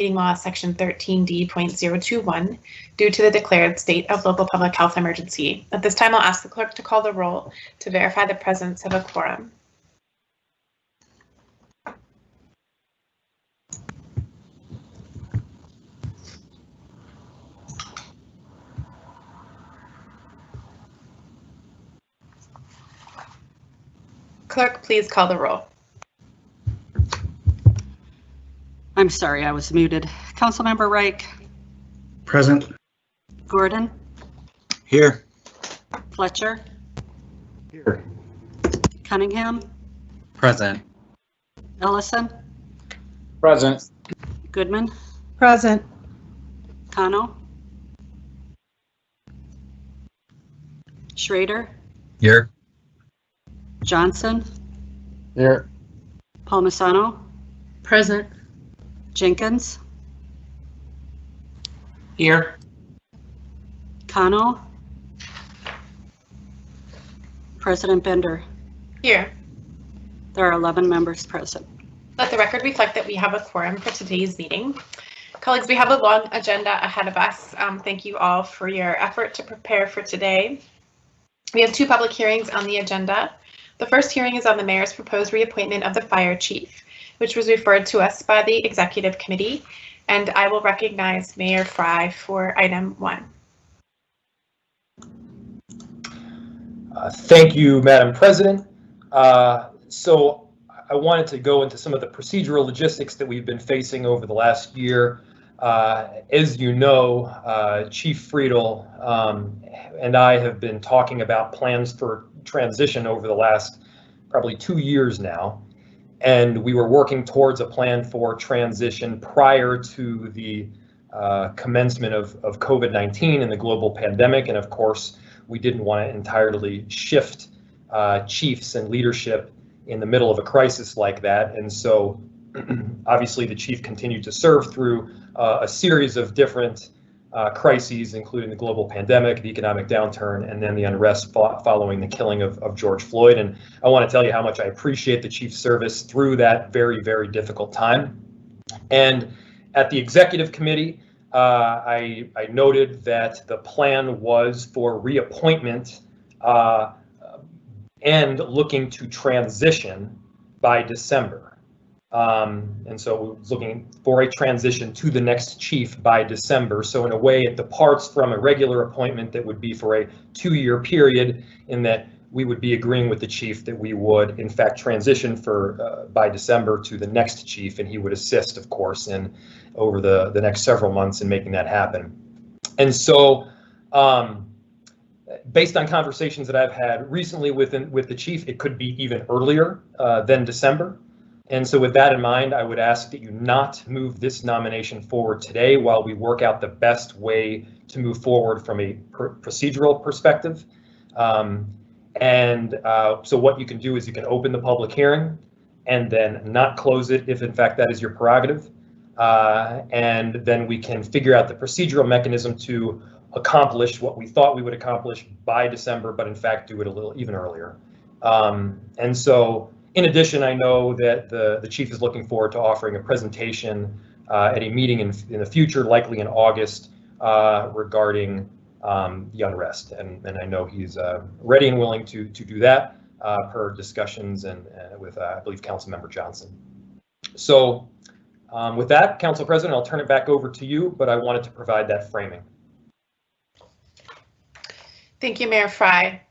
Meeting Law, Section 13D.021, due to the declared state of local public health emergency. At this time, I'll ask the clerk to call the roll to verify the presence of a quorum. Clerk, please call the roll. I'm sorry, I was muted. Councilmember Reich. Present. Gordon. Here. Fletcher. Here. Cunningham. Present. Ellison. Present. Goodman. Present. Cano. Schrader. Here. Johnson. Here. Palmisano. Present. Jenkins. Here. Cano. President Bender. Here. There are 11 members present. Let the record reflect that we have a quorum for today's meeting. Colleagues, we have a long agenda ahead of us. Thank you all for your effort to prepare for today. We have two public hearings on the agenda. The first hearing is on the mayor's proposed reappointment of the fire chief, which was referred to us by the executive committee, and I will recognize Mayor Fry for item 1. Thank you, Madam President. So I wanted to go into some of the procedural logistics that we've been facing over the last year. As you know, Chief Friedel and I have been talking about plans for transition over the last probably 2 years now. And we were working towards a plan for transition prior to the commencement of COVID-19 and the global pandemic. And of course, we didn't want to entirely shift chiefs and leadership in the middle of a crisis like that. And so obviously the chief continued to serve through a series of different crises, including the global pandemic, the economic downturn, and then the unrest following the killing of George Floyd. And I want to tell you how much I appreciate the chief's service through that very, very difficult time. And at the executive committee, I noted that the plan was for reappointment and looking to transition by December. And so we're looking for a transition to the next chief by December. So in a way, it departs from a regular appointment that would be for a 2-year period, in that we would be agreeing with the chief that we would in fact transition by December to the next chief, and he would assist, of course, in over the next several months in making that happen. And so based on conversations that I've had recently with the chief, it could be even earlier than December. And so with that in mind, I would ask that you not move this nomination forward today while we work out the best way to move forward from a procedural perspective. So what you can do is you can open the public hearing and then not close it if in fact that is your prerogative. And then we can figure out the procedural mechanism to accomplish what we thought we would accomplish by December, but in fact do it a little even earlier. And so in addition, I know that the chief is looking forward to offering a presentation at a meeting in the future, likely in August, regarding the unrest. And I know he's ready and willing to do that per discussions and with, I believe, Councilmember Johnson. So with that, Council President, I'll turn it back over to you, but I wanted to provide that framing. Thank you, Mayor Fry.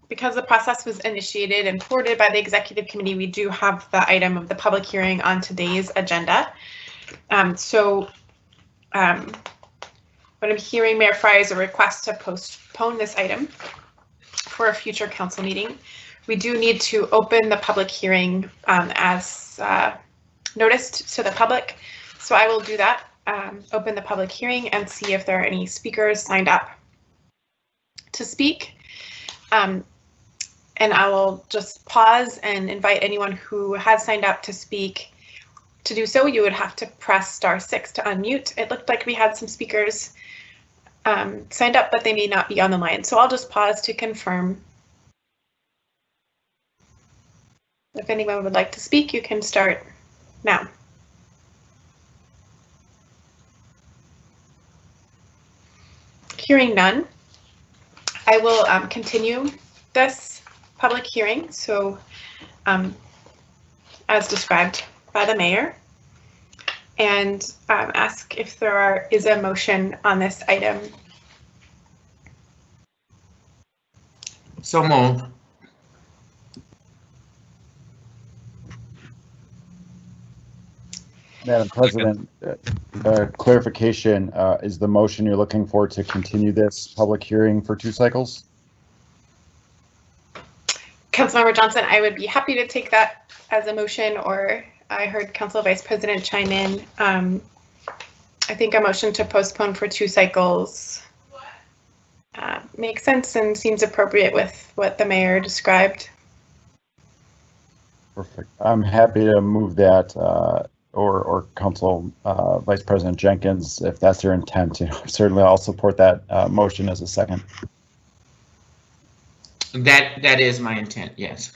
Because the process was initiated and forwarded by the executive committee, we do have the item of the public hearing on today's agenda. What I'm hearing, Mayor Fry, is a request to postpone this item for a future council meeting. We do need to open the public hearing as noticed to the public. So I will do that, open the public hearing and see if there are any speakers signed up to speak. And I will just pause and invite anyone who has signed up to speak to do so. You would have to press *6 to unmute. It looked like we had some speakers signed up, but they may not be on the line. So I'll just pause to confirm. If anyone would like to speak, you can start now. Hearing none, I will continue this public hearing. So as described by the mayor, and ask if there is a motion on this item. So moved. Madam President, clarification, is the motion you're looking for to continue this public hearing for 2 cycles? Councilmember Johnson, I would be happy to take that as a motion, or I heard Council Vice President chime in. I think a motion to postpone for 2 cycles makes sense and seems appropriate with what the mayor described. Perfect. I'm happy to move that, or Council Vice President Jenkins, if that's your intent. Certainly I'll support that motion as a second. That is my intent, yes.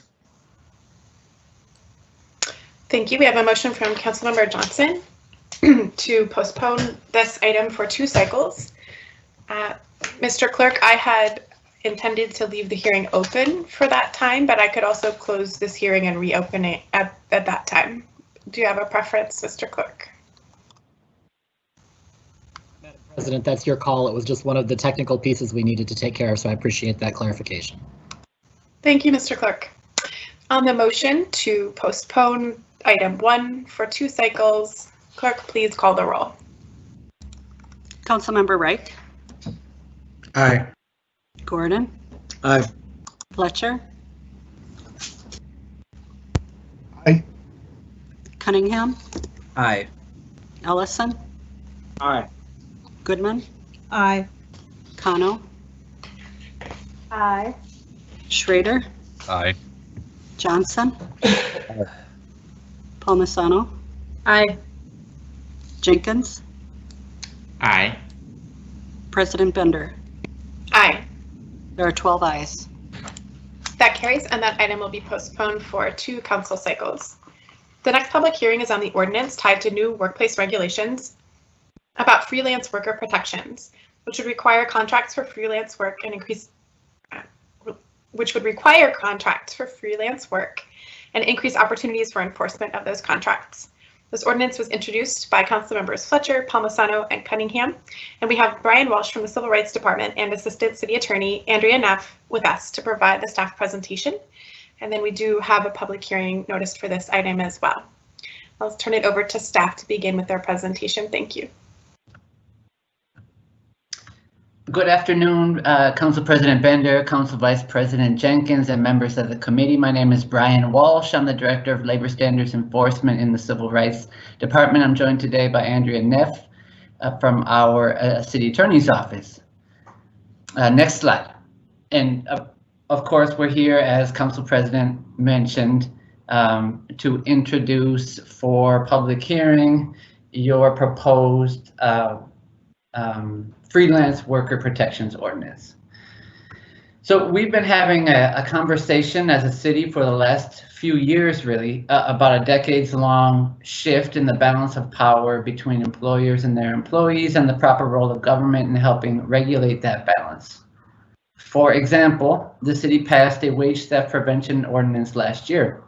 Thank you. We have a motion from Councilmember Johnson to postpone this item for 2 cycles. Mr. Clerk, I had intended to leave the hearing open for that time, but I could also close this hearing and reopen it at that time. Do you have a preference, Mr. Clerk? Madam President, that's your call. It was just one of the technical pieces we needed to take care of, so I appreciate that clarification. Thank you, Mr. Clerk. On the motion to postpone item 1 for 2 cycles, clerk, please call the roll. Councilmember Wright, Aye. Gordon, Aye. Fletcher, Aye. Cunningham, Aye. Ellison, Aye. Goodman, Aye. Kano, Aye. Schrader, Aye. Johnson, Palmisano, Aye. Jenkins, Aye. President Bender. Aye. There are 12 ayes. That carries, and that item will be postponed for 2 council cycles. The next public hearing is on the ordinance tied to new workplace regulations about freelance worker protections, which would require contracts for freelance work and increase opportunities for enforcement of those contracts. This ordinance was introduced by Council Members Fletcher, Palmisano, and Cunningham, and we have Brian Walsh from the Civil Rights Department and Assistant City Attorney Andrea Neff with us to provide the staff presentation. And then we do have a public hearing noticed for this item as well. I'll turn it over to staff to begin with their presentation. Thank you. Good afternoon, Council President Bender, Council Vice President Jenkins, and members of the committee. My name is Brian Walsh. I'm the Director of Labor Standards Enforcement in the Civil Rights Department. I'm joined today by Andrea Neff from our City Attorney's Office. Next slide. And of course, we're here, as Council President mentioned, to introduce for public hearing your proposed freelance worker protections ordinance. So we've been having a conversation as a city for the last few years, really, about a decades-long shift in the balance of power between employers and their employees and the proper role of government in helping regulate that balance. For example, the city passed a wage theft prevention ordinance last year.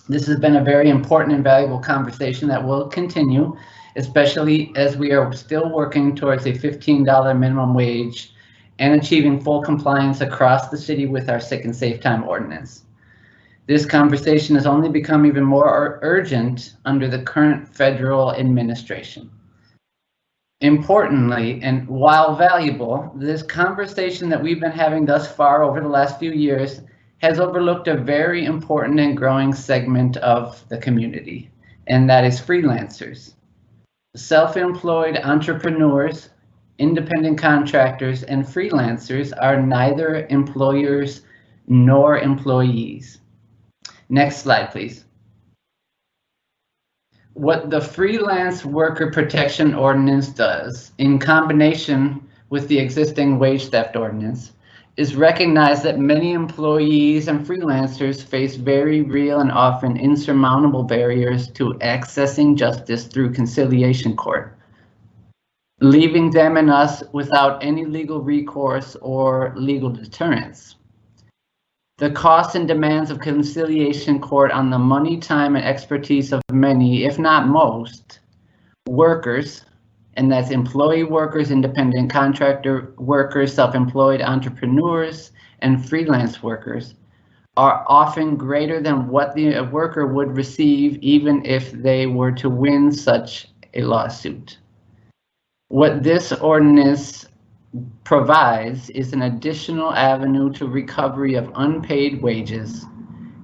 This has been a very important and valuable conversation that will continue, especially as we are still working towards a $15 minimum wage and achieving full compliance across the city with our sick and safe time ordinance. This conversation has only become even more urgent under the current federal administration. Importantly, and while valuable, this conversation that we've been having thus far over the last few years has overlooked a very important and growing segment of the community, and that is freelancers. Self-employed entrepreneurs, independent contractors, and freelancers are neither employers nor employees. Next slide, please. What the Freelance Worker Protection Ordinance does, in combination with the existing wage theft ordinance, is recognize that many employees and freelancers face very real and often insurmountable barriers to accessing justice through conciliation court. leaving them and us without any legal recourse or legal deterrence. The costs and demands of conciliation court on the money, time, and expertise of many, if not most, workers, and that's employee workers, independent contractor workers, self-employed entrepreneurs, and freelance workers, are often greater than what the worker would receive even if they were to win such a lawsuit. What this ordinance provides is an additional avenue to recovery of unpaid wages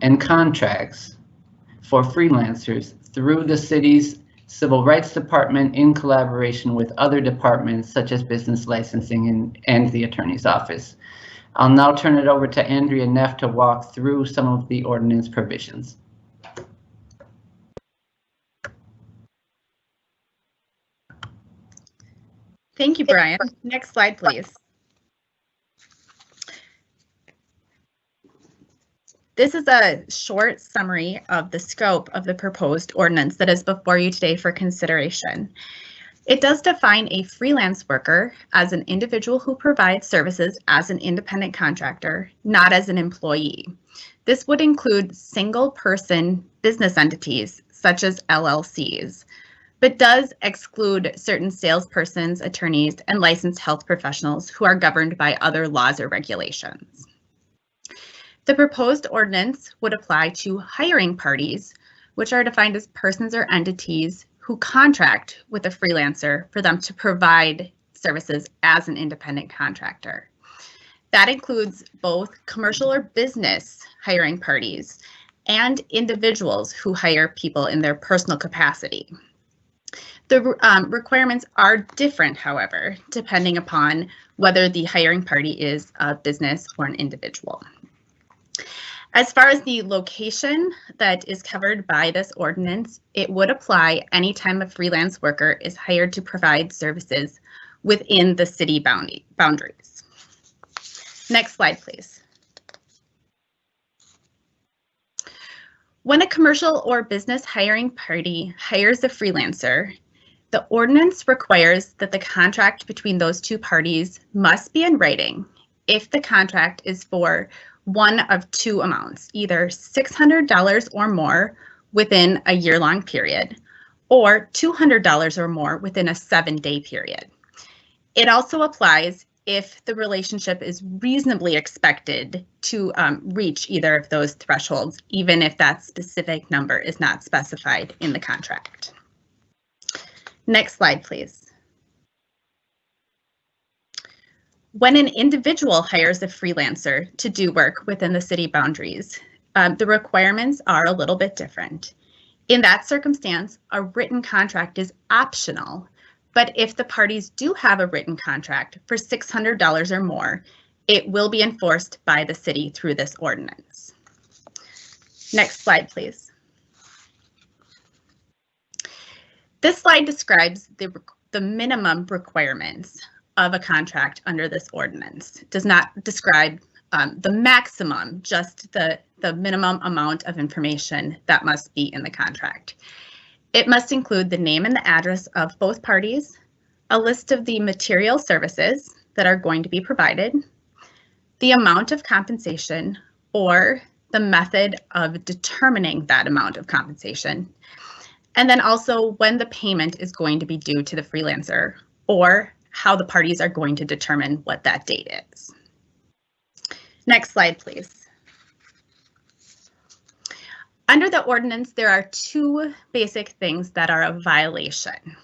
and contracts for freelancers through the city's Civil Rights Department in collaboration with other departments such as business licensing and the attorney's office. I'll now turn it over to Andrea Neff to walk through some of the ordinance provisions. Thank you, Brian. Next slide, please. This is a short summary of the scope of the proposed ordinance that is before you today for consideration. It does define a freelance worker as an individual who provides services as an independent contractor, not as an employee. This would include single-person business entities, such as LLCs, but does exclude certain salespersons, attorneys, and licensed health professionals who are governed by other laws or regulations. The proposed ordinance would apply to hiring parties, which are defined as persons or entities who contract with a freelancer for them to provide services as an independent contractor. That includes both commercial or business hiring parties and individuals who hire people in their personal capacity. The requirements are different, however, depending upon whether the hiring party is a business or an individual. As far as the location that is covered by this ordinance, it would apply anytime a freelance worker is hired to provide services within the city boundaries. Next slide, please. When a commercial or business hiring party hires a freelancer, the ordinance requires that the contract between those two parties must be in writing if the contract is for one of two amounts, either $600 or more within a year-long period, or $200 or more within a 7-day period. It also applies if the relationship is reasonably expected to reach either of those thresholds, even if that specific number is not specified in the contract. Next slide, please. When an individual hires a freelancer to do work within the city boundaries, the requirements are a little bit different. In that circumstance, a written contract is optional, but if the parties do have a written contract for $600 or more, it will be enforced by the city through this ordinance. Next slide, please. This slide describes the minimum requirements of a contract under this ordinance. It does not describe the maximum, just the minimum amount of information that must be in the contract. It must include the name and the address of both parties, a list of the material services that are going to be provided, the amount of compensation, or the method of determining that amount of compensation, and then also when the payment is going to be due to the freelancer, or how the parties are going to determine what that date is. Next slide, please. Under the ordinance, there are two basic things that are a violation.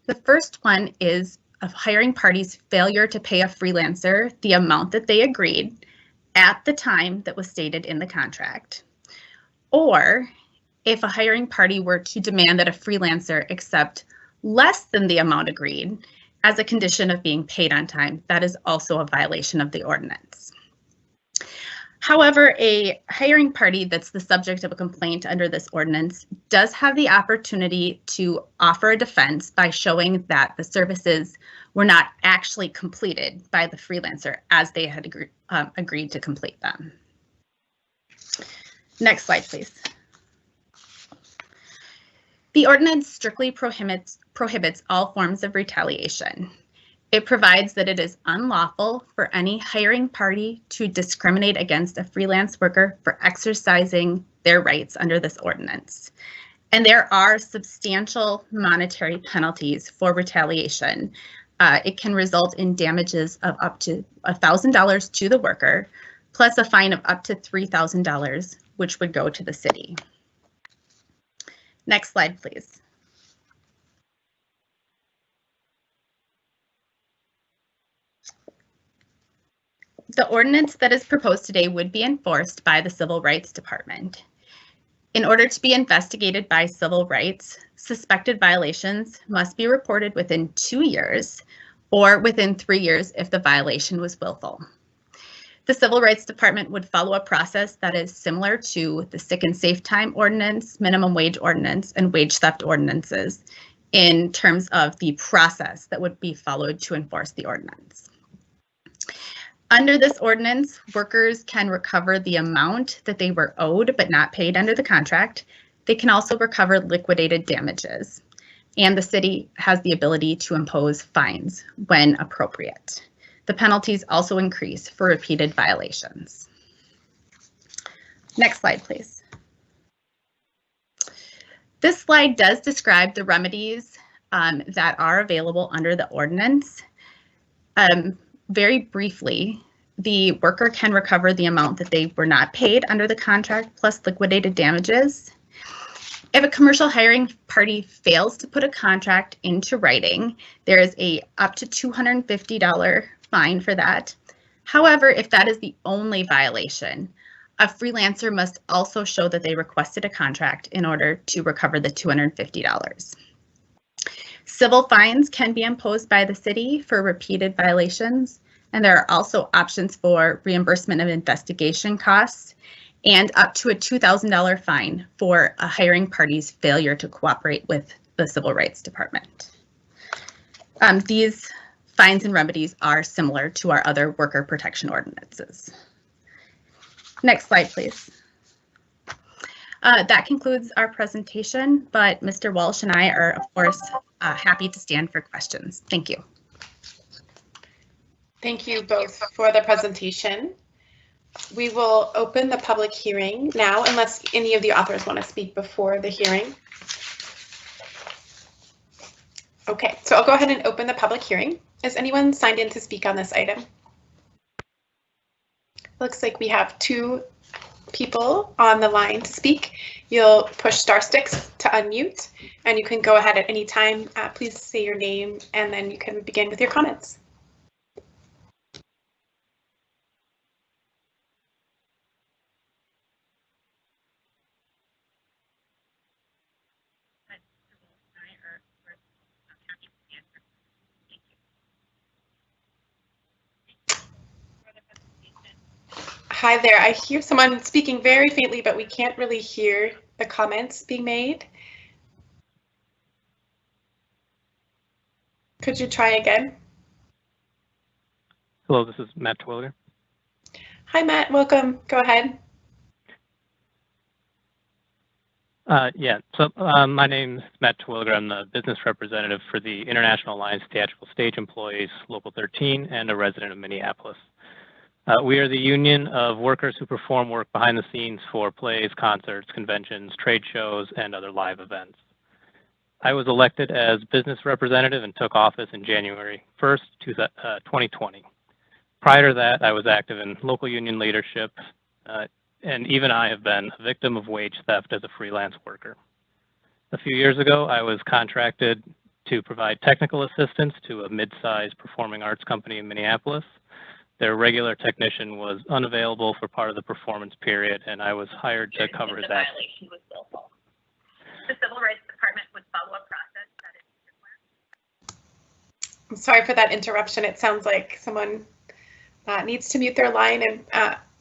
The first one is a hiring party's failure to pay a freelancer the amount that they agreed at the time that was stated in the contract, or if a hiring party were to demand that a freelancer accept less than the amount agreed as a condition of being paid on time, that is also a violation of the ordinance. However, a hiring party that's the subject of a complaint under this ordinance does have the opportunity to offer a defense by showing that the services were not actually completed by the freelancer as they had agreed to complete them. Next slide, please. The ordinance strictly prohibits prohibits all forms of retaliation. It provides that it is unlawful for any hiring party to discriminate against a freelance worker for exercising their rights under this ordinance. And there are substantial monetary penalties for retaliation. It can result in damages of up to $1,000 to the worker, plus a fine of up to $3,000, which would go to the city. Next slide, please. The ordinance that is proposed today would be enforced by the Civil Rights Department. In order to be investigated by Civil Rights, suspected violations must be reported within 2 years or within 3 years if the violation was willful. The Civil Rights Department would follow a process that is similar to the sick and safe time ordinance, minimum wage ordinance, and wage theft ordinances in terms of the process that would be followed to enforce the ordinance. Under this ordinance, workers can recover the amount that they were owed but not paid under the contract. They can also recover liquidated damages, and the city has the ability to impose fines when appropriate. The penalties also increase for repeated violations. Next slide, please. This slide does describe the remedies that are available under the ordinance. Very briefly, the worker can recover the amount that they were not paid under the contract plus liquidated damages. If a commercial hiring party fails to put a contract into writing, there is a up to $250 fine for that. However, if that is the only violation, a freelancer must also show that they requested a contract in order to recover the $250. Civil fines can be imposed by the city for repeated violations, and there are also options for reimbursement of investigation costs and up to a $2,000 fine for a hiring party's failure to cooperate with the Civil Rights Department. These fines and remedies are similar to our other worker protection ordinances. Next slide, please. That concludes our presentation, but Mr. Walsh and I are, of course, happy to stand for questions. Thank you. Thank you both for the presentation. We will open the public hearing now, unless any of the authors want to speak before the hearing. Okay, so I'll go ahead and open the public hearing. Is anyone signed in to speak on this item? Looks like we have 2 people on the line to speak. You'll push *6 to unmute, and you can go ahead at any time. Please say your name, and then you can begin with your comments. Hi there, I hear someone speaking very faintly, but we can't really hear the comments being made. Could you try again? Hello, this is Matt Twilliger. Hi, Matt, welcome. Go ahead. My name is Matt Twilliger. I'm the business representative for the International Alliance Theatrical Stage Employees, Local 13, and a resident of Minneapolis. We are the union of workers who perform work behind the scenes for plays, concerts, conventions, trade shows, and other live events. I was elected as business representative and took office in January 1st, 2020. Prior to that, I was active in local union leadership, and even I have been a victim of wage theft as a freelance worker. A few years ago, I was contracted to provide technical assistance to a mid-sized performing arts company in Minneapolis. Their regular technician was unavailable for part of the performance period, and I was hired to cover his absence. Violation was willful. The Civil Rights Department would follow a process that is similar. I'm sorry for that interruption. It sounds like someone needs to mute their line, and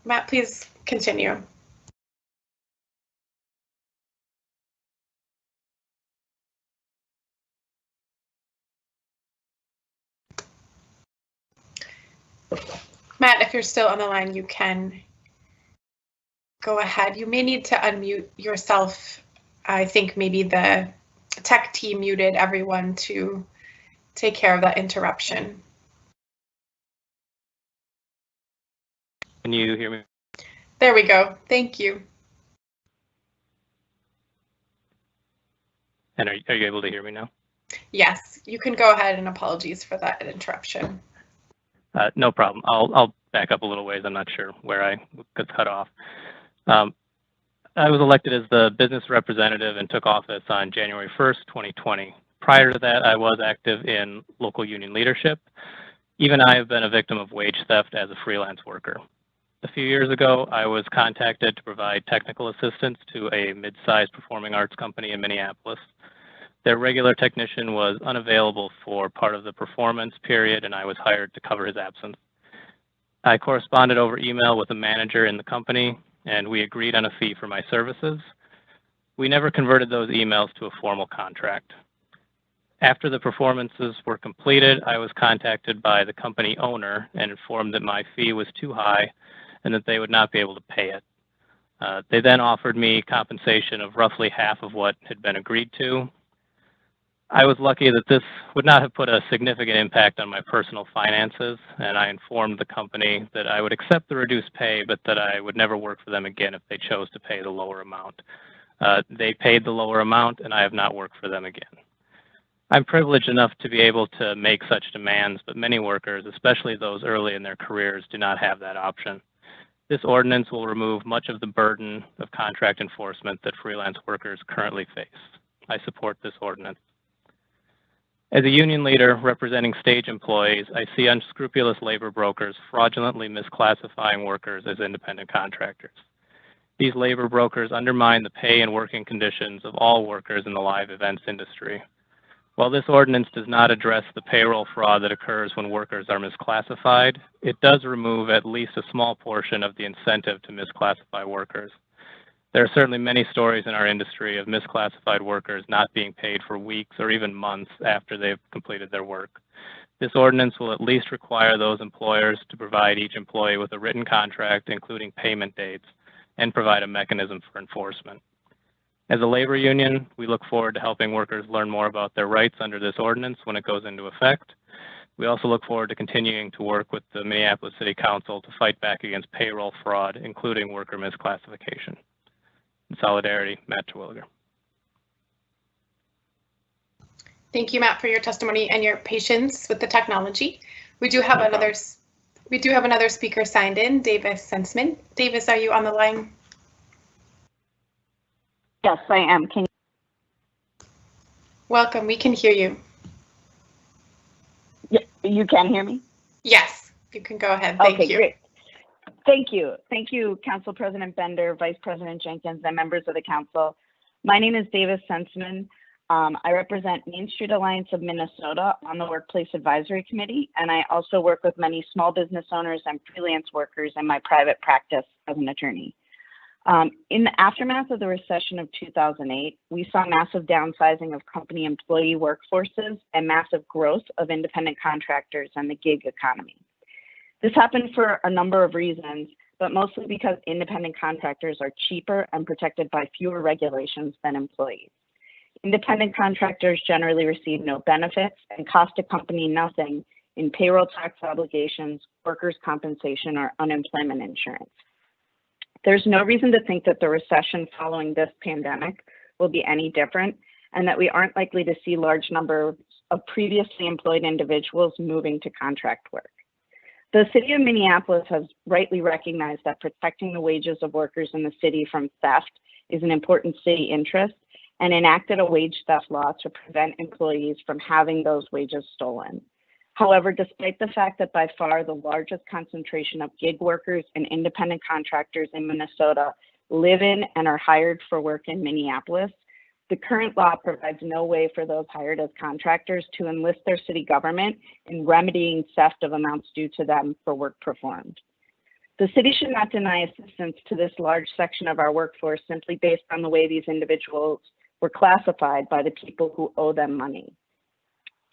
Matt, please continue. Matt, if you're still on the line, you can go ahead. You may need to unmute yourself. I think maybe the tech team muted everyone to take care of that interruption. Can you hear me? There we go. Thank you. And are you able to hear me now? Yes, you can go ahead, and apologies for that interruption. No problem. I'll back up a little ways. I'm not sure where I got cut off. I was elected as the business representative and took office on January 1st, 2020. Prior to that, I was active in local union leadership. Even I have been a victim of wage theft as a freelance worker. A few years ago, I was contacted to provide technical assistance to a mid-sized performing arts company in Minneapolis. Their regular technician was unavailable for part of the performance period, and I was hired to cover his absence. I corresponded over email with a manager in the company, and we agreed on a fee for my services. We never converted those emails to a formal contract. After the performances were completed, I was contacted by the company owner and informed that my fee was too high and that they would not be able to pay it. They then offered me compensation of roughly half of what had been agreed to. I was lucky that this would not have put a significant impact on my personal finances, and I informed the company that I would accept the reduced pay, but that I would never work for them again if they chose to pay the lower amount. They paid the lower amount, and I have not worked for them again. I'm privileged enough to be able to make such demands, but many workers, especially those early in their careers, do not have that option. This ordinance will remove much of the burden of contract enforcement that freelance workers currently face. I support this ordinance. As a union leader representing stage employees, I see unscrupulous labor brokers fraudulently misclassifying workers as independent contractors. These labor brokers undermine the pay and working conditions of all workers in the live events industry. While this ordinance does not address the payroll fraud that occurs when workers are misclassified, it does remove at least a small portion of the incentive to misclassify workers. There are certainly many stories in our industry of misclassified workers not being paid for weeks or even months after they've completed their work. This ordinance will at least require those employers to provide each employee with a written contract, including payment dates, and provide a mechanism for enforcement. As a labor union, we look forward to helping workers learn more about their rights under this ordinance when it goes into effect. We also look forward to continuing to work with the Minneapolis City Council to fight back against payroll fraud, including worker misclassification. In solidarity, Matt Terwilliger. Thank you, Matt, for your testimony and your patience with the technology. We do have another speaker signed in, Davis Sensman. Davis, are you on the line? Yes, I am. Can you? Welcome. We can hear you. Yeah, you can hear me? Yes, you can go ahead. Thank you. Great. Thank you. Thank you, Council President Bender, Vice President Jenkins, and members of the Council. My name is Davis Sensman. I represent Main Street Alliance of Minnesota on the Workplace Advisory Committee, and I also work with many small business owners and freelance workers in my private practice as an attorney. In the aftermath of the recession of 2008, we saw massive downsizing of company employee workforces and massive growth of independent contractors and the gig economy. This happened for a number of reasons, but mostly because independent contractors are cheaper and protected by fewer regulations than employees. Independent contractors generally receive no benefits and cost a company nothing in payroll tax obligations, workers' compensation, or unemployment insurance. There's no reason to think that the recession following this pandemic will be any different, and that we aren't likely to see large numbers of previously employed individuals moving to contract work. The city of Minneapolis has rightly recognized that protecting the wages of workers in the city from theft is an important city interest and enacted a wage theft law to prevent employees from having those wages stolen. However, despite the fact that by far the largest concentration of gig workers and independent contractors in Minnesota live in and are hired for work in Minneapolis, the current law provides no way for those hired as contractors to enlist their city government in remedying theft of amounts due to them for work performed. The city should not deny assistance to this large section of our workforce simply based on the way these individuals were classified by the people who owe them money.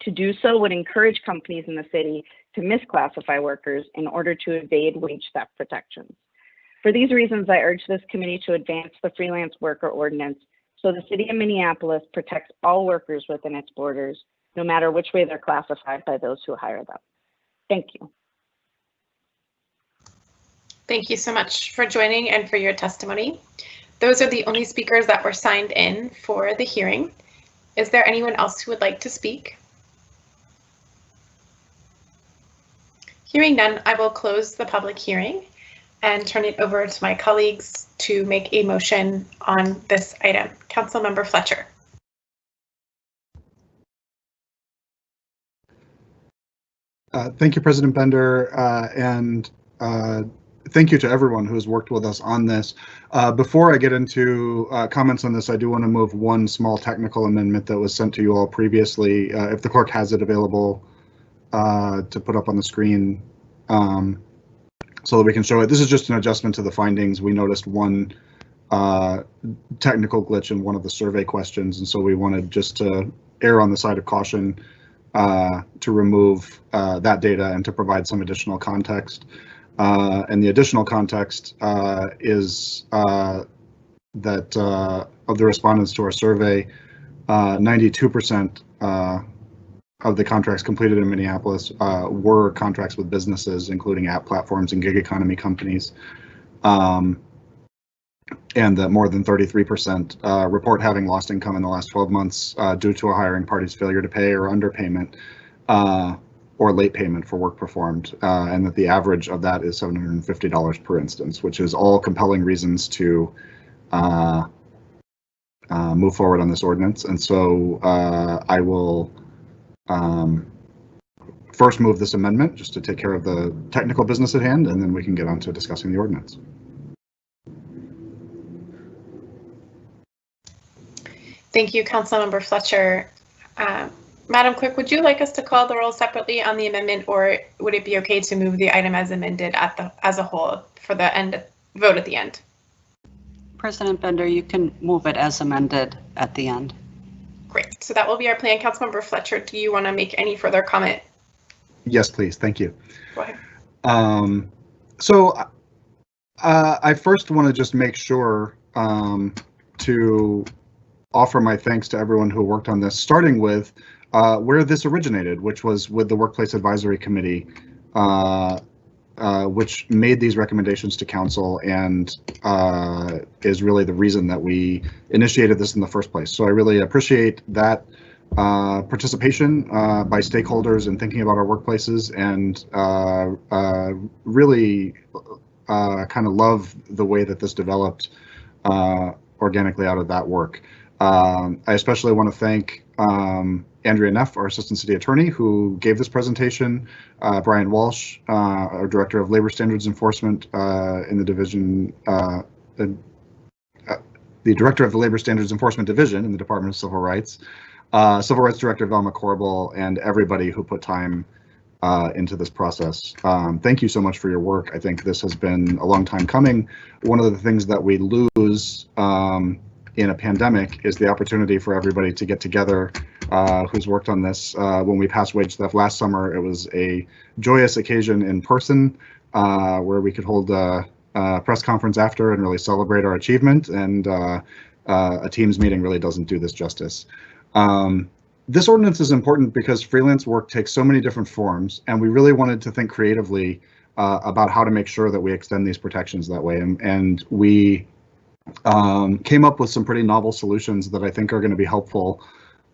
To do so would encourage companies in the city to misclassify workers in order to evade wage theft protections. For these reasons, I urge this committee to advance the freelance worker ordinance So the city of Minneapolis protects all workers within its borders, no matter which way they're classified by those who hire them. Thank you. Thank you so much for joining and for your testimony. Those are the only speakers that were signed in for the hearing. Is there anyone else who would like to speak? Hearing none, I will close the public hearing and turn it over to my colleagues to make a motion on this item. Councilmember Fletcher. Thank you, President Bender, and thank you to everyone who has worked with us on this. Before I get into comments on this, I do want to move one small technical amendment that was sent to you all previously. If the clerk has it available to put up on the screen so that we can show it. This is just an adjustment to the findings. We noticed one technical glitch in one of the survey questions, and so we wanted just to err on the side of caution to remove that data and to provide some additional context. And the additional context is that of the respondents to our survey, 92% of the contracts completed in Minneapolis were contracts with businesses, including app platforms and gig economy companies. And that more than 33% report having lost income in the last 12 months due to a hiring party's failure to pay or underpayment or late payment for work performed, and that the average of that is $750 per instance, which is all compelling reasons to move forward on this ordinance. And so I will first move this amendment just to take care of the technical business at hand, and then we can get on to discussing the ordinance. Thank you, Councilmember Fletcher. Madam Clerk, would you like us to call the roll separately on the amendment, or would it be okay to move the item as amended as a whole for the vote at the end? President Bender, you can move it as amended at the end. Great. So that will be our plan. Councilmember Fletcher, do you want to make any further comment? Yes, please. Thank you. Go ahead. So I first want to just make sure to offer my thanks to everyone who worked on this, starting with where this originated, which was with the Workplace Advisory Committee, which made these recommendations to council and is really the reason that we initiated this in the first place. So I really appreciate that participation by stakeholders in thinking about our workplaces, and really kind of love the way that this developed organically out of that work. I especially want to thank Andrea Neff, our Assistant City Attorney, who gave this presentation, Brian Walsh, our Director of Labor Standards Enforcement in the division, the Director of the Labor Standards Enforcement Division in the Department of Civil Rights, Civil Rights Director Velma Corbel, and everybody who put time into this process. Thank you so much for your work. I think this has been a long time coming. One of the things that we lose in a pandemic is the opportunity for everybody to get together who's worked on this. When we passed wage theft last summer, it was a joyous occasion in person where we could hold a press conference after and really celebrate our achievement, and a Teams meeting really doesn't do this justice. This ordinance is important because freelance work takes so many different forms, and we really wanted to think creatively about how to make sure that we extend these protections that way. And we came up with some pretty novel solutions that I think are going to be helpful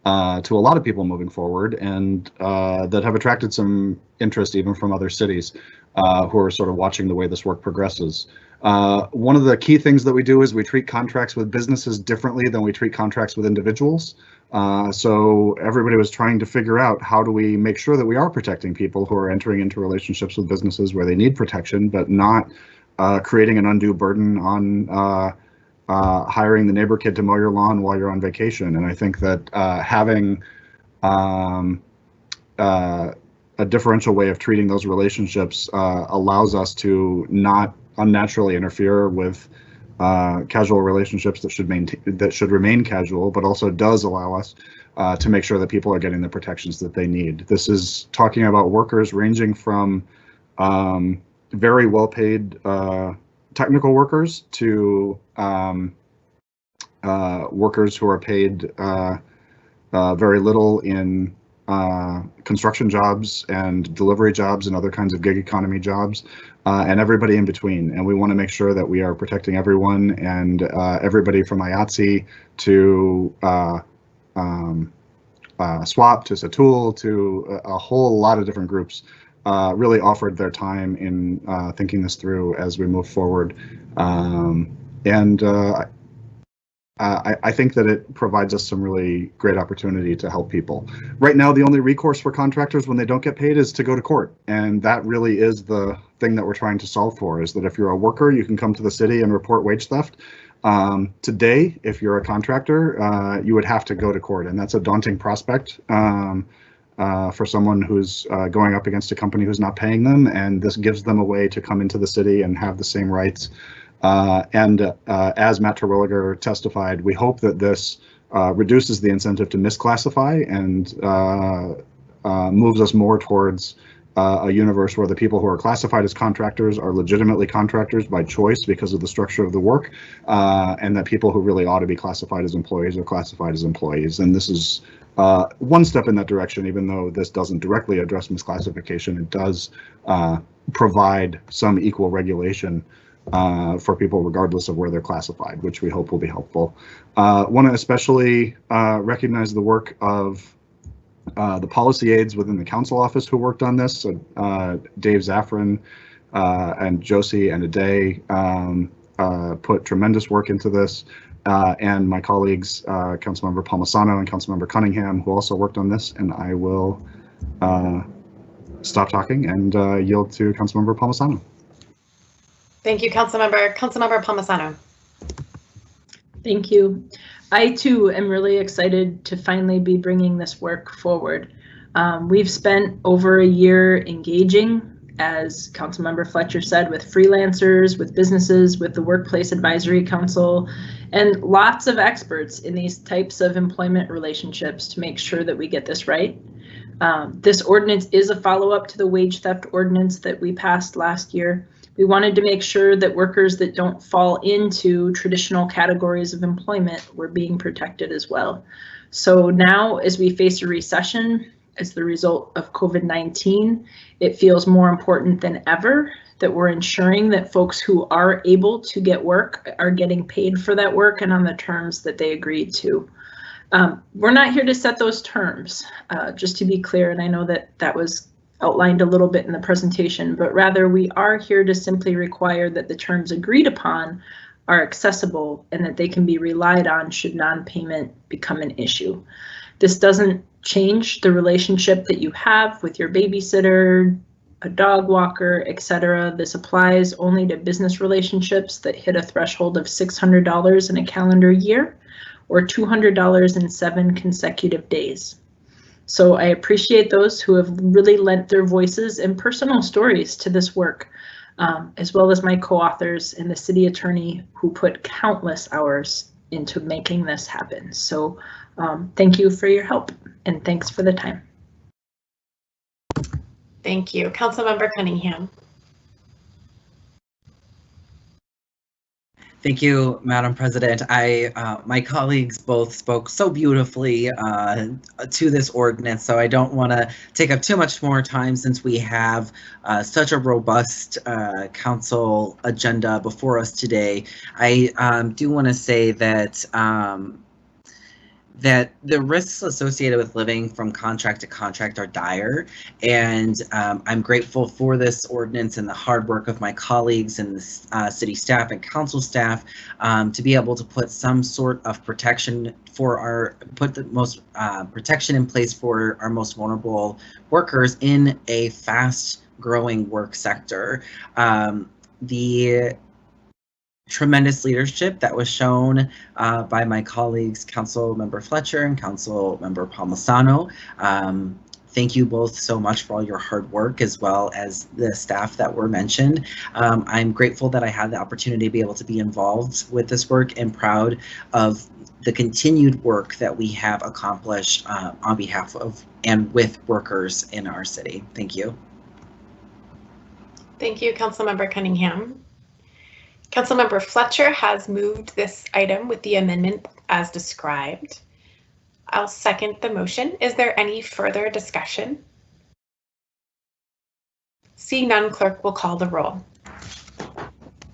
to a lot of people moving forward, and that have attracted some interest even from other cities who are sort of watching the way this work progresses. One of the key things that we do is we treat contracts with businesses differently than we treat contracts with individuals. So everybody was trying to figure out, how do we make sure that we are protecting people who are entering into relationships with businesses where they need protection, but not creating an undue burden on hiring the neighbor kid to mow your lawn while you're on vacation. And I think that having a differential way of treating those relationships allows us to not unnaturally interfere with casual relationships that should remain casual, but also does allow us to make sure that people are getting the protections that they need. This is talking about workers ranging from very well-paid technical workers to workers who are paid very little in construction jobs and delivery jobs and other kinds of gig economy jobs, and everybody in between. And we want to make sure that we are protecting everyone, and everybody from IATSE to SWAP to Satul to a whole lot of different groups really offered their time in thinking this through as we move forward. I think that it provides us some really great opportunity to help people. Right now, the only recourse for contractors when they don't get paid is to go to court. And that really is the thing that we're trying to solve for, is that if you're a worker, you can come to the city and report wage theft. Today, if you're a contractor, you would have to go to court, and that's a daunting prospect for someone who's going up against a company who's not paying them, and this gives them a way to come into the city and have the same rights. As Matt Terwilliger testified, we hope that this reduces the incentive to misclassify and moves us more towards a universe where the people who are classified as contractors are legitimately contractors by choice because of the structure of the work, and that people who really ought to be classified as employees are classified as employees. And this is one step in that direction, even though this doesn't directly address misclassification. It does provide some equal regulation for people regardless of where they're classified, which we hope will be helpful. Want to especially recognize the work of the policy aides within the council office who worked on this. So Dave Zaffron and Josie and Aday put tremendous work into this, and my colleagues, Councilmember Palmisano and Councilmember Cunningham, who also worked on this. And I will stop talking and yield to Councilmember Palmisano. Thank you, Councilmember. Councilmember Palmisano. Thank you. I too am really excited to finally be bringing this work forward. We've spent over a year engaging, as Councilmember Fletcher said, with freelancers, with businesses, with the Workplace Advisory Council, and lots of experts in these types of employment relationships to make sure that we get this right. This ordinance is a follow-up to the wage theft ordinance that we passed last year. We wanted to make sure that workers that don't fall into traditional categories of employment were being protected as well. So now, as we face a recession as the result of COVID-19, it feels more important than ever that we're ensuring that folks who are able to get work are getting paid for that work and on the terms that they agreed to. We're not here to set those terms, just to be clear, and I know that that was outlined a little bit in the presentation, but rather we are here to simply require that the terms agreed upon are accessible and that they can be relied on should non-payment become an issue. This doesn't change the relationship that you have with your babysitter, a dog walker, etc. This applies only to business relationships that hit a threshold of $600 in a calendar year or $200 in 7 consecutive days. So I appreciate those who have really lent their voices and personal stories to this work, as well as my co-authors and the city attorney who put countless hours into making this happen. So thank you for your help, and thanks for the time. Thank you. Councilmember Cunningham. Thank you, Madam President. My colleagues both spoke so beautifully to this ordinance, so I don't want to take up too much more time since we have such a robust council agenda before us today. I do want to say that that the risks associated with living from contract to contract are dire, and I'm grateful for this ordinance and the hard work of my colleagues and the city staff and council staff to be able to put some sort of protection for protection in place for our most vulnerable workers in a fast growing work sector. The tremendous leadership that was shown by my colleagues, Councilmember Fletcher and Councilmember Palmisano. Thank you both so much for all your hard work, as well as the staff that were mentioned. I'm grateful that I had the opportunity to be able to be involved with this work and proud of the continued work that we have accomplished on behalf of and with workers in our city. Thank you. Thank you, Councilmember Cunningham. Councilmember Fletcher has moved this item with the amendment as described. I'll second the motion. Is there any further discussion? Seeing none, clerk will call the roll.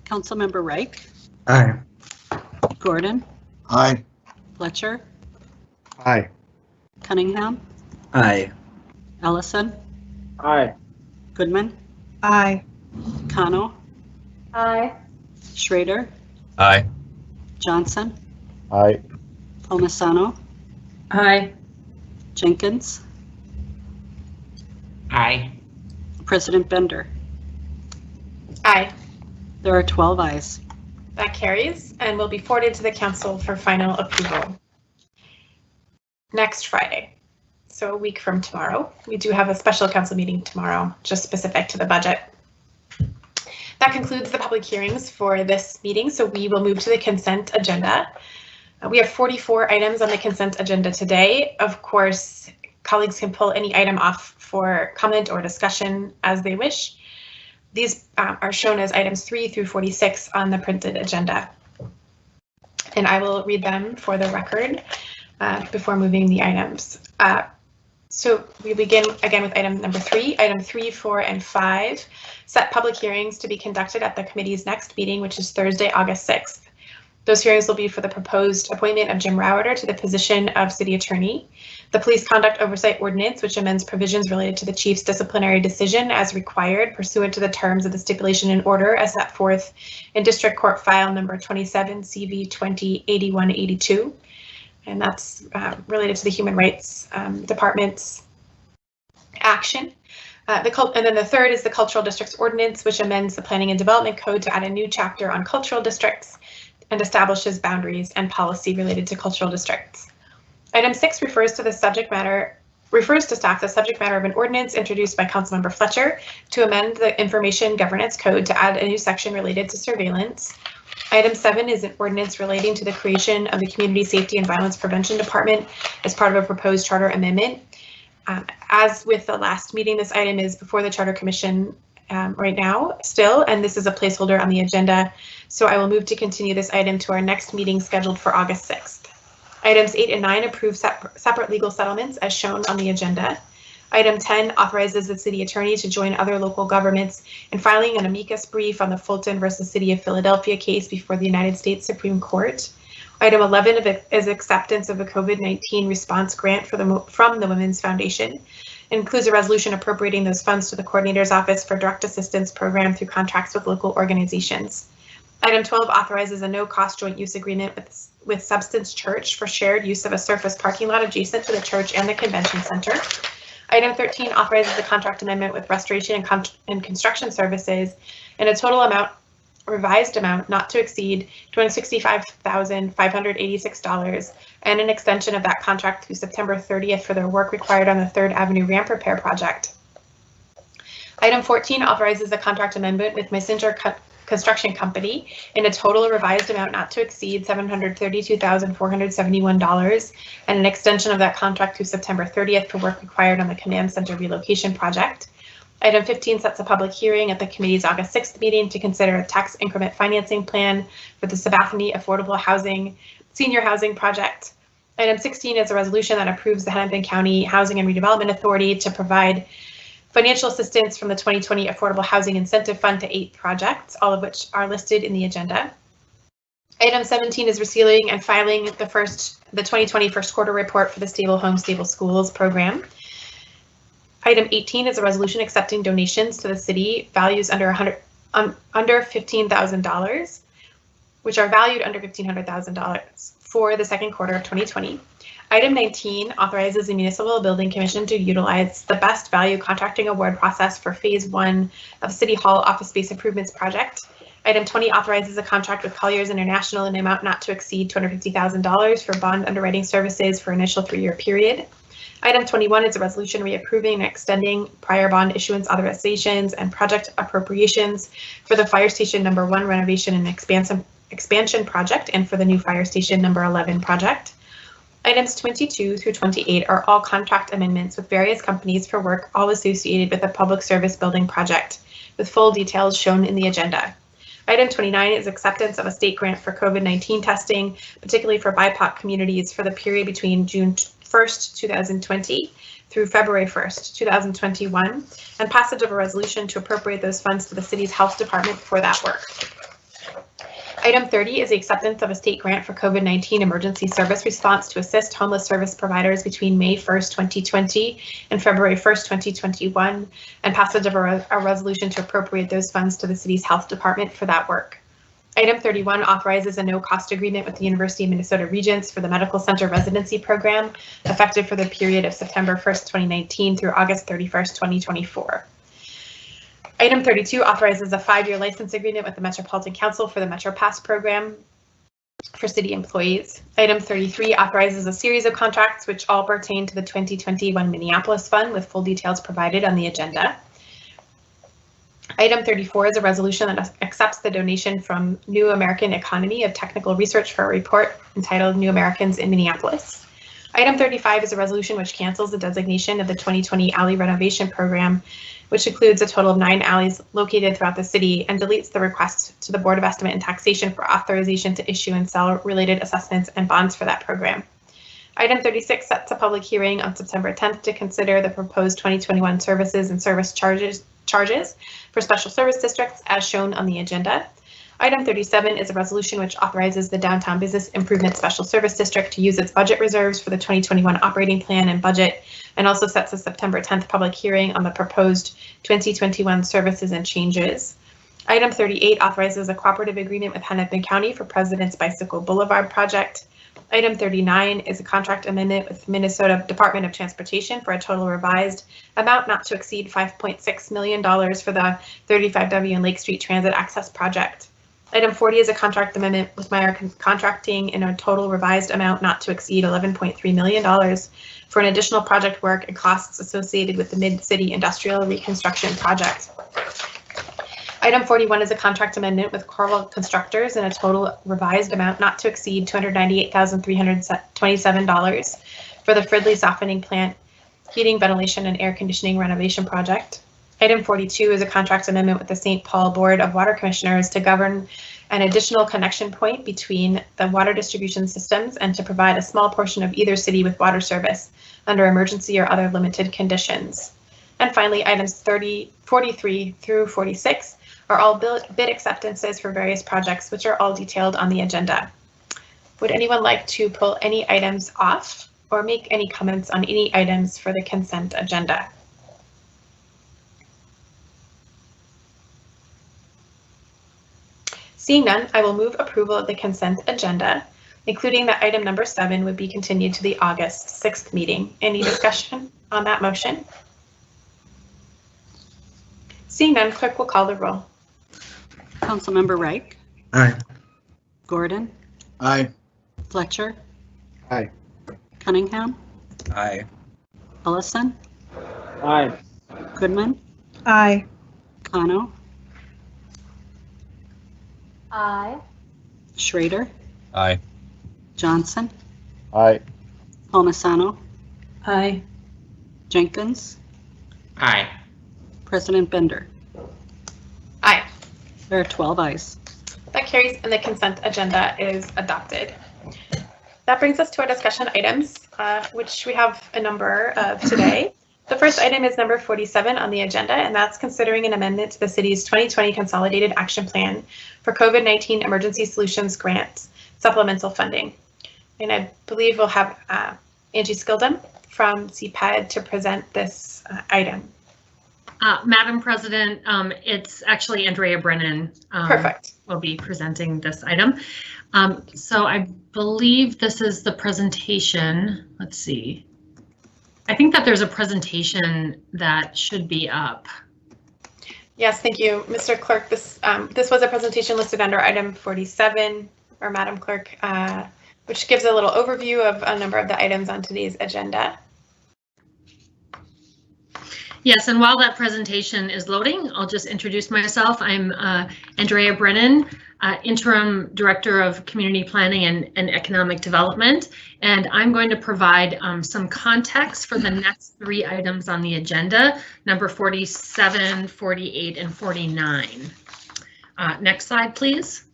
Councilmember Reich, Aye. Gordon, Aye. Fletcher, Aye. Cunningham, Aye. Ellison, Aye. Goodman, Aye. Kano, Aye. Schrader, Aye. Johnson, Aye. Palmisano, Aye. Jenkins, Aye. President Bender. Aye. There are 12 ayes. That carries and will be forwarded to the council for final approval next Friday. So a week from tomorrow. We do have a special council meeting tomorrow, just specific to the budget. That concludes the public hearings for this meeting, so we will move to the consent agenda. We have 44 items on the consent agenda today. Of course, colleagues can pull any item off for comment or discussion as they wish. These are shown as items 3 through 46 on the printed agenda. And I will read them for the record before moving the items. So we begin again with item number 3. Item 3, 4, and 5 set public hearings to be conducted at the committee's next meeting, which is Thursday, August 6th. Those hearings will be for the proposed appointment of Jim Rowater to the position of City Attorney, the Police Conduct Oversight Ordinance, which amends provisions related to the Chief's disciplinary decision as required pursuant to the terms of the stipulation and order as set forth in District Court File number 27 CV 208182. And that's related to the Human Rights Department's action. And then the third is the Cultural Districts Ordinance, which amends the Planning and Development Code to add a new chapter on cultural districts and establishes boundaries and policy related to cultural districts. Item 6 refers to staff the subject matter of an ordinance introduced by Councilmember Fletcher to amend the Information Governance Code to add a new section related to surveillance. Item 7 is an ordinance relating to the creation of the Community Safety and Violence Prevention Department as part of a proposed charter amendment. As with the last meeting, this item is before the Charter Commission right now still, and this is a placeholder on the agenda. So I will move to continue this item to our next meeting scheduled for August 6th. Items 8 and 9 approve separate legal settlements as shown on the agenda. Item 10 authorizes the city attorney to join other local governments in filing an amicus brief on the Fulton versus City of Philadelphia case before the United States Supreme Court. Item 11 is acceptance of a COVID-19 response grant from the Women's Foundation. It includes a resolution appropriating those funds to the Coordinator's Office for Direct Assistance Program through contracts with local organizations. Item 12 authorizes a no-cost joint use agreement with Substance Church for shared use of a surface parking lot adjacent to the church and the convention center. Item 13 authorizes a contract amendment with Restoration and Construction Services in a total revised amount not to exceed $265,586 and an extension of that contract through September 30th for their work required on the 3rd Avenue ramp repair project. Item 14 authorizes a contract amendment with Messenger Construction Company in a total revised amount not to exceed $732,471 and an extension of that contract through September 30th for work required on the Command Center relocation project. Item 15 sets a public hearing at the committee's August 6th meeting to consider a tax increment financing plan for the Sabathani Affordable Housing Senior Housing Project. Item 16 is a resolution that approves the Hennepin County Housing and Redevelopment Authority to provide financial assistance from the 2020 Affordable Housing Incentive Fund to 8 projects, all of which are listed in the agenda. Item 17 is resealing and filing the 2020 first quarter report for the Stable Home, Stable Schools program. Item 18 is a resolution accepting donations to the city values under $15,000, which are valued under $1,500,000 for the second quarter of 2020. Item 19 authorizes the Municipal Building Commission to utilize the best value contracting award process for phase 1 of City Hall Office Space Improvements Project. Item 20 authorizes a contract with Colliers International in an amount not to exceed $250,000 for bond underwriting services for initial 3-year period. Item 21 is a resolution reapproving and extending prior bond issuance authorizations and project appropriations for the Fire Station number 1 renovation and expansion project and for the new Fire Station number 11 project. Items 22 through 28 are all contract amendments with various companies for work all associated with the public service building project, with full details shown in the agenda. Item 29 is acceptance of a state grant for COVID-19 testing, particularly for BIPOC communities for the period between June 1st, 2020 through February 1st, 2021, and passage of a resolution to appropriate those funds to the city's health department for that work. Item 30 is the acceptance of a state grant for COVID-19 emergency service response to assist homeless service providers between May 1st, 2020 and February 1st, 2021, and passage of a resolution to appropriate those funds to the city's health department for that work. Item 31 authorizes a no-cost agreement with the University of Minnesota Regents for the Medical Center Residency Program, effective for the period of September 1st, 2019 through August 31st, 2024. Item 32 authorizes a 5-year license agreement with the Metropolitan Council for the MetroPass program for city employees. Item 33 authorizes a series of contracts which all pertain to the 2021 Minneapolis Fund, with full details provided on the agenda. Item 34 is a resolution that accepts the donation from New American Economy of Technical Research for a report entitled New Americans in Minneapolis. Item 35 is a resolution which cancels the designation of the 2020 alley renovation program, which includes a total of 9 alleys located throughout the city, and deletes the request to the Board of Estimate and Taxation for authorization to issue and sell related assessments and bonds for that program. Item 36 sets a public hearing on September 10th to consider the proposed 2021 services and service charges for special service districts as shown on the agenda. Item 37 is a resolution which authorizes the Downtown Business Improvement Special Service District to use its budget reserves for the 2021 operating plan and budget, and also sets a September 10th public hearing on the proposed 2021 services and changes. Item 38 authorizes a cooperative agreement with Hennepin County for President's Bicycle Boulevard project. Item 39 is a contract amendment with Minnesota Department of Transportation for a total revised amount not to exceed $5.6 million for the 35W and Lake Street Transit Access Project. Item 40 is a contract amendment with Meyer Contracting in a total revised amount not to exceed $11.3 million for an additional project work and costs associated with the Mid-City Industrial Reconstruction Project. Item 41 is a contract amendment with Corwell Constructors in a total revised amount not to exceed $298,327 for the Fridley Softening Plant Heating, Ventilation, and Air Conditioning Renovation Project. Item 42 is a contract amendment with the St. Paul Board of Water Commissioners to govern an additional connection point between the water distribution systems and to provide a small portion of either city with water service under emergency or other limited conditions. And finally, items 43 through 46 are all bid acceptances for various projects, which are all detailed on the agenda. Would anyone like to pull any items off or make any comments on any items for the consent agenda? Seeing none, I will move approval of the consent agenda, including that item number 7 would be continued to the August 6th meeting. Any discussion on that motion? Seeing none, clerk will call the roll. Councilmember Reich. Aye. Gordon. Aye. Fletcher. Aye. Cunningham. Aye. Ellison. Aye. Goodman. Aye. Kano. Aye. Schrader. Aye. Johnson. Aye. Palmisano. Aye. Jenkins. Aye. President Bender. Aye. There are 12 ayes. That carries and the consent agenda is adopted. That brings us to our discussion items, which we have a number of today. The first item is number 47 on the agenda, and that's considering an amendment to the city's 2020 Consolidated Action Plan for COVID-19 Emergency Solutions Grant supplemental funding. And I believe we'll have Angie Skildum from CPED to present this item. Madam President, it's actually Andrea Brennan. Perfect. Will be presenting this item. So I believe this is the presentation. Let's see. I think that there's a presentation that should be up. Yes, thank you, Mr. Clerk. This was a presentation listed under item 47, or Madam Clerk, which gives a little overview of a number of the items on today's agenda. Yes, and while that presentation is loading, I'll just introduce myself. I'm Andrea Brennan, Interim Director of Community Planning and Economic Development, and I'm going to provide some context for the next 3 items on the agenda, number 47, 48, and 49. Next slide, please.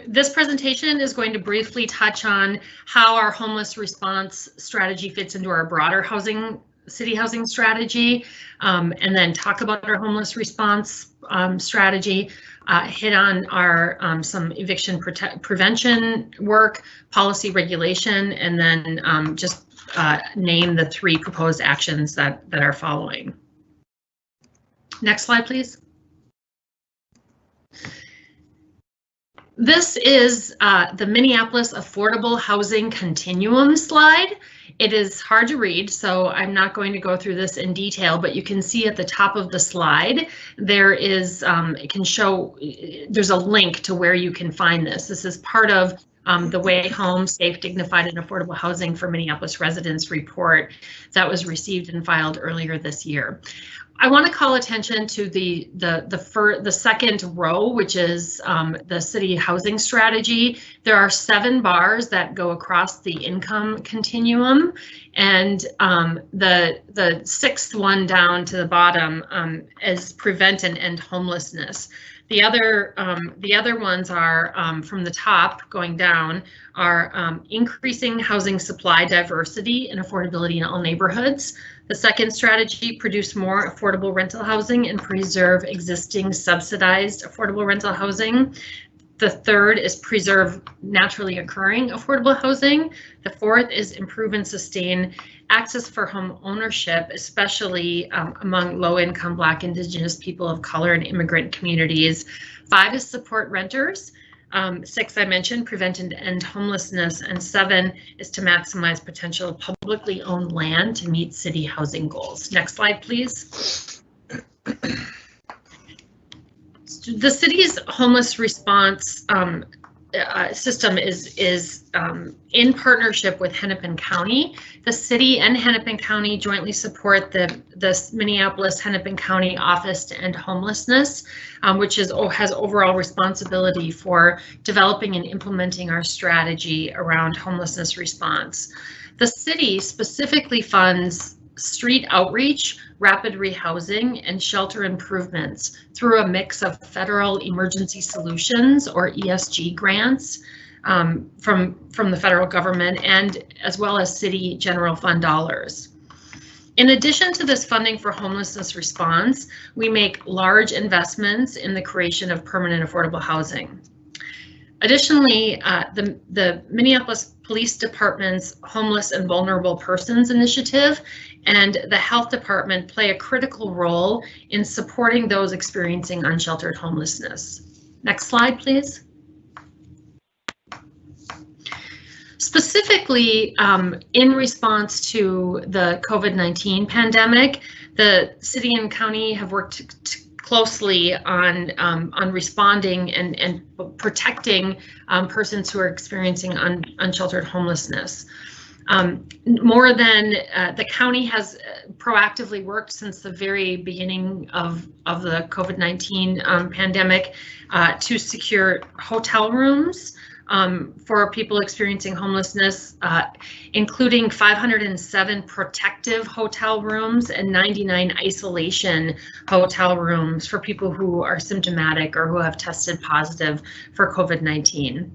This presentation is going to briefly touch on how our homeless response strategy fits into our broader city housing strategy, and then talk about our homeless response strategy, hit on our some eviction prevention work, policy regulation, and then just name the 3 proposed actions that are following. Next slide, please. This is the Minneapolis Affordable Housing Continuum slide. It is hard to read, so I'm not going to go through this in detail, but you can see at the top of the slide, there is, it can show, there's a link to where you can find this. This is part of the Way Home, Safe, Dignified, and Affordable Housing for Minneapolis Residents report that was received and filed earlier this year. I want to call attention to the second row, which is the city housing strategy. There are 7 bars that go across the income continuum, and the 6th one down to the bottom is prevent and end homelessness. The other ones are from the top going down are increasing housing supply, diversity, and affordability in all neighborhoods. The second strategy, produce more affordable rental housing and preserve existing subsidized affordable rental housing. The third is preserve naturally occurring affordable housing. The fourth is improve and sustain access for home ownership, especially among low-income Black, Indigenous, people of color, and immigrant communities. 5 is support renters. 6, I mentioned, prevent and end homelessness, and 7 is to maximize potential of publicly owned land to meet city housing goals. Next slide, please. The city's homeless response system is in partnership with Hennepin County. The city and Hennepin County jointly support the Minneapolis Hennepin County Office to End Homelessness, which has overall responsibility for developing and implementing our strategy around homelessness response. The city specifically funds street outreach, rapid rehousing, and shelter improvements through a mix of federal emergency solutions or ESG grants from the federal government, and as well as city general fund dollars. In addition to this funding for homelessness response, we make large investments in the creation of permanent affordable housing. Additionally, the Minneapolis Police Department's Homeless and Vulnerable Persons Initiative and the Health Department play a critical role in supporting those experiencing unsheltered homelessness. Next slide, please. Specifically, in response to the COVID-19 pandemic, the city and county have worked closely on responding and protecting persons who are experiencing unsheltered homelessness. More than the county has proactively worked since the very beginning of the COVID-19 pandemic to secure hotel rooms for people experiencing homelessness, including 507 protective hotel rooms and 99 isolation hotel rooms for people who are symptomatic or who have tested positive for COVID-19.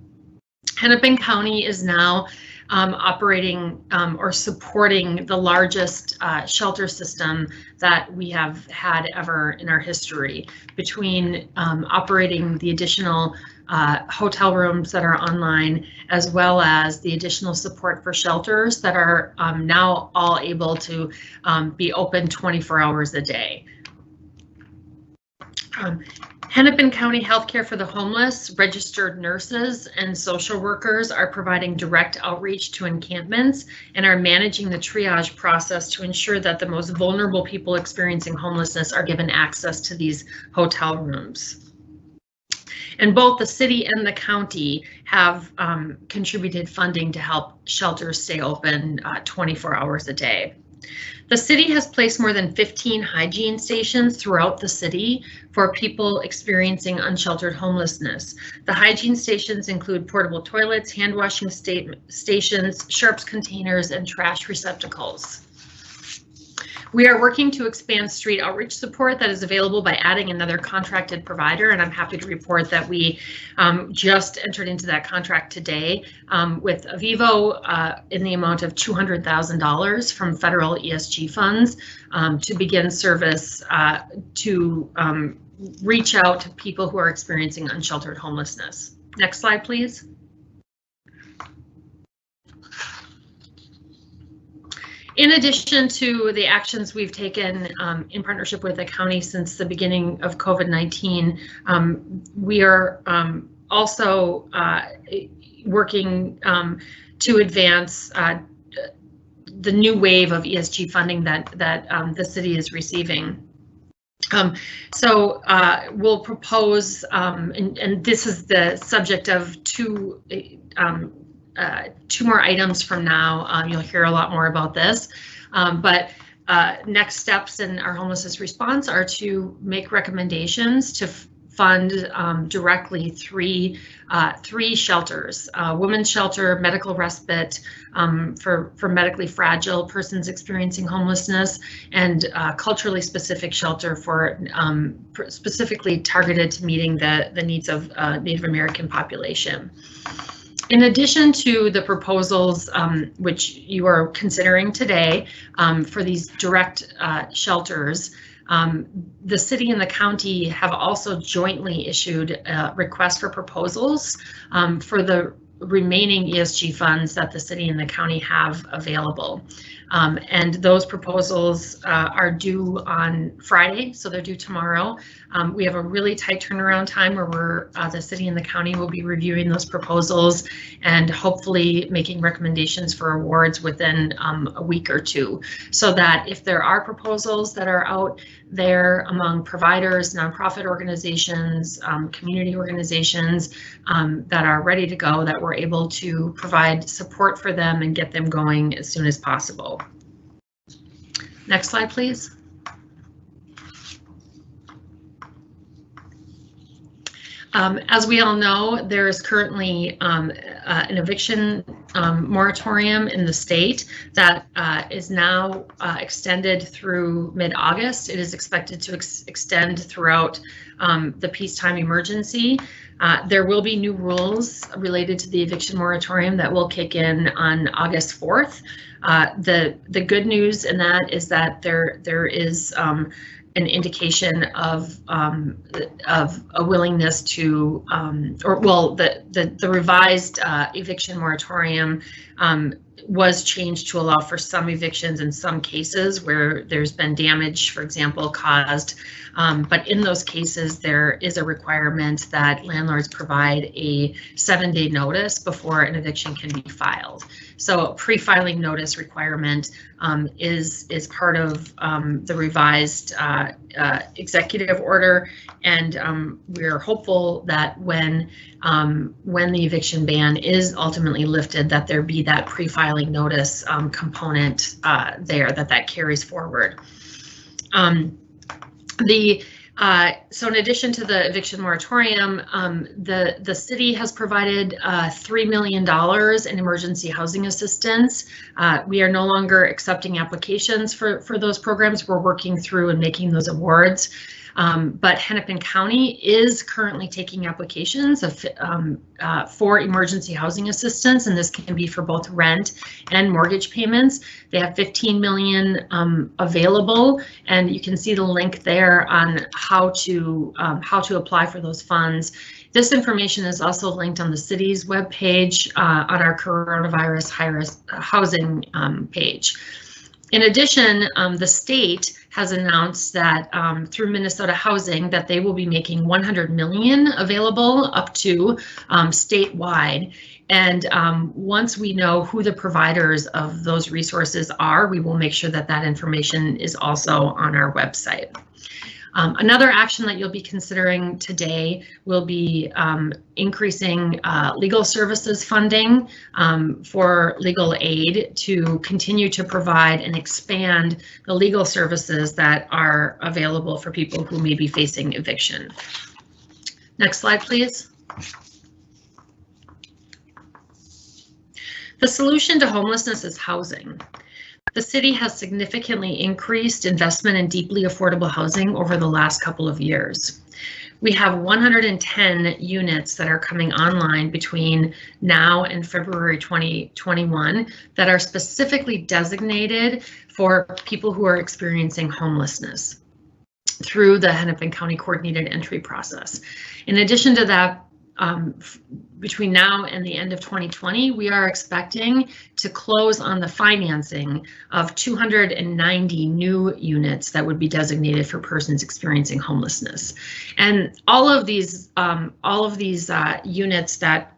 Hennepin County is now operating or supporting the largest shelter system that we have had ever in our history, between operating the additional hotel rooms that are online, as well as the additional support for shelters that are now all able to be open 24 hours a day. Hennepin County Healthcare for the Homeless, registered nurses and social workers are providing direct outreach to encampments and are managing the triage process to ensure that the most vulnerable people experiencing homelessness are given access to these hotel rooms. And both the city and the county have contributed funding to help shelters stay open 24 hours a day. The city has placed more than 15 hygiene stations throughout the city for people experiencing unsheltered homelessness. The hygiene stations include portable toilets, hand washing stations, sharps containers, and trash receptacles. We are working to expand street outreach support that is available by adding another contracted provider, and I'm happy to report that we just entered into that contract today with Avivo in the amount of $200,000 from federal ESG funds to begin service to reach out to people who are experiencing unsheltered homelessness. Next slide, please. In addition to the actions we've taken in partnership with the county since the beginning of COVID-19, we are also working to advance the new wave of ESG funding that the city is receiving. We'll propose, and this is the subject of two more items from now. You'll hear a lot more about this, but next steps in our homelessness response are to make recommendations to fund directly three shelters: women's shelter, medical respite for medically fragile persons experiencing homelessness, and culturally specific shelter for specifically targeted to meeting the needs of Native American population. In addition to the proposals which you are considering today for these direct shelters, the city and the county have also jointly issued requests for proposals for the remaining ESG funds that the city and the county have available. And those proposals are due on Friday, so they're due tomorrow. We have a really tight turnaround time where the city and the county will be reviewing those proposals and hopefully making recommendations for awards within a week or two, so that if there are proposals that are out there among providers, nonprofit organizations, community organizations that are ready to go, that we're able to provide support for them and get them going as soon as possible. Next slide, please. As we all know, there is currently an eviction moratorium in the state that is now extended through mid-August. It is expected to extend throughout the peacetime emergency. There will be new rules related to the eviction moratorium that will kick in on August 4th. The good news in that is that there is an indication of a willingness to, the revised eviction moratorium was changed to allow for some evictions in some cases where there's been damage, for example, caused. But in those cases, there is a requirement that landlords provide a 7-day notice before an eviction can be filed. So a pre-filing notice requirement is part of the revised executive order, and we're hopeful that when the eviction ban is ultimately lifted, that there be that pre-filing notice component there, that carries forward. So in addition to the eviction moratorium, the city has provided $3 million in emergency housing assistance. We are no longer accepting applications for those programs. We're working through and making those awards. But Hennepin County is currently taking applications for emergency housing assistance, and this can be for both rent and mortgage payments. They have $15 million available, and you can see the link there on how to apply for those funds. This information is also linked on the city's webpage on our coronavirus high-risk housing page. In addition, the state has announced that through Minnesota Housing that they will be making $100 million available up to statewide. And once we know who the providers of those resources are, we will make sure that that information is also on our website. Another action that you'll be considering today will be increasing legal services funding for legal aid to continue to provide and expand the legal services that are available for people who may be facing eviction. Next slide, please. The solution to homelessness is housing. The city has significantly increased investment in deeply affordable housing over the last couple of years. We have 110 units that are coming online between now and February 2021 that are specifically designated for people who are experiencing homelessness through the Hennepin County Coordinated Entry process. In addition to that, between now and the end of 2020, we are expecting to close on the financing of 290 new units that would be designated for persons experiencing homelessness. And all of these units that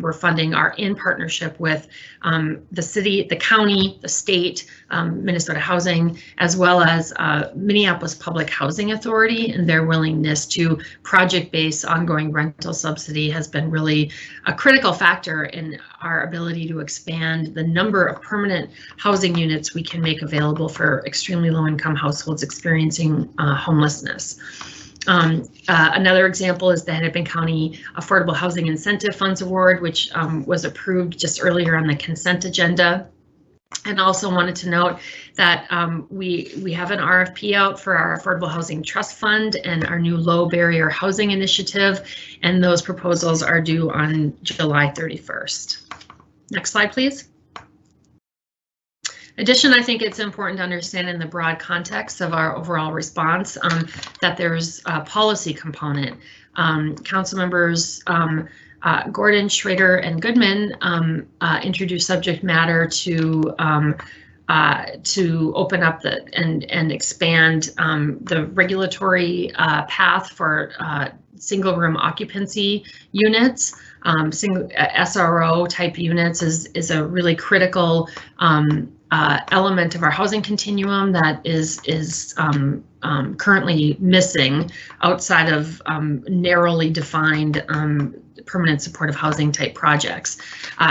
we're funding are in partnership with the city, the county, the state, Minnesota Housing, as well as Minneapolis Public Housing Authority, and their willingness to project-based ongoing rental subsidy has been really a critical factor in our ability to expand the number of permanent housing units we can make available for extremely low-income households experiencing homelessness. Another example is the Hennepin County Affordable Housing Incentive Funds Award, which was approved just earlier on the consent agenda. And also wanted to note that we have an RFP out for our Affordable Housing Trust Fund and our new Low Barrier Housing Initiative, and those proposals are due on July 31st. Next slide, please. In addition, I think it's important to understand in the broad context of our overall response that there's a policy component. Council members Gordon, Schrader, and Goodman introduced subject matter to open up and expand the regulatory path for single room occupancy units. Single SRO type units is a really critical element of our housing continuum that is currently missing outside of narrowly defined permanent supportive housing type projects.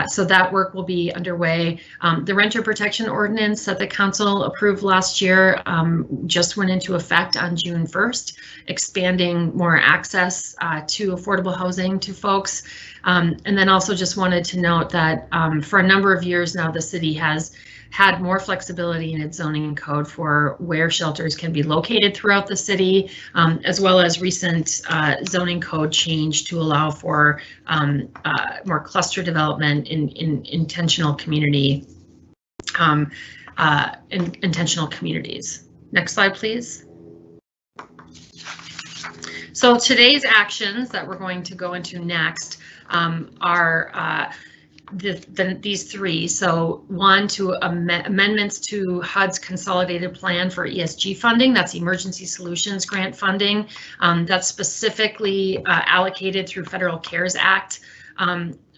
So that work will be underway. The renter protection ordinance that the council approved last year just went into effect on June 1st, expanding more access to affordable housing to folks. And then also just wanted to note that for a number of years now, the city has had more flexibility in its zoning code for where shelters can be located throughout the city, as well as recent zoning code change to allow for more cluster development in intentional community, intentional communities. Next slide, please. So today's actions that we're going to go into next are these three. So one, to amendments to HUD's consolidated plan for ESG funding. That's emergency solutions grant funding. That's specifically allocated through Federal CARES Act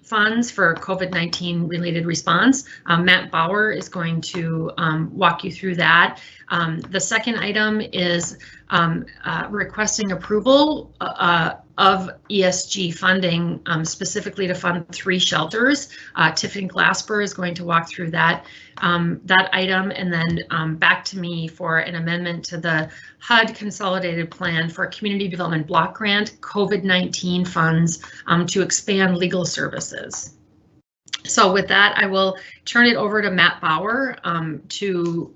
funds for COVID-19 related response. Matt Bauer is going to walk you through that. The second item is requesting approval of ESG funding specifically to fund 3 shelters. Tiffany Glasper is going to walk through that item, and then back to me for an amendment to the HUD consolidated plan for community development block grant COVID-19 funds to expand legal services. So with that, I will turn it over to Matt Bauer to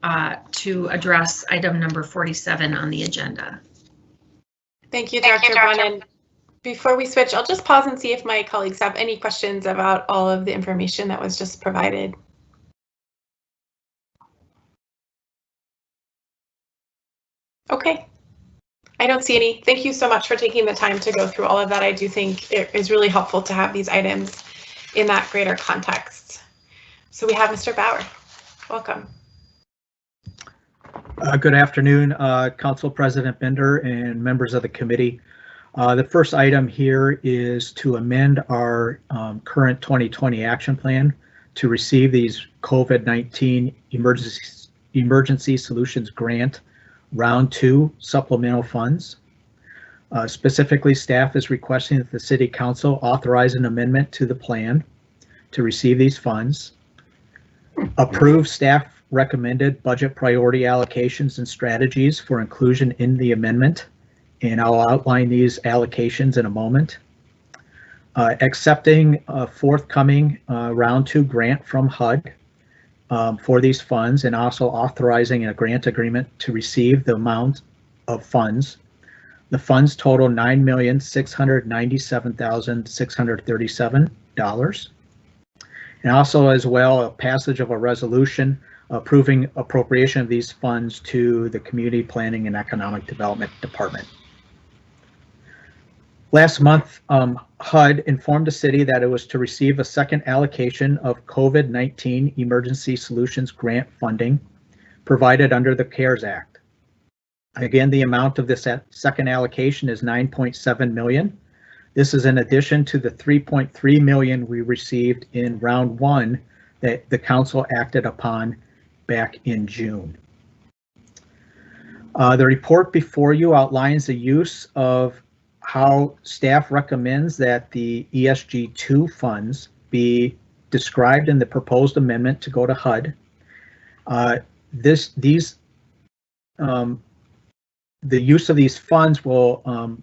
address item number 47 on the agenda. Thank you, Dr. Brennan. Before we switch, I'll just pause and see if my colleagues have any questions about all of the information that was just provided. Okay, I don't see any. Thank you so much for taking the time to go through all of that. I do think it is really helpful to have these items in that greater context. So we have Mr. Bauer. Welcome. Good afternoon, Council President Bender and members of the committee. The first item here is to amend our current 2020 action plan to receive these COVID-19 emergency solutions grant round 2 supplemental funds. Specifically, staff is requesting that the City Council authorize an amendment to the plan to receive these funds, approve staff recommended budget priority allocations and strategies for inclusion in the amendment, and I'll outline these allocations in a moment. Accepting a forthcoming round 2 grant from HUD for these funds, and also authorizing a grant agreement to receive the amount of funds. The funds total $9,697,637. And also as well, a passage of a resolution approving appropriation of these funds to the Community Planning and Economic Development Department. Last month, HUD informed the city that it was to receive a second allocation of COVID-19 Emergency Solutions Grant funding provided under the CARES Act. Again, the amount of this second allocation is $9.7 million. This is in addition to the $3.3 million we received in round one that the council acted upon back in June. The report before you outlines the use of how staff recommends that the ESG2 funds be described in the proposed amendment to go to HUD. The use of these funds will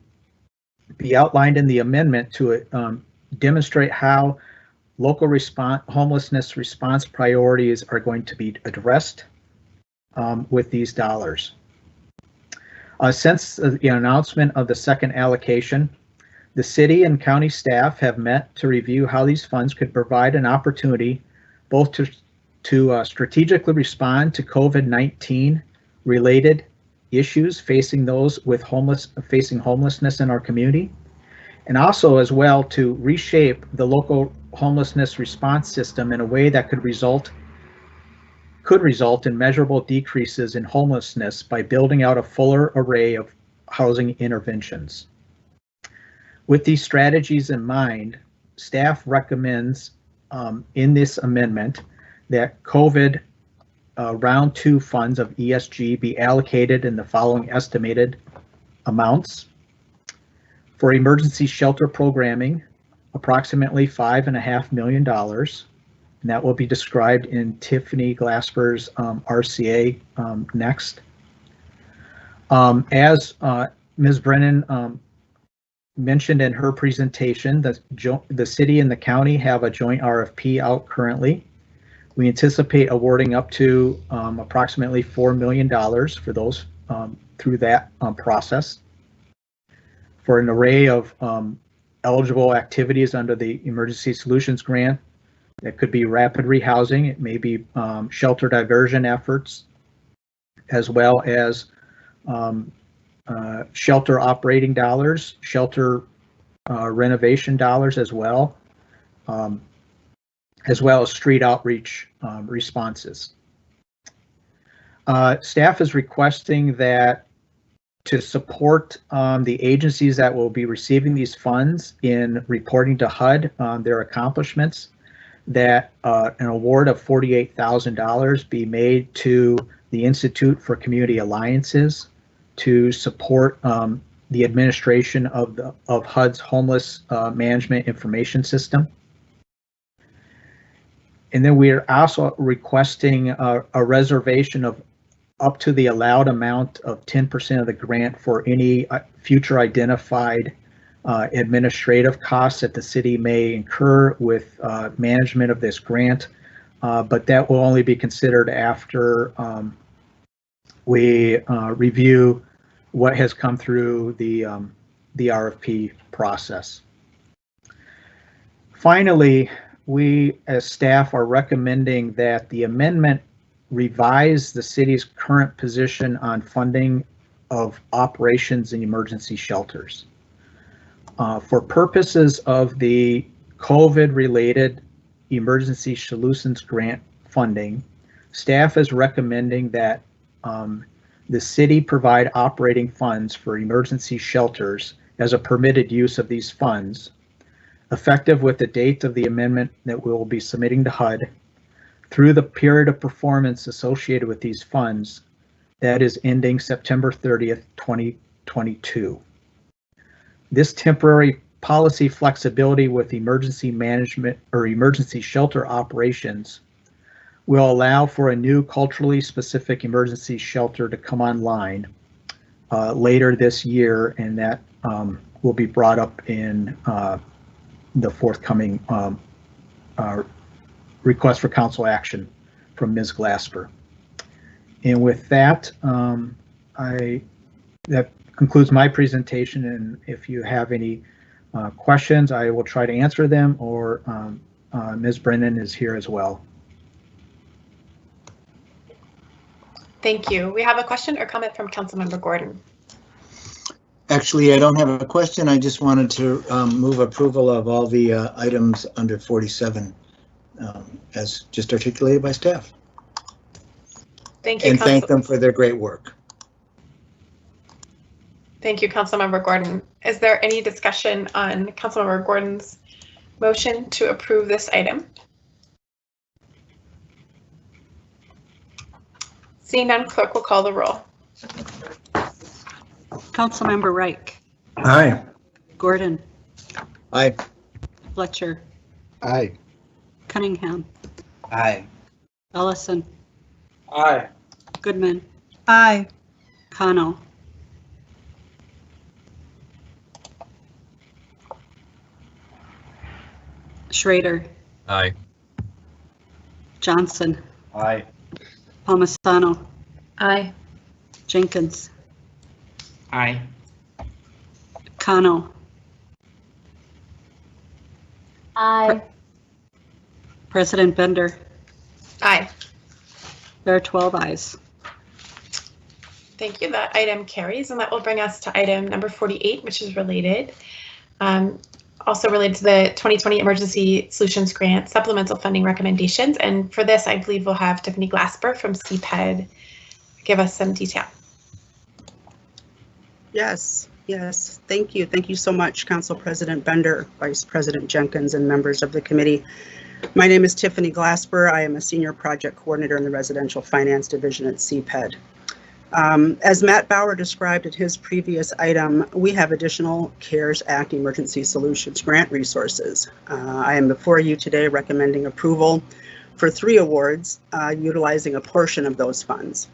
be outlined in the amendment to demonstrate how local homelessness response priorities are going to be addressed with these dollars. Since the announcement of the second allocation, the city and county staff have met to review how these funds could provide an opportunity both to strategically respond to COVID-19 related issues facing those with homelessness in our community, and also as well to reshape the local homelessness response system in a way that could result in measurable decreases in homelessness by building out a fuller array of housing interventions. With these strategies in mind, staff recommends in this amendment that COVID round 2 funds of ESG be allocated in the following estimated amounts. For emergency shelter programming, approximately $5.5 million. And that will be described in Tiffany Glasper's RCA next. As Ms. Brennan mentioned in her presentation, the city and the county have a joint RFP out currently. We anticipate awarding up to approximately $4 million for those through that process for an array of eligible activities under the Emergency Solutions Grant. It could be rapid rehousing, it may be shelter diversion efforts, as well as shelter operating dollars, shelter renovation dollars as well as street outreach responses. Staff is requesting that to support the agencies that will be receiving these funds in reporting to HUD their accomplishments, that an award of $48,000 be made to the Institute for Community Alliances to support the administration of HUD's homeless management information system. And then we are also requesting a reservation of up to the allowed amount of 10% of the grant for any future identified administrative costs that the city may incur with management of this grant, but that will only be considered after we review what has come through the RFP process. Finally, we as staff are recommending that the amendment revise the city's current position on funding of operations in emergency shelters. For purposes of the COVID-related Emergency Solutions Grant funding, staff is recommending that the city provide operating funds for emergency shelters as a permitted use of these funds, effective with the date of the amendment that we will be submitting to HUD, through the period of performance associated with these funds, that is ending September 30th, 2022. This temporary policy flexibility with emergency management or emergency shelter operations will allow for a new culturally specific emergency shelter to come online later this year, and that will be brought up in the forthcoming request for council action from Ms. Glasper. And with that, that concludes my presentation, and if you have any questions, I will try to answer them, or Ms. Brennan is here as well. Thank you. We have a question or comment from Councilmember Gordon. Actually, I don't have a question. I just wanted to move approval of all the items under 47 as just articulated by staff. Thank you, and thank them for their great work. Thank you, Councilmember Gordon. Is there any discussion on Councilmember Gordon's motion to approve this item? Seeing none, clerk will call the roll. Councilmember Reich. Aye. Gordon. Aye. Fletcher. Aye. Cunningham. Aye. Ellison. Aye. Goodman. Aye. Cano. Schrader. Aye. Johnson. Aye. Palmisano. Aye. Jenkins. Aye. Cano. Aye. President Bender. Aye. There are 12 ayes. Thank you. That item carries, and that will bring us to item number 48, which is related. Also related to the 2020 Emergency Solutions Grant supplemental funding recommendations. And for this, I believe we'll have Tiffany Glasper from CPED give us some detail. Yes, thank you. Thank you so much, Council President Bender, Vice President Jenkins, and members of the committee. My name is Tiffany Glasper. I am a Senior Project Coordinator in the Residential Finance Division at CPED. As Matt Bauer described at his previous item, we have additional CARES Act Emergency Solutions Grant resources. I am before you today recommending approval for 3 awards utilizing a portion of those funds.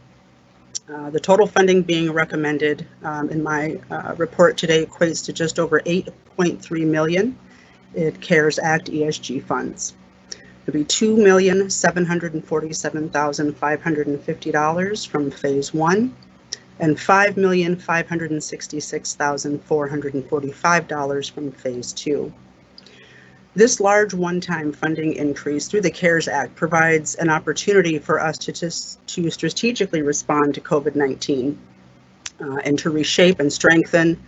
The total funding being recommended in my report today equates to just over $8.3 million in CARES Act ESG funds. It'll be $2,747,550 from Phase 1 and $5,566,445 from Phase 2. This large one-time funding increase through the CARES Act provides an opportunity for us to strategically respond to COVID-19 and to reshape and strengthen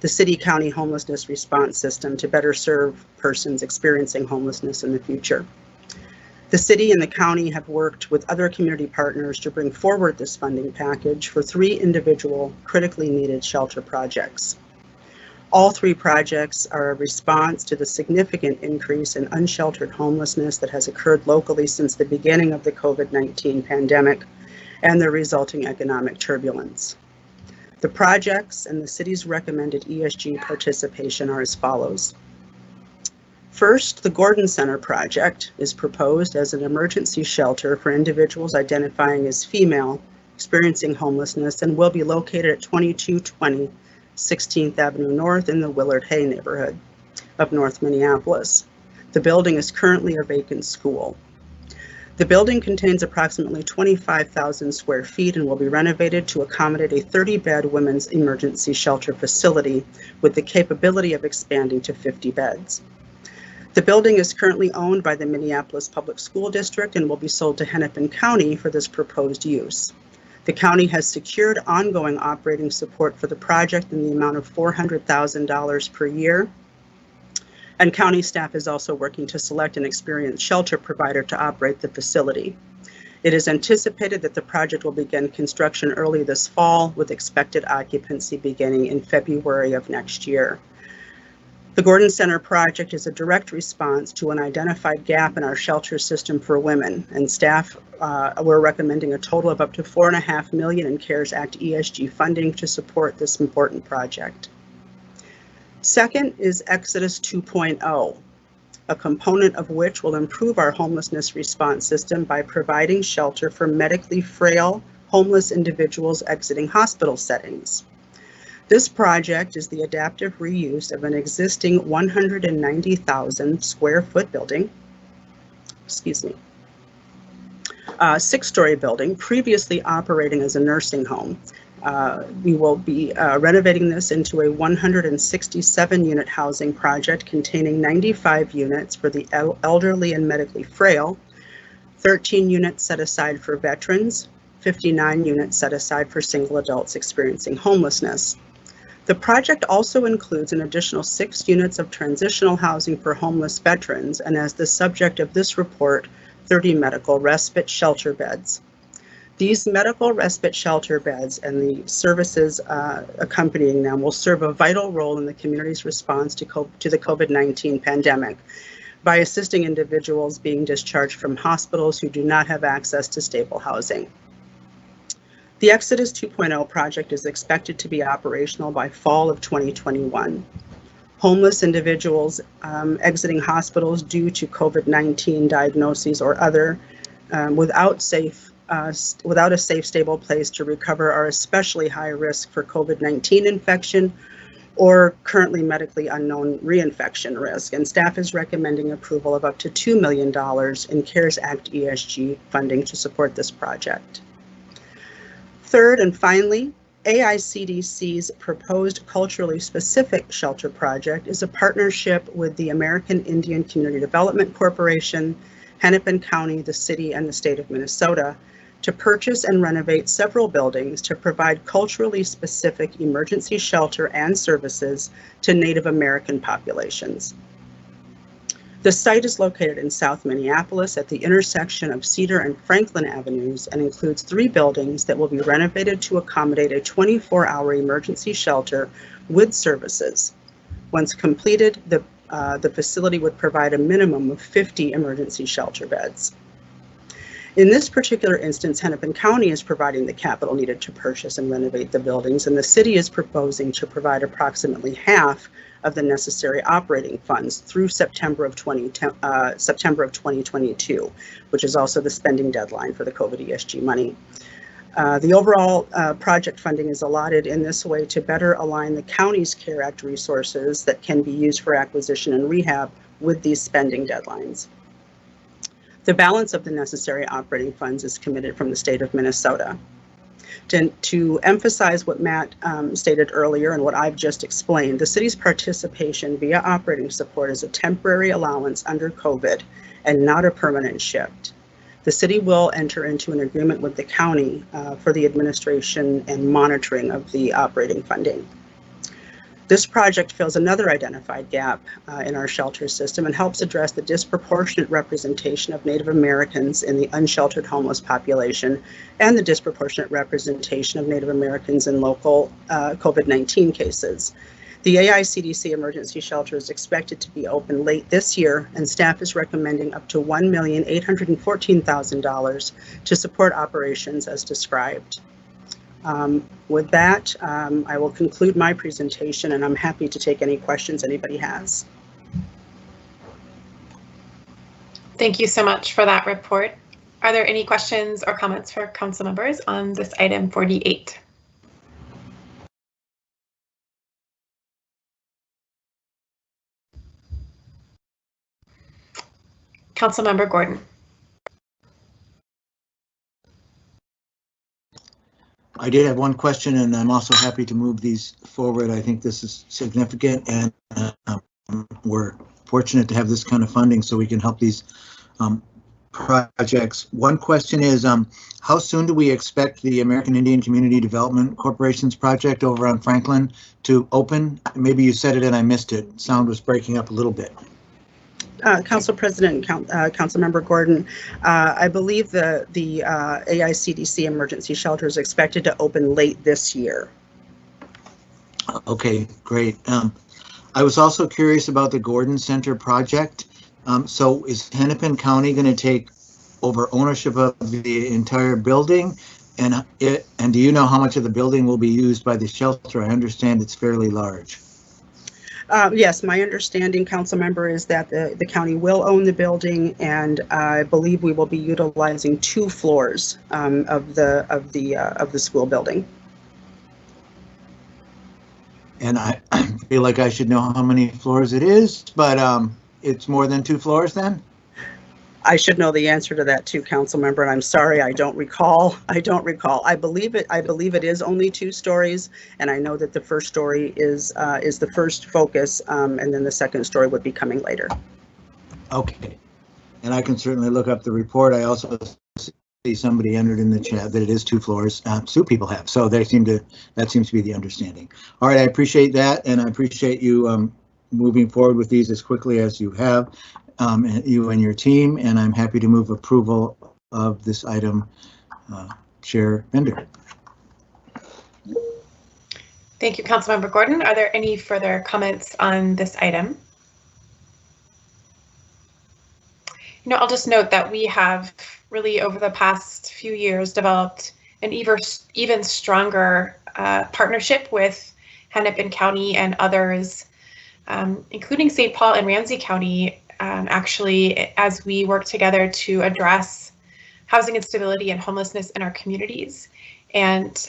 the city-county homelessness response system to better serve persons experiencing homelessness in the future. The city and the county have worked with other community partners to bring forward this funding package for 3 individual critically needed shelter projects. All 3 projects are a response to the significant increase in unsheltered homelessness that has occurred locally since the beginning of the COVID-19 pandemic and the resulting economic turbulence. The projects and the city's recommended ESG participation are as follows. First, the Gordon Center project is proposed as an emergency shelter for individuals identifying as female experiencing homelessness and will be located at 2220 16th Avenue North in the Willard Hay neighborhood of North Minneapolis. The building is currently a vacant school. The building contains approximately 25,000 square feet and will be renovated to accommodate a 30-bed women's emergency shelter facility with the capability of expanding to 50 beds. The building is currently owned by the Minneapolis Public School District and will be sold to Hennepin County for this proposed use. The county has secured ongoing operating support for the project in the amount of $400,000 per year. And county staff is also working to select an experienced shelter provider to operate the facility. It is anticipated that the project will begin construction early this fall, with expected occupancy beginning in February of next year. The Gordon Center project is a direct response to an identified gap in our shelter system for women, and staff were recommending a total of up to $4.5 million in CARES Act ESG funding to support this important project. Second is Exodus 2.0, a component of which will improve our homelessness response system by providing shelter for medically frail homeless individuals exiting hospital settings. This project is the adaptive reuse of an existing 190,000 square foot building, 6-story building previously operating as a nursing home. We will be renovating this into a 167-unit housing project containing 95 units for the elderly and medically frail, 13 units set aside for veterans, 59 units set aside for single adults experiencing homelessness. The project also includes an additional 6 units of transitional housing for homeless veterans, and as the subject of this report, 30 medical respite shelter beds. These medical respite shelter beds and the services accompanying them will serve a vital role in the community's response to the COVID-19 pandemic by assisting individuals being discharged from hospitals who do not have access to stable housing. The Exodus 2.0 project is expected to be operational by fall of 2021. Homeless individuals exiting hospitals due to COVID-19 diagnoses or other without a safe, stable place to recover are especially high risk for COVID-19 infection or currently medically unknown reinfection risk. And staff is recommending approval of up to $2 million in CARES Act ESG funding to support this project. Third and finally, AICDC's proposed culturally specific shelter project is a partnership with the American Indian Community Development Corporation, Hennepin County, the city, and the state of Minnesota to purchase and renovate several buildings to provide culturally specific emergency shelter and services to Native American populations. The site is located in South Minneapolis at the intersection of Cedar and Franklin Avenues and includes 3 buildings that will be renovated to accommodate a 24-hour emergency shelter with services. Once completed, the facility would provide a minimum of 50 emergency shelter beds. In this particular instance, Hennepin County is providing the capital needed to purchase and renovate the buildings, and the city is proposing to provide approximately half of the necessary operating funds through September of 2022, which is also the spending deadline for the COVID ESG money. The overall project funding is allotted in this way to better align the county's CARE Act resources that can be used for acquisition and rehab with these spending deadlines. The balance of the necessary operating funds is committed from the state of Minnesota. To emphasize what Matt stated earlier and what I've just explained, the city's participation via operating support is a temporary allowance under COVID and not a permanent shift. The city will enter into an agreement with the county for the administration and monitoring of the operating funding. This project fills another identified gap in our shelter system and helps address the disproportionate representation of Native Americans in the unsheltered homeless population and the disproportionate representation of Native Americans in local COVID-19 cases. The AICDC emergency shelter is expected to be open late this year, and staff is recommending up to $1,814,000 to support operations as described. With that, I will conclude my presentation, and I'm happy to take any questions anybody has. Thank you so much for that report. Are there any questions or comments for council members on this item 48? Councilmember Gordon. I did have one question, and I'm also happy to move these forward. I think this is significant, and we're fortunate to have this kind of funding so we can help these projects. One question is, how soon do we expect the American Indian Community Development Corporation's project over on Franklin to open? Maybe you said it and I missed it. Sound was breaking up a little bit. Council President, Councilmember Gordon, I believe the AICDC emergency shelter is expected to open late this year. Okay, great. I was also curious about the Gordon Center project. So is Hennepin County going to take over ownership of the entire building? And do you know how much of the building will be used by the shelter? I understand it's fairly large. Yes, my understanding, council member, is that the county will own the building, and I believe we will be utilizing 2 floors of the school building. And I feel like I should know how many floors it is, but it's more than 2 floors then? I should know the answer to that too, council member, and I'm sorry, I don't recall. I believe it is only 2 stories, and I know that the first story is the first focus, and then the second story would be coming later. Okay. And I can certainly look up the report. I also see somebody entered in the chat that it is 2 floors. Two people have, so that seems to be the understanding. All right, I appreciate that, and I appreciate you moving forward with these as quickly as you have. You and your team, and I'm happy to move approval of this item. Chair Bender. Thank you, Councilmember Gordon. Are there any further comments on this item? I'll just note that we have really over the past few years developed an even stronger partnership with Hennepin County and others, including St. Paul and Ramsey County, actually, as we work together to address housing instability and homelessness in our communities. And,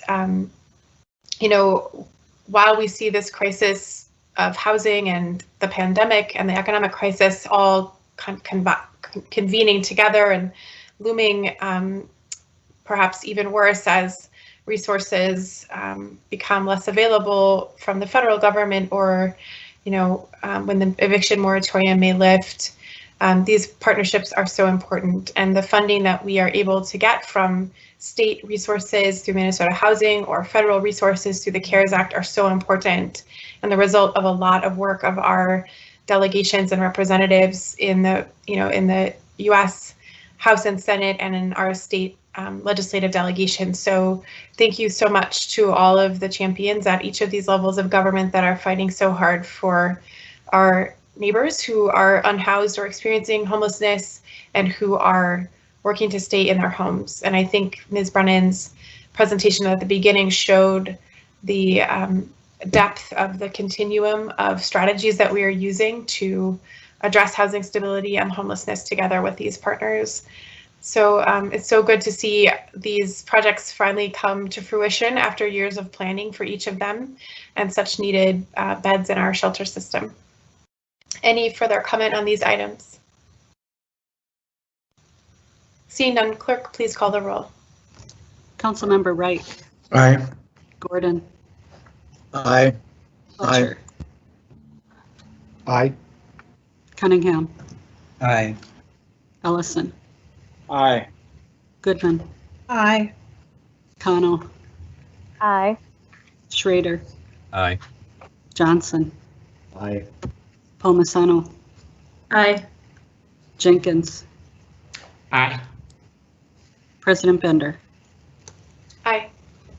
while we see this crisis of housing and the pandemic and the economic crisis all convening together and looming perhaps even worse as resources become less available from the federal government, or when the eviction moratorium may lift, these partnerships are so important, and the funding that we are able to get from state resources through Minnesota Housing or federal resources through the CARES Act are so important, and the result of a lot of work of our delegations and representatives in the U.S. House and Senate and in our state legislative delegation. So thank you so much to all of the champions at each of these levels of government that are fighting so hard for our neighbors who are unhoused or experiencing homelessness and who are working to stay in their homes. And I think Ms. Brennan's presentation at the beginning showed the depth of the continuum of strategies that we are using to address housing stability and homelessness together with these partners. So it's so good to see these projects finally come to fruition after years of planning for each of them and such needed beds in our shelter system. Any further comment on these items? Seeing none, clerk, please call the roll. Councilmember Wright. Aye. Gordon. Aye. Fletcher. Aye. Cunningham. Aye. Ellison. Aye. Goodman. Aye. Connell. Aye. Schrader. Aye. Johnson. Aye. Palmisano. Aye. Jenkins. Aye. President Bender. Aye.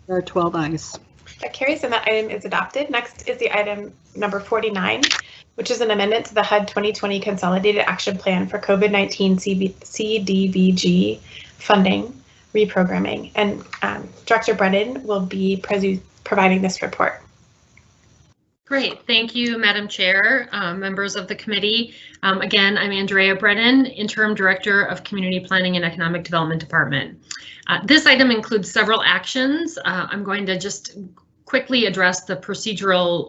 There are 12 ayes. That carries and that item is adopted. Next is the item number 49, which is an amendment to the HUD 2020 Consolidated Action Plan for COVID-19 CDBG funding reprogramming. And Director Brennan will be providing this report. Great, thank you, Madam Chair, members of the committee. Again, I'm Andrea Brennan, Interim Director of Community Planning and Economic Development Department. This item includes several actions. I'm going to just quickly address the procedural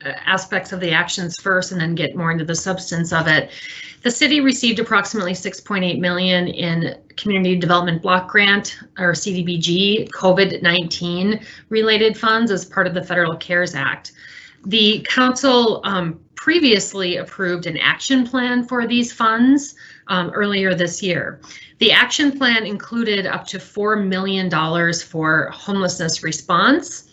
aspects of the actions first and then get more into the substance of it. The city received approximately $6.8 million in Community Development Block Grant, or CDBG, COVID-19 related funds as part of the Federal CARES Act. The council previously approved an action plan for these funds earlier this year. The action plan included up to $4 million for homelessness response.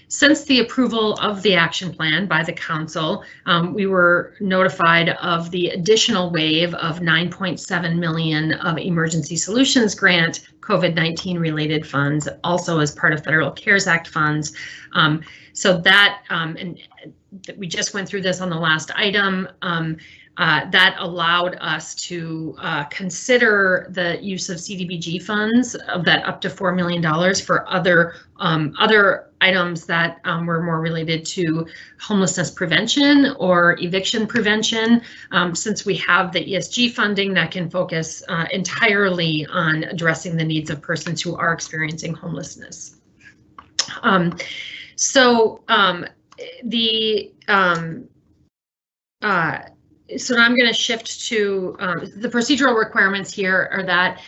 Since the approval of the action plan by the council, we were notified of the additional wave of $9.7 million of Emergency Solutions Grant COVID-19 related funds, also as part of Federal CARES Act funds. So that, and we just went through this on the last item, that allowed us to consider the use of CDBG funds of that up to $4 million for other items that were more related to homelessness prevention or eviction prevention, since we have the ESG funding that can focus entirely on addressing the needs of persons who are experiencing homelessness. So now I'm going to shift to the procedural requirements here are that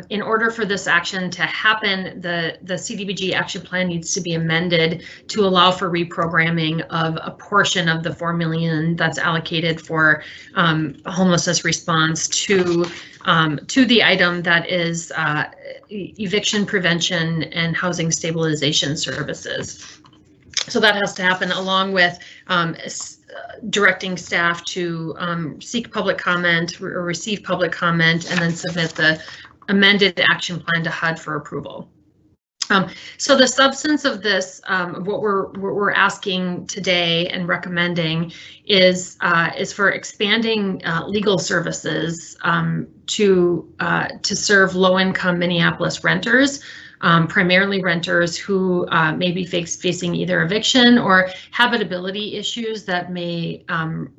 in order for this action to happen, the CDBG action plan needs to be amended to allow for reprogramming of a portion of the $4 million that's allocated for homelessness response to the item that is eviction prevention and housing stabilization services. So that has to happen along with directing staff to seek public comment or receive public comment and then submit the amended action plan to HUD for approval. So the substance of this, what we're asking today and recommending is for expanding legal services to serve low-income Minneapolis renters. Primarily renters who may be facing either eviction or habitability issues that may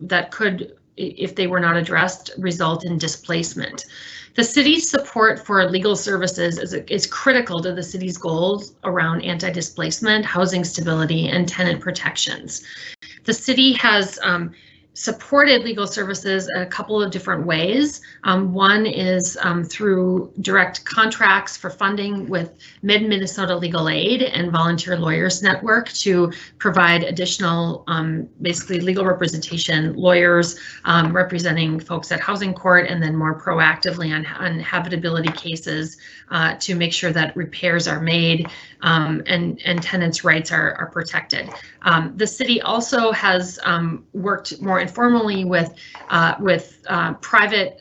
that could, if they were not addressed, result in displacement. The city's support for legal services is critical to the city's goals around anti-displacement, housing stability, and tenant protections. The city has supported legal services a couple of different ways. One is through direct contracts for funding with Mid-Minnesota Legal Aid and Volunteer Lawyers Network to provide additional, basically legal representation, lawyers representing folks at housing court, and then more proactively on habitability cases to make sure that repairs are made and tenants' rights are protected. The city also has worked more informally with private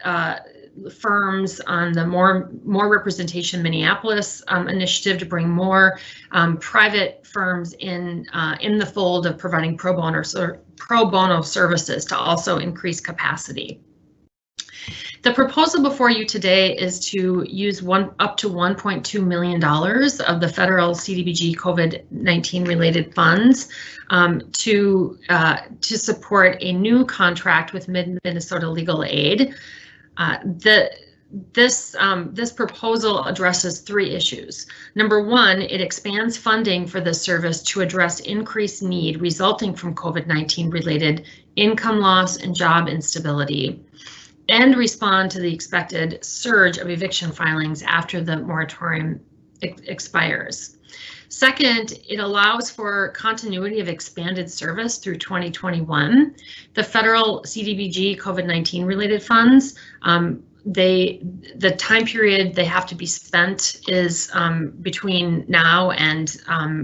firms on the More Representation Minneapolis initiative to bring more private firms in the fold of providing pro bono services to also increase capacity. The proposal before you today is to use up to $1.2 million of the federal CDBG COVID-19 related funds to support a new contract with Mid-Minnesota Legal Aid. This proposal addresses three issues. Number one, it expands funding for this service to address increased need resulting from COVID-19 related income loss and job instability, and respond to the expected surge of eviction filings after the moratorium expires. Second, it allows for continuity of expanded service through 2021. The federal CDBG COVID-19 related funds, the time period they have to be spent is between now and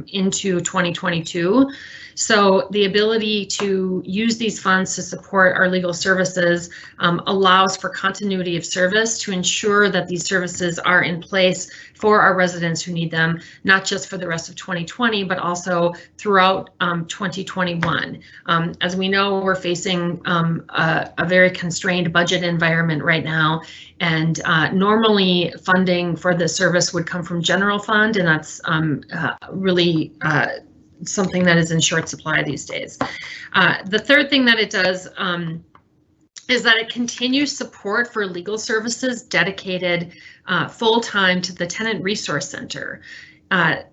into 2022. So the ability to use these funds to support our legal services allows for continuity of service to ensure that these services are in place for our residents who need them, not just for the rest of 2020, but also throughout 2021. As we know, we're facing a very constrained budget environment right now, and normally funding for this service would come from general fund, and that's really something that is in short supply these days. The third thing that it does is that it continues support for legal services dedicated full-time to the Tenant Resource Center.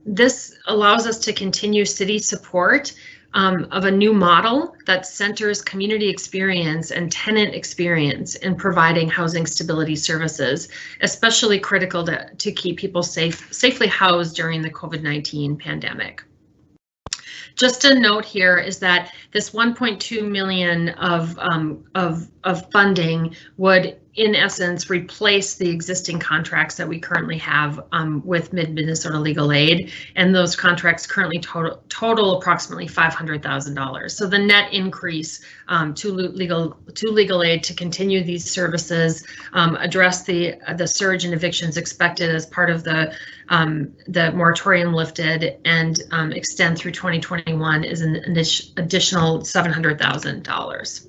This allows us to continue city support of a new model that centers community experience and tenant experience in providing housing stability services, especially critical to keep people safely housed during the COVID-19 pandemic. Just a note here is that this 1.2 million of funding would, in essence, replace the existing contracts that we currently have with Mid-Minnesota Legal Aid, and those contracts currently total approximately $500,000. So the net increase to legal aid to continue these services, address the surge in evictions expected as part of the moratorium lifted, and extend through 2021 is an additional $700,000.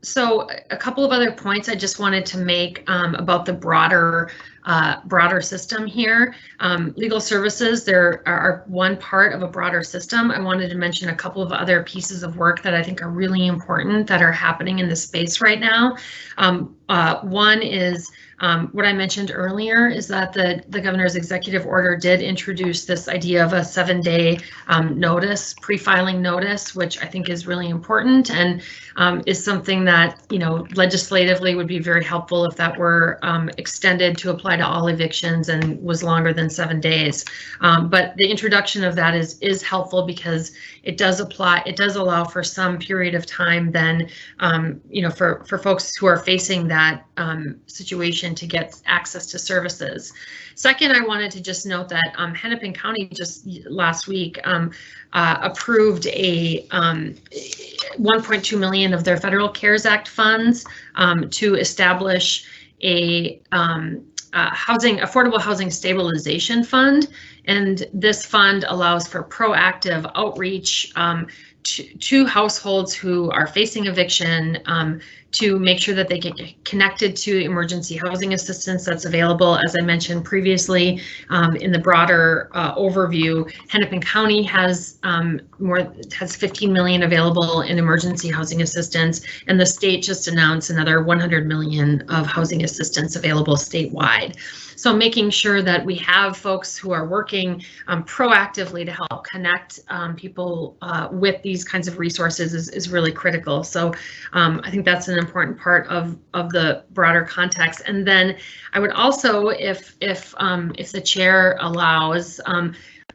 So a couple of other points I just wanted to make about the broader system here. Legal services, there are one part of a broader system. I wanted to mention a couple of other pieces of work that I think are really important that are happening in this space right now. One is What I mentioned earlier is that the governor's executive order did introduce this idea of a 7-day notice, pre-filing notice, which I think is really important and is something that, you know, legislatively would be very helpful if that were extended to apply to all evictions and was longer than 7 days. But the introduction of that is helpful because it does allow for some period of time then, you know, for folks who are facing that situation to get access to services. Second, I wanted to just note that Hennepin County just last week approved a 1.2 million of their federal CARES Act funds to establish a affordable housing stabilization fund, and this fund allows for proactive outreach to households who are facing eviction to make sure that they get connected to emergency housing assistance that's available. As I mentioned previously, in the broader overview, Hennepin County has 15 million available in emergency housing assistance, and the state just announced another 100 million of housing assistance available statewide. So making sure that we have folks who are working proactively to help connect people with these kinds of resources is really critical. So I think that's an important part of the broader context. And then I would also, if the chair allows,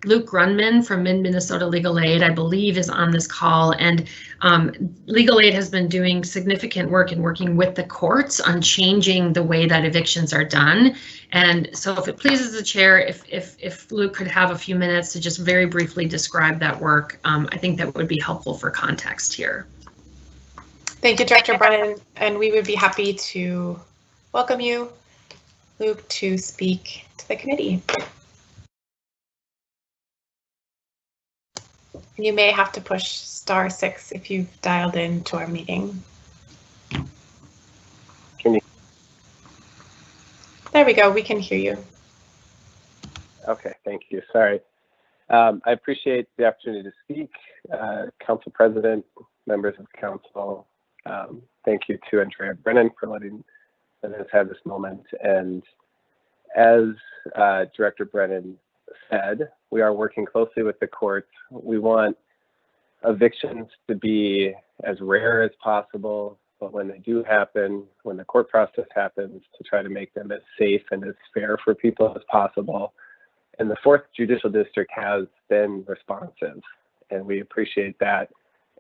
Luke Grunman from Mid-Minnesota Legal Aid, I believe, is on this call, and Legal Aid has been doing significant work in working with the courts on changing the way that evictions are done. And so if it pleases the chair, if Luke could have a few minutes to just very briefly describe that work, I think that would be helpful for context here. Thank you, Director Brennan, and we would be happy to welcome you, Luke, to speak to the committee. You may have to push *6 if you've dialed into our meeting. There we go. We can hear you. Okay, thank you. Sorry. I appreciate the opportunity to speak. Council President, members of Council, thank you to Andrea Brennan for letting us have this moment. And as Director Brennan said, we are working closely with the courts. We want evictions to be as rare as possible, but when they do happen, when the court process happens, to try to make them as safe and as fair for people as possible. And the 4th Judicial District has been responsive, and we appreciate that.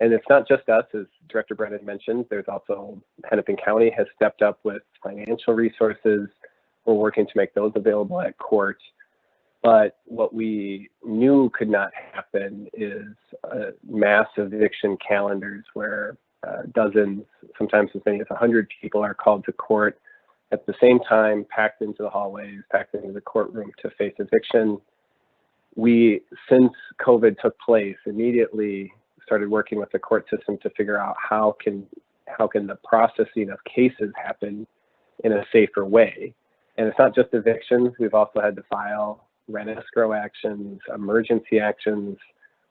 And it's not just us, as Director Brennan mentioned, there's also Hennepin County has stepped up with financial resources. We're working to make those available at court. But what we knew could not happen is mass eviction calendars where dozens, sometimes as many as 100 people are called to court at the same time, packed into the hallways, packed into the courtroom to face eviction. We, since COVID took place, immediately started working with the court system to figure out how can the processing of cases happen in a safer way. And it's not just evictions. We've also had to file rent escrow actions, emergency actions,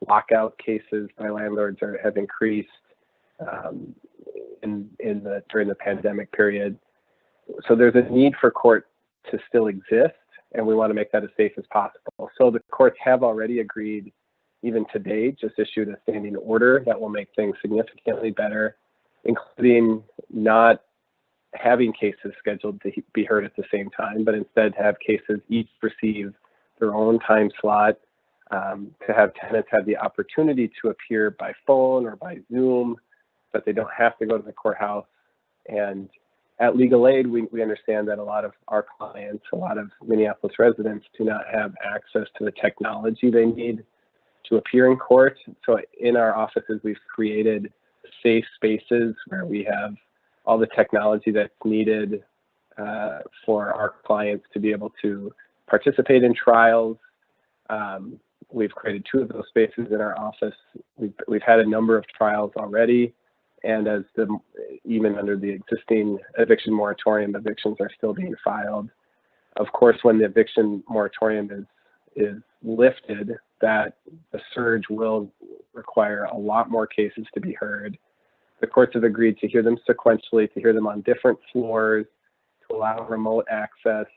lockout cases by landlords have increased during the pandemic period. So there's a need for court to still exist, and we want to make that as safe as possible. So the courts have already agreed, even today, just issued a standing order that will make things significantly better, including not having cases scheduled to be heard at the same time, but instead have cases each receive their own time slot, to have tenants have the opportunity to appear by phone or by Zoom, but they don't have to go to the courthouse. And at Legal Aid, we understand that a lot of our clients, a lot of Minneapolis residents do not have access to the technology they need to appear in court. So in our offices, we've created safe spaces where we have all the technology that's needed for our clients to be able to participate in trials. We've created 2 of those spaces in our office. We've had a number of trials already, and even under the existing eviction moratorium, evictions are still being filed. Of course, when the eviction moratorium is lifted, that the surge will require a lot more cases to be heard. The courts have agreed to hear them sequentially, to hear them on different floors, to allow remote access.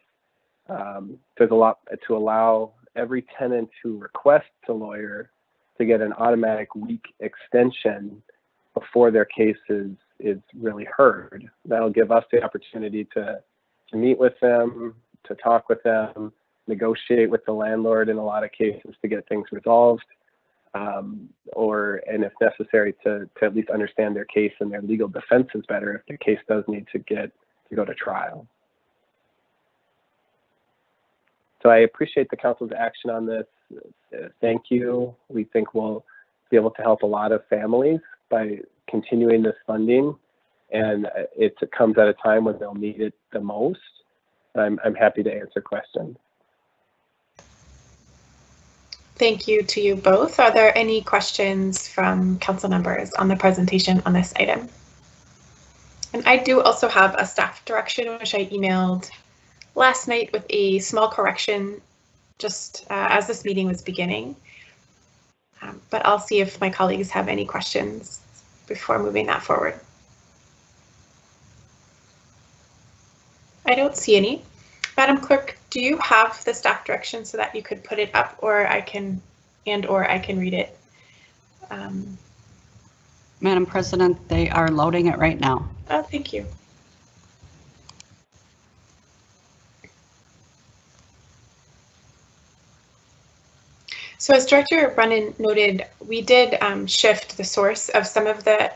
There's a lot to allow every tenant who requests a lawyer to get an automatic week extension before their case is really heard. That'll give us the opportunity to meet with them, to talk with them, negotiate with the landlord in a lot of cases to get things resolved, and if necessary, to at least understand their case and their legal defenses better if their case does need to go to trial. So I appreciate the council's action on this. Thank you. We think we'll be able to help a lot of families by continuing this funding, and it comes at a time when they'll need it the most. I'm happy to answer questions. Thank you to you both. Are there any questions from council members on the presentation on this item? And I do also have a staff direction, which I emailed last night with a small correction just as this meeting was beginning. But I'll see if my colleagues have any questions before moving that forward. I don't see any. Madam Clerk, do you have the staff direction so that you could put it up, or I can read it? Madam President, they are loading it right now. Oh, thank you. So as Director Brennan noted, we did shift the source of some of the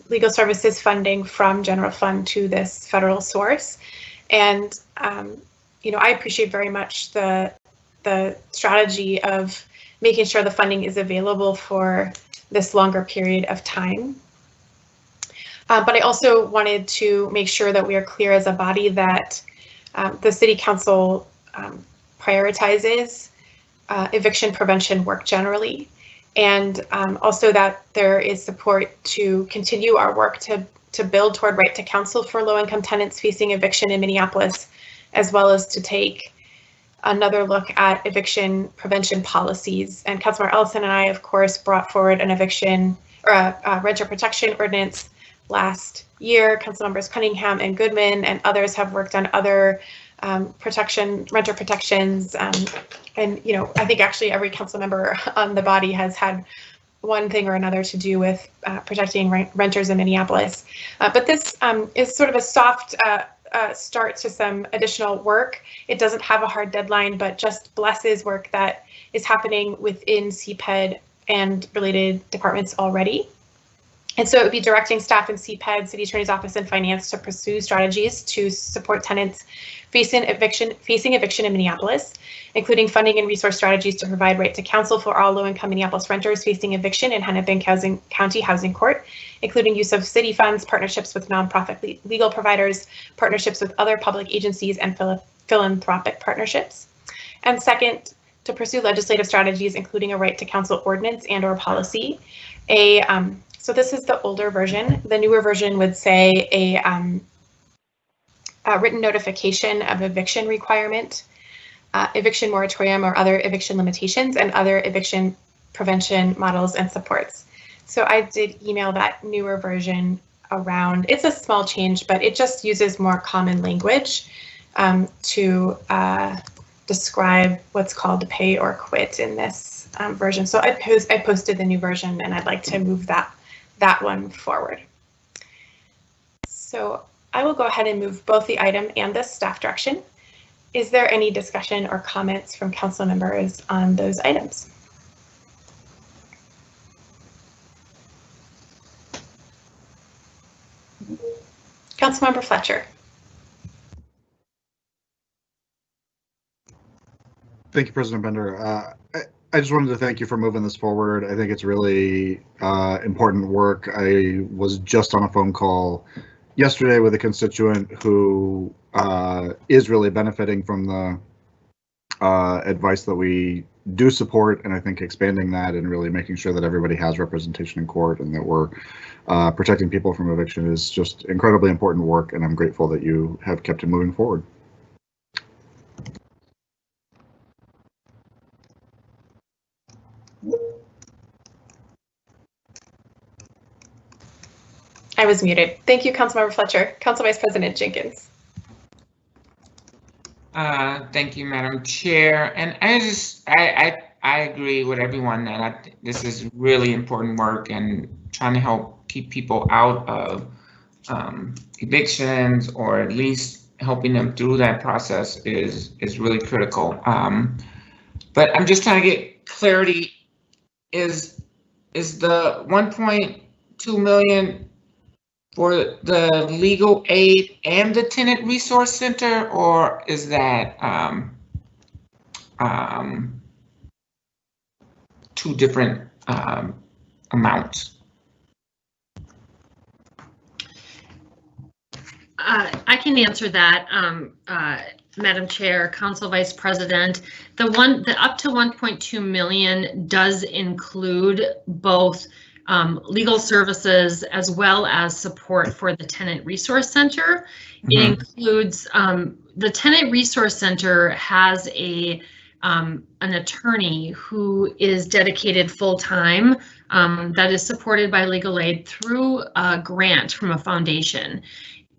legal services funding from general fund to this federal source. And, you know, I appreciate very much the strategy of making sure the funding is available for this longer period of time. But I also wanted to make sure that we are clear as a body that the City Council prioritizes eviction prevention work generally, and also that there is support to continue our work to build toward right to counsel for low-income tenants facing eviction in Minneapolis, as well as to take another look at eviction prevention policies. And Councilmember Ellison and I, of course, brought forward an eviction or a renter protection ordinance last year. Councilmembers Cunningham and Goodman and others have worked on other renter protections. And, you know, I think actually every council member on the body has had one thing or another to do with protecting renters in Minneapolis. But this is sort of a soft start to some additional work. It doesn't have a hard deadline, but just blesses work that is happening within CPED and related departments already. And so it would be directing staff in CPED, City Attorney's Office, and Finance to pursue strategies to support tenants facing eviction in Minneapolis, including funding and resource strategies to provide right to counsel for all low-income Minneapolis renters facing eviction in Hennepin County Housing Court, including use of city funds, partnerships with nonprofit legal providers, partnerships with other public agencies, and philanthropic partnerships. And second, to pursue legislative strategies, including a right to counsel ordinance and/or policy. So this is the older version. The newer version would say a written notification of eviction requirement, eviction moratorium or other eviction limitations, and other eviction prevention models and supports. So I did email that newer version around. It's a small change, but it just uses more common language to describe what's called pay or quit in this version. So I posted the new version, and I'd like to move that one forward. So I will go ahead and move both the item and the staff direction. Is there any discussion or comments from council members on those items? Councilmember Fletcher. Thank you, President Bender. I just wanted to thank you for moving this forward. I think it's really important work. I was just on a phone call yesterday with a constituent who is really benefiting from the advice that we do support, and I think expanding that and really making sure that everybody has representation in court and that we're protecting people from eviction is just incredibly important work, and I'm grateful that you have kept it moving forward. I was muted. Thank you, Councilmember Fletcher. Council Vice President Jenkins. Thank you, Madam Chair. And I agree with everyone that this is really important work and trying to help keep people out of evictions, or at least helping them through that process is really critical. But I'm just trying to get clarity. Is the 1.2 million for the legal aid and the tenant resource center, or is that two different amounts? I can answer that, Madam Chair, Council Vice President. The up to 1.2 million does include both legal services as well as support for the Tenant Resource Center. Mm-hmm. It includes the Tenant Resource Center has an attorney who is dedicated full-time that is supported by legal aid through a grant from a foundation.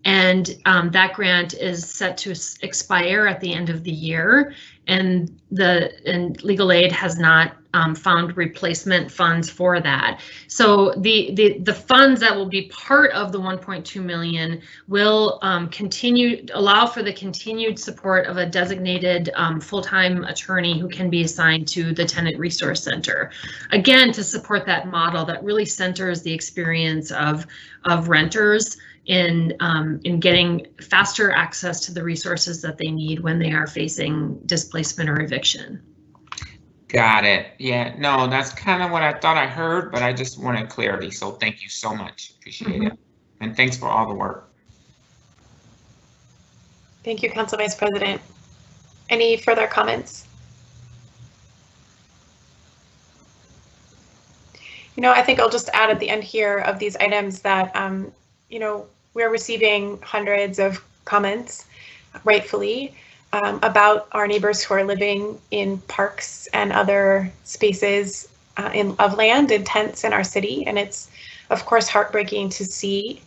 And that grant is set to expire at the end of the year, and legal aid has not found replacement funds for that. So the funds that will be part of the 1.2 million will allow for the continued support of a designated full-time attorney who can be assigned to the Tenant Resource Center. Again, to support that model that really centers the experience of renters in getting faster access to the resources that they need when they are facing displacement or eviction. Got it. Yeah, no, that's kind of what I thought I heard, but I just wanted clarity. So thank you so much. Appreciate it. And thanks for all the work. Thank you, Council Vice President. Any further comments? I think I'll just add at the end here of these items that, we're receiving hundreds of comments, rightfully, about our neighbors who are living in parks and other spaces of land in tents in our city. And it's, of course, heartbreaking to see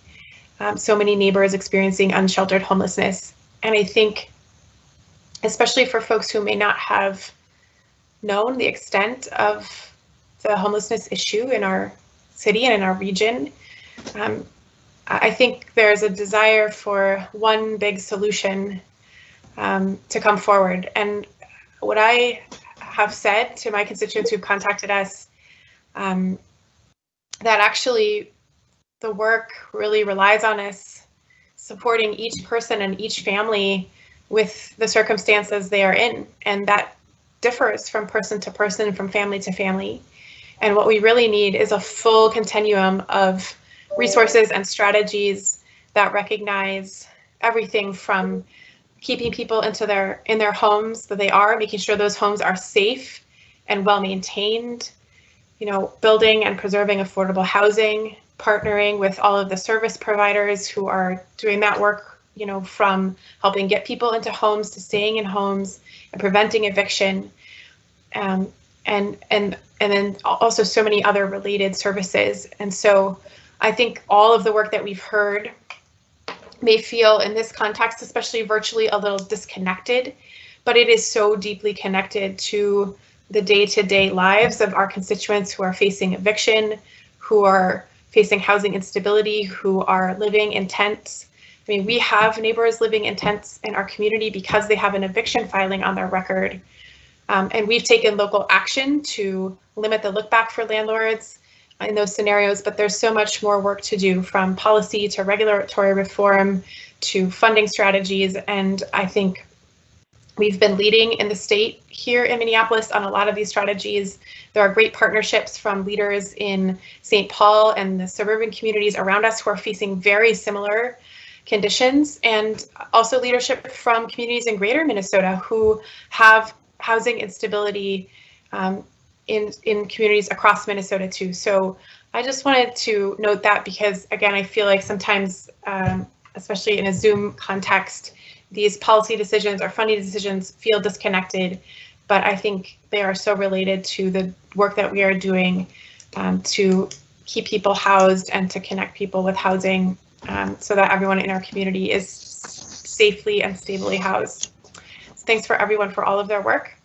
so many neighbors experiencing unsheltered homelessness. And I think, especially for folks who may not have known the extent of the homelessness issue in our city and in our region, I think there's a desire for one big solution to come forward. And what I have said to my constituents who've contacted us, that actually the work really relies on us supporting each person and each family with the circumstances they are in. And that differs from person to person, from family to family. And what we really need is a full continuum of resources and strategies that recognize everything from keeping people in their homes that they are, making sure those homes are safe and well maintained, building and preserving affordable housing, partnering with all of the service providers who are doing that work, from helping get people into homes to staying in homes and preventing eviction, and then also so many other related services. And so I think all of the work that we've heard may feel in this context, especially virtually, a little disconnected, but it is so deeply connected to the day-to-day lives of our constituents who are facing eviction, who are facing housing instability, who are living in tents. I mean, we have neighbors living in tents in our community because they have an eviction filing on their record. And we've taken local action to limit the look back for landlords in those scenarios, but there's so much more work to do, from policy to regulatory reform to funding strategies. And I think we've been leading in the state here in Minneapolis on a lot of these strategies. There are great partnerships from leaders in St. Paul and the suburban communities around us who are facing very similar conditions, and also leadership from communities in greater Minnesota who have housing instability in communities across Minnesota too. So I just wanted to note that, because again, I feel like sometimes, especially in a Zoom context, these policy decisions or funding decisions feel disconnected, but I think they are so related to the work that we are doing to keep people housed and to connect people with housing, so that everyone in our community is safely and stably housed. So Thanks for everyone for all of their work.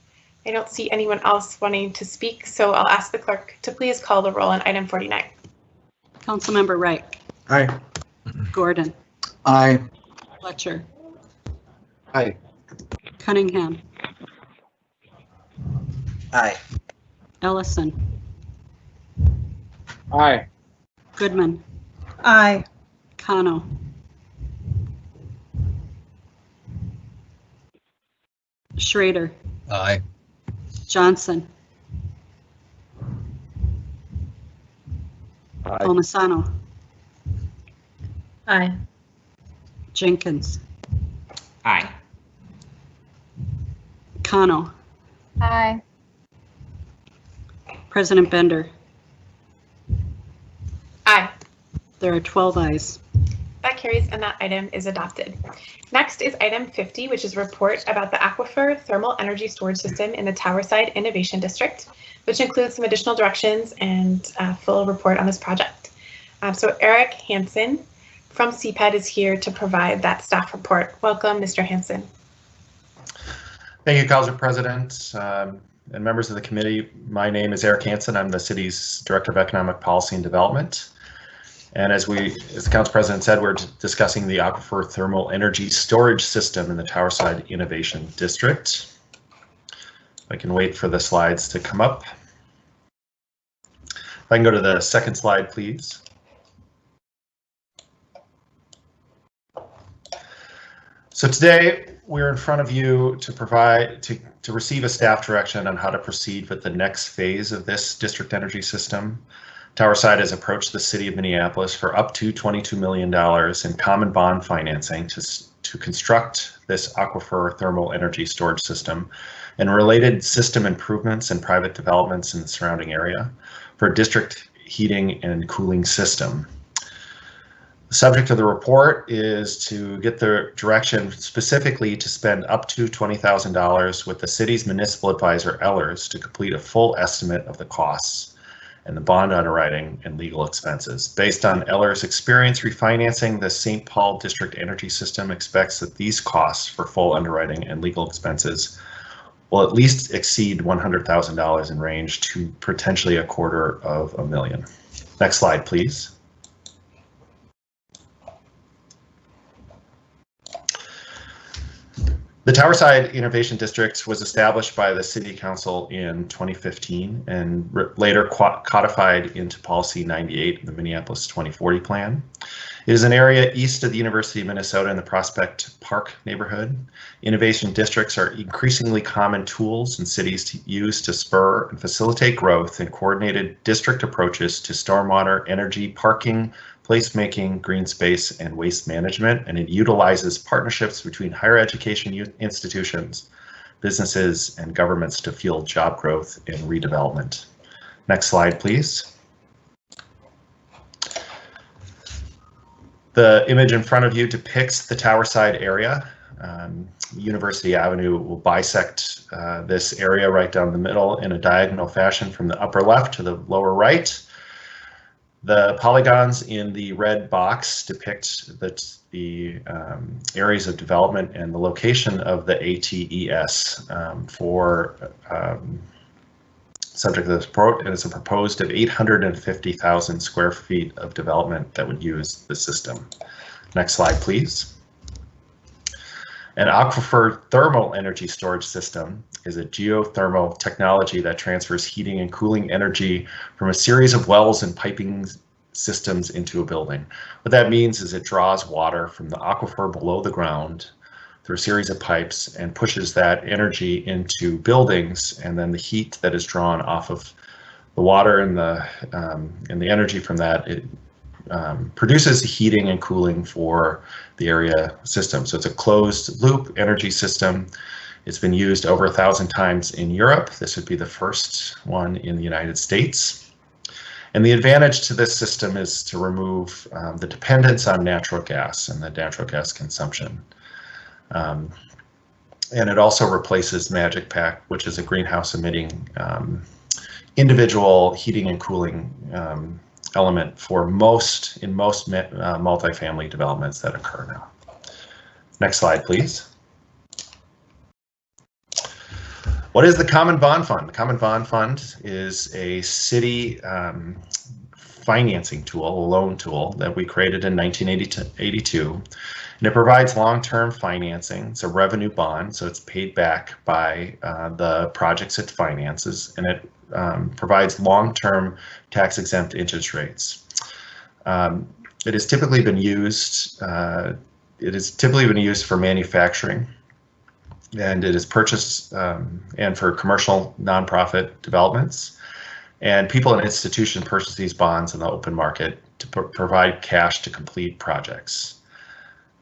I don't see anyone else wanting to speak, so I'll ask the clerk to please call the roll on item 49. Councilmember Wright. Aye. Gordon. Aye. Fletcher. Aye. Cunningham. Aye. Ellison. Aye. Goodman. Aye. Kano. Schrader. Aye. Johnson. Aye. Palmisano. Aye. Jenkins. Aye. Kano. Aye. President Bender. Aye. There are 12 ayes. That carries and that item is adopted. Next is item 50, which is a report about the Aquifer Thermal Energy Storage System in the Towerside Innovation District, which includes some additional directions and a full report on this project. So Eric Hansen from CPED is here to provide that staff report. Welcome, Mr. Hansen. Thank you, Council President and members of the committee. My name is Eric Hansen. I'm the city's Director of Economic Policy and Development. And as the Council President said, we're discussing the Aquifer Thermal Energy Storage System in the Towerside Innovation District. I can wait for the slides to come up. If I can go to the second slide, please. So today we're in front of you to receive a staff direction on how to proceed with the next phase of this district energy system. Towerside has approached the city of Minneapolis for up to $22 million in common bond financing to construct this aquifer thermal energy storage system and related system improvements and private developments in the surrounding area for a district heating and cooling system. The subject of the report is to get the direction specifically to spend up to $20,000 with the city's municipal advisor Ehlers to complete a full estimate of the costs and the bond underwriting and legal expenses. Based on Ehlers' experience refinancing the St. Paul District Energy System, expects that these costs for full underwriting and legal expenses will at least exceed $100,000 in range to potentially $250,000. Next slide, please. The Towerside Innovation District was established by the City Council in 2015 and later codified into Policy 98 of the Minneapolis 2040 Plan. It is an area east of the University of Minnesota in the Prospect Park neighborhood. Innovation districts are increasingly common tools in cities to use to spur and facilitate growth and coordinated district approaches to stormwater, energy, parking, placemaking, green space, and waste management, and it utilizes partnerships between higher education institutions, businesses, and governments to fuel job growth and redevelopment. Next slide, please. The image in front of you depicts the Towerside area. University Avenue will bisect this area right down the middle in a diagonal fashion from the upper left to the lower right. The polygons in the red box depict the areas of development and the location of the ATES for subject to this report. It is a proposed of 850,000 square feet of development that would use the system. Next slide, please. An aquifer thermal energy storage system is a geothermal technology that transfers heating and cooling energy from a series of wells and piping systems into a building. What that means is it draws water from the aquifer below the ground through a series of pipes and pushes that energy into buildings, and then the heat that is drawn off of the water and the energy from that, it produces heating and cooling for the area system. So it's a closed loop energy system. It's been used over 1,000 times in Europe. This would be the first one in the United States. And the advantage to this system is to remove the dependence on natural gas and the natural gas consumption. And it also replaces Magic Pack, which is a greenhouse emitting individual heating and cooling element for most multifamily developments that occur now. Next slide, please. What is the Common Bond Fund? The Common Bond Fund is a city financing tool, a loan tool that we created in 1982. And it provides long-term financing. It's a revenue bond, so it's paid back by the projects it finances, and it provides long-term tax-exempt interest rates. It has typically been used. It has typically been used for manufacturing, and it is purchased and for commercial nonprofit developments. And people and institutions purchase these bonds in the open market to provide cash to complete projects.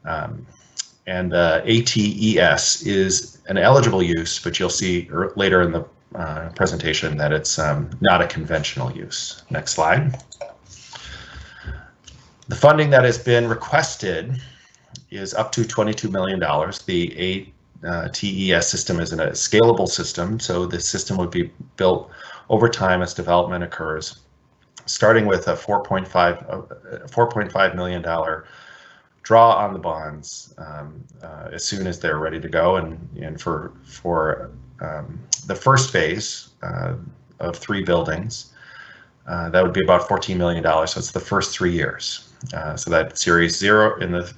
And the ATES is an eligible use, but you'll see later in the presentation that it's not a conventional use. Next slide. The funding that has been requested is up to $22 million. The ATES system is a scalable system, so the system would be built over time as development occurs, starting with a $4.5 million draw on the bonds as soon as they're ready to go, and for the first phase of 3 buildings, that would be about $14 million. So it's the first 3 years. So that series 0 in the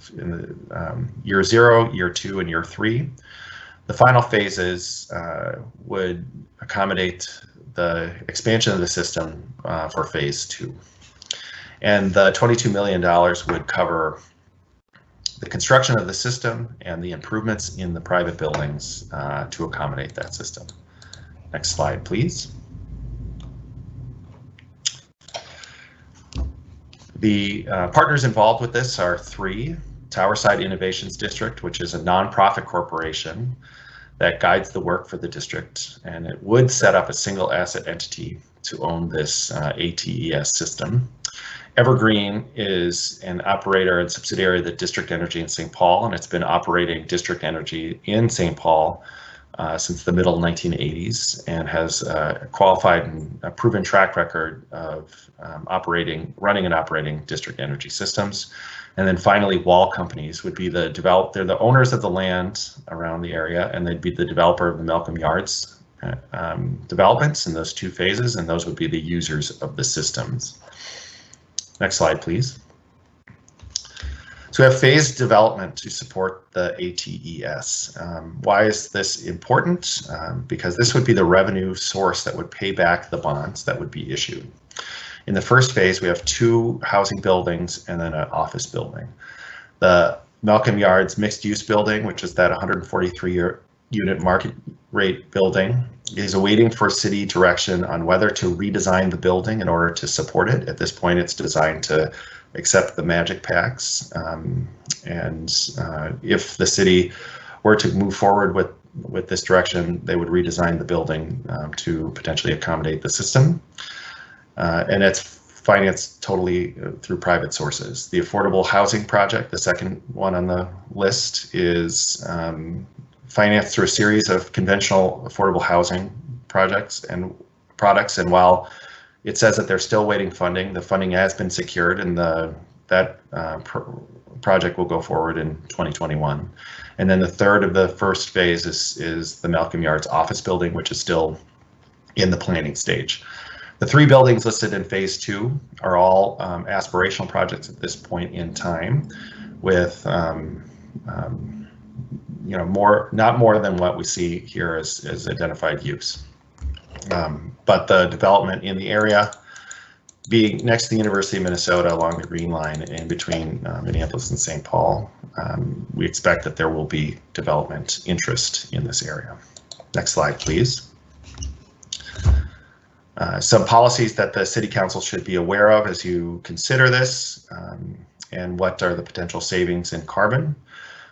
year 0, year 2, and year 3. The final phases would accommodate the expansion of the system for phase 2. And the $22 million would cover the construction of the system and the improvements in the private buildings to accommodate that system. Next slide, please. The partners involved with this are 3. Towerside Innovations District, which is a nonprofit corporation that guides the work for the district, and it would set up a single asset entity to own this ATES system. Evergreen is an operator and subsidiary of the District Energy in St. Paul, and it's been operating District Energy in St. Paul since the middle 1980s, and has a qualified and a proven track record of running and operating district energy systems. And then finally, Wall Companies would be they're the owners of the land around the area, and they'd be the developer of the Malcolm Yards developments in those 2 phases, and those would be the users of the systems. Next slide, please. So we have phased development to support the ATES. Why is this important? Because this would be the revenue source that would pay back the bonds that would be issued. In the first phase, we have 2 housing buildings and then an office building. The Malcolm Yards mixed use building, which is that 143 unit market rate building, is awaiting for city direction on whether to redesign the building in order to support it. At this point, it's designed to accept the magic packs. If the city were to move forward with this direction, they would redesign the building to potentially accommodate the system. And it's financed totally through private sources. The affordable housing project, the second one on the list, is financed through a series of conventional affordable housing projects and products. And while it says that they're still waiting funding, the funding has been secured, and that project will go forward in 2021. And then the third of the first phase is the Malcolm Yards office building, which is still in the planning stage. The 3 buildings listed in phase 2 are all aspirational projects at this point in time, with not more than what we see here as identified use. But the development in the area, being next to the University of Minnesota along the Green Line in between Minneapolis and St. Paul, we expect that there will be development interest in this area. Next slide, please. Some policies that the City Council should be aware of as you consider this, and what are the potential savings in carbon.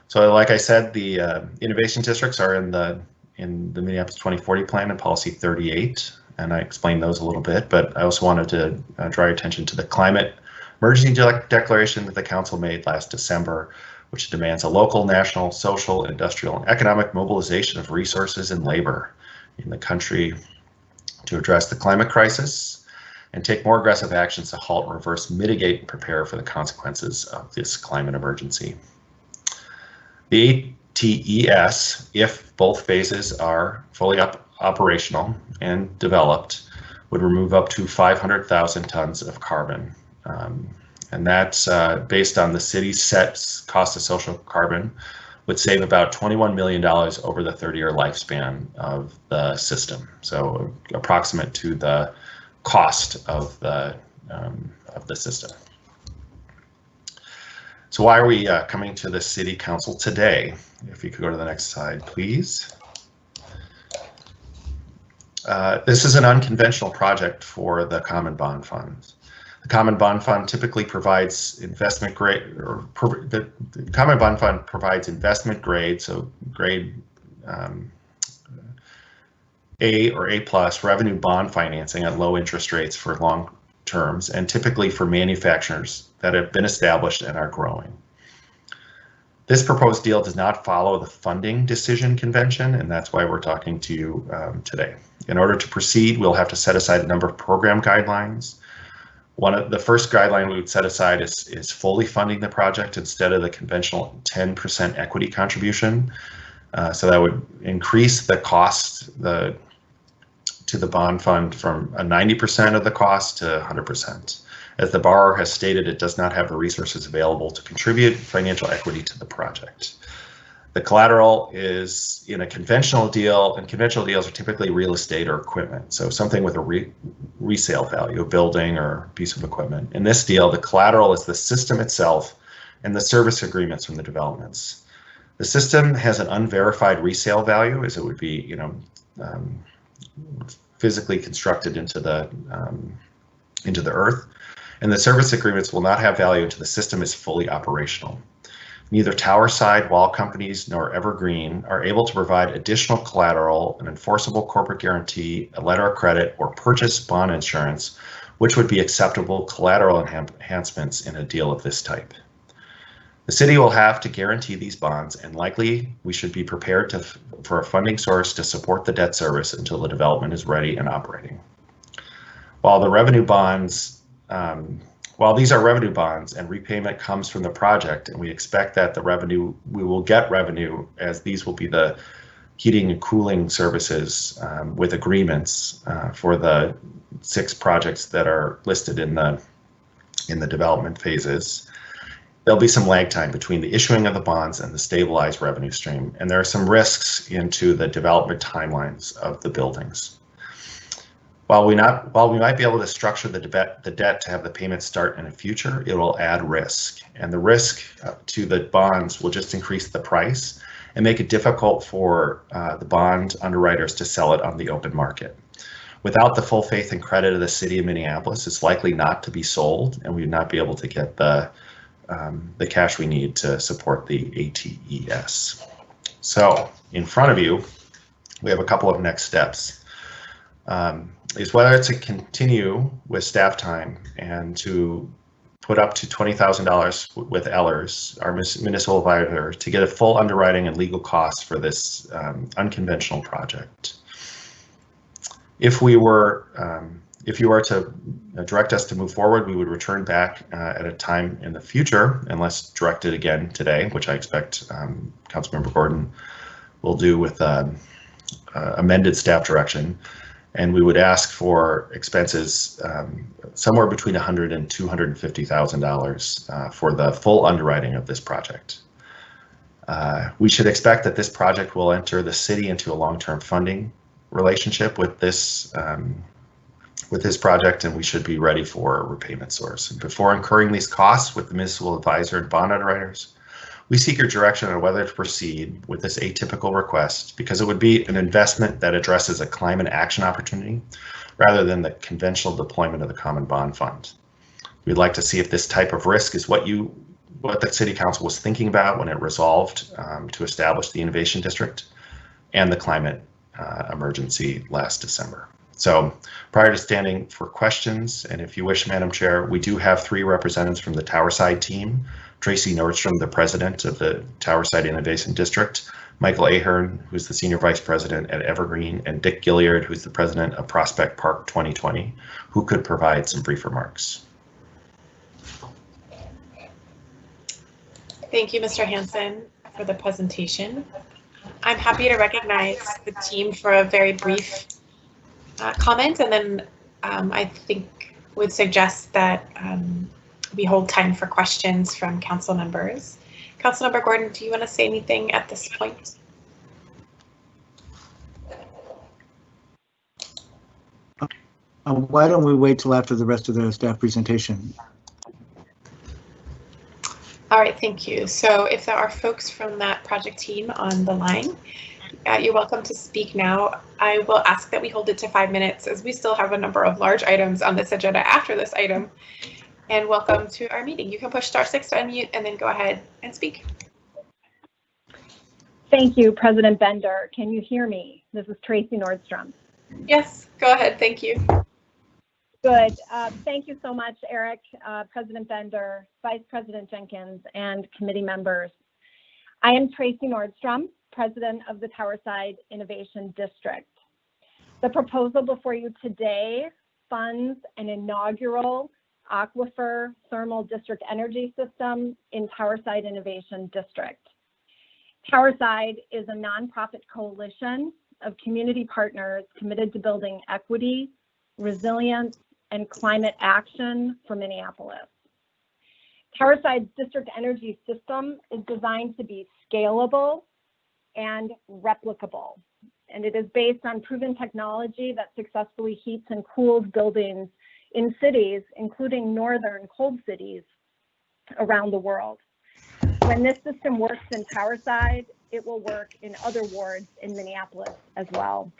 So like I said, the innovation districts are in the Minneapolis 2040 plan and policy 38, and I explained those a little bit, but I also wanted to draw your attention to the climate emergency declaration that the council made last December, which demands a local, national, social, industrial, and economic mobilization of resources and labor in the country to address the climate crisis and take more aggressive actions to halt, reverse, mitigate, and prepare for the consequences of this climate emergency. The ATES, if both phases are fully operational and developed, would remove up to 500,000 tons of carbon. And that's based on the city's set cost of social carbon, would save about $21 million over the 30-year lifespan of the system. So approximate to the cost of the system. So why are we coming to the City Council today? If you could go to the next slide, please. This is an unconventional project for the Common Bond Fund. The Common Bond Fund typically provides investment grade, or the Common Bond Fund provides investment grade, so grade A or A+ revenue bond financing at low interest rates for long terms, and typically for manufacturers that have been established and are growing. This proposed deal does not follow the funding decision convention, and that's why we're talking to you today. In order to proceed, we'll have to set aside a number of program guidelines. The first guideline we would set aside is fully funding the project instead of the conventional 10% equity contribution. So that would increase the cost to the bond fund from 90% of the cost to 100%. As the borrower has stated, it does not have the resources available to contribute financial equity to the project. The collateral is in a conventional deal, and conventional deals are typically real estate or equipment. So something with a resale value, a building or a piece of equipment. In this deal, the collateral is the system itself and the service agreements from the developments. The system has an unverified resale value, as it would be, physically constructed into the earth, and the service agreements will not have value until the system is fully operational. Neither tower side wall companies nor Evergreen are able to provide additional collateral, an enforceable corporate guarantee, a letter of credit, or purchase bond insurance, which would be acceptable collateral enhancements in a deal of this type. The city will have to guarantee these bonds, and likely we should be prepared for a funding source to support the debt service until the development is ready and operating. While these are revenue bonds and repayment comes from the project, and we expect that we will get revenue, as these will be the heating and cooling services with agreements for the 6 projects that are listed in the development phases. There'll be some lag time between the issuing of the bonds and the stabilized revenue stream, and there are some risks into the development timelines of the buildings. While we might be able to structure the debt to have the payments start in the future, it will add risk, and the risk to the bonds will just increase the price and make it difficult for the bond underwriters to sell it on the open market. Without the full faith and credit of the city of Minneapolis, it's likely not to be sold, and we would not be able to get the cash we need to support the ATES. So in front of you, we have a couple of next steps. Is whether to continue with staff time and to put up to $20,000 with Ellers, our municipal advisor, to get a full underwriting and legal costs for this unconventional project. If you were to direct us to move forward, we would return back at a time in the future, unless directed again today, which I expect Councilmember Gordon will do with amended staff direction. And we would ask for expenses somewhere between $100,000 and $250,000 for the full underwriting of this project. We should expect that this project will enter the city into a long-term funding relationship with this project, and we should be ready for a repayment source. And before incurring these costs with the municipal advisor and bond underwriters, we seek your direction on whether to proceed with this atypical request, because it would be an investment that addresses a climate action opportunity rather than the conventional deployment of the Common Bond Fund. We'd like to see if this type of risk is what the City Council was thinking about when it resolved to establish the Innovation District and the climate emergency last December. So prior to standing for questions, and if you wish, Madam Chair, we do have 3 representatives from the Towerside team. Tracy Nordstrom, the president of the Towerside Innovation District, Michael Ahern, who's the senior vice president at Evergreen, and Dick Gilliard, who's the president of Prospect Park 2020, who could provide some brief remarks. Thank you, Mr. Hansen, for the presentation. I'm happy to recognize the team for a very brief comment, and then I think would suggest that we hold time for questions from council members. Councilmember Gordon, do you want to say anything at this point? Why don't we wait till after the rest of the staff presentation? All right, thank you. So if there are folks from that project team on the line, you're welcome to speak now. I will ask that we hold it to 5 minutes, as we still have a number of large items on this agenda after this item. And welcome to our meeting. You can push *6 to unmute and then go ahead and speak. Thank you, President Bender. Can you hear me? This is Tracy Nordstrom. Yes, go ahead. Thank you. Good. Thank you so much, Eric, President Bender, Vice President Jenkins, and committee members. I am Tracy Nordstrom, President of the Towerside Innovation District. The proposal before you today funds an inaugural aquifer thermal district energy system in Towerside Innovation District. Towerside is a nonprofit coalition of community partners committed to building equity, resilience, and climate action for Minneapolis. Towerside's district energy system is designed to be scalable and replicable, and it is based on proven technology that successfully heats and cools buildings in cities, including northern cold cities around the world. When this system works in Towerside, it will work in other wards in Minneapolis as well.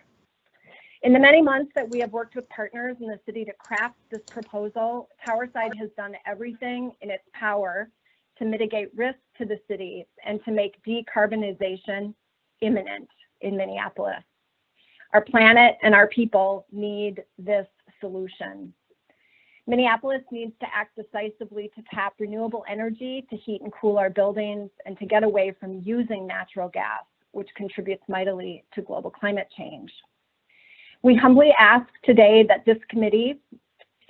In the many months that we have worked with partners in the city to craft this proposal, Towerside has done everything in its power to mitigate risk to the city and to make decarbonization imminent in Minneapolis. Our planet and our people need this solution. Minneapolis needs to act decisively to tap renewable energy to heat and cool our buildings and to get away from using natural gas, which contributes mightily to global climate change. We humbly ask today that this committee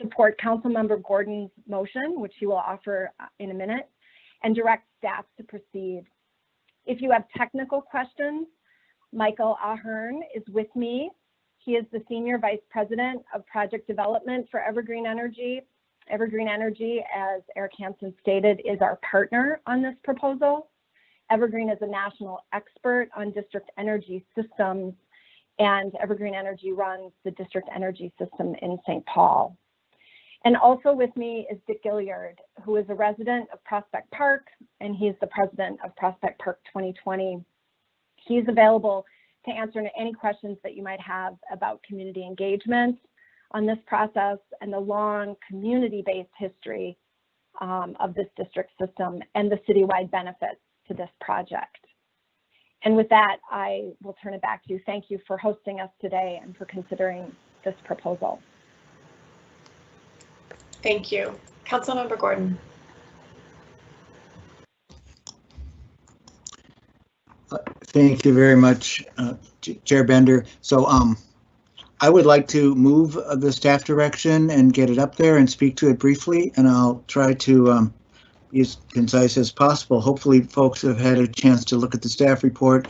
support Councilmember Gordon's motion, which he will offer in a minute, and direct staff to proceed. If you have technical questions, Michael Ahern is with me. He is the Senior Vice President of Project Development for Evergreen Energy. Evergreen Energy, as Eric Hansen stated, is our partner on this proposal. Evergreen is a national expert on district energy systems, and Evergreen Energy runs the district energy system in St. Paul. And also with me is Dick Gilliard, who is a resident of Prospect Park, and he's the president of Prospect Park 2020. He's available to answer any questions that you might have about community engagement on this process and the long community-based history of this district system and the citywide benefits to this project. And with that, I will turn it back to you. Thank you for hosting us today and for considering this proposal. Thank you. Councilmember Gordon. Thank you very much, Chair Bender. So I would like to move the staff direction and get it up there and speak to it briefly, and I'll try to be as concise as possible. Hopefully folks have had a chance to look at the staff report,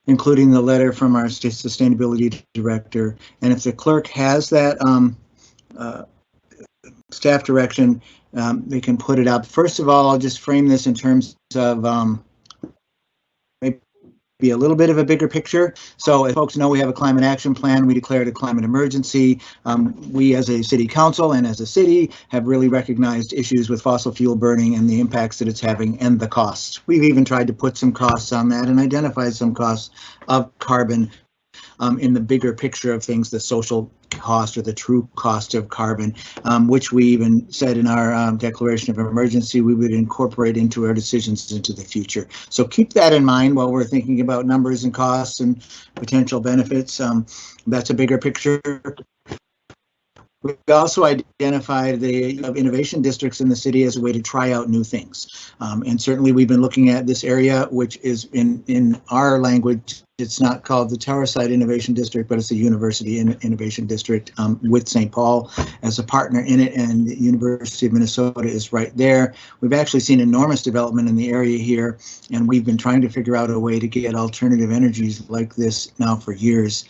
including the letter from our sustainability director. And if the clerk has that staff direction, they can put it up. First of all, I'll just frame this in terms of maybe a little bit of a bigger picture. So as folks know, we have a climate action plan. We declared a climate emergency. We as a city council and as a city have really recognized issues with fossil fuel burning and the impacts that it's having and the costs. We've even tried to put some costs on that and identified some costs of carbon in the bigger picture of things, the social cost or the true cost of carbon, which we even said in our declaration of emergency we would incorporate into our decisions into the future. So keep that in mind while we're thinking about numbers and costs and potential benefits. That's a bigger picture. We also identified the innovation districts in the city as a way to try out new things. And certainly we've been looking at this area, which is in our language, it's not called the Towerside Innovation District, but it's a University Innovation District with St. Paul as a partner in it, and the University of Minnesota is right there. We've actually seen enormous development in the area here, and we've been trying to figure out a way to get alternative energies like this now for years.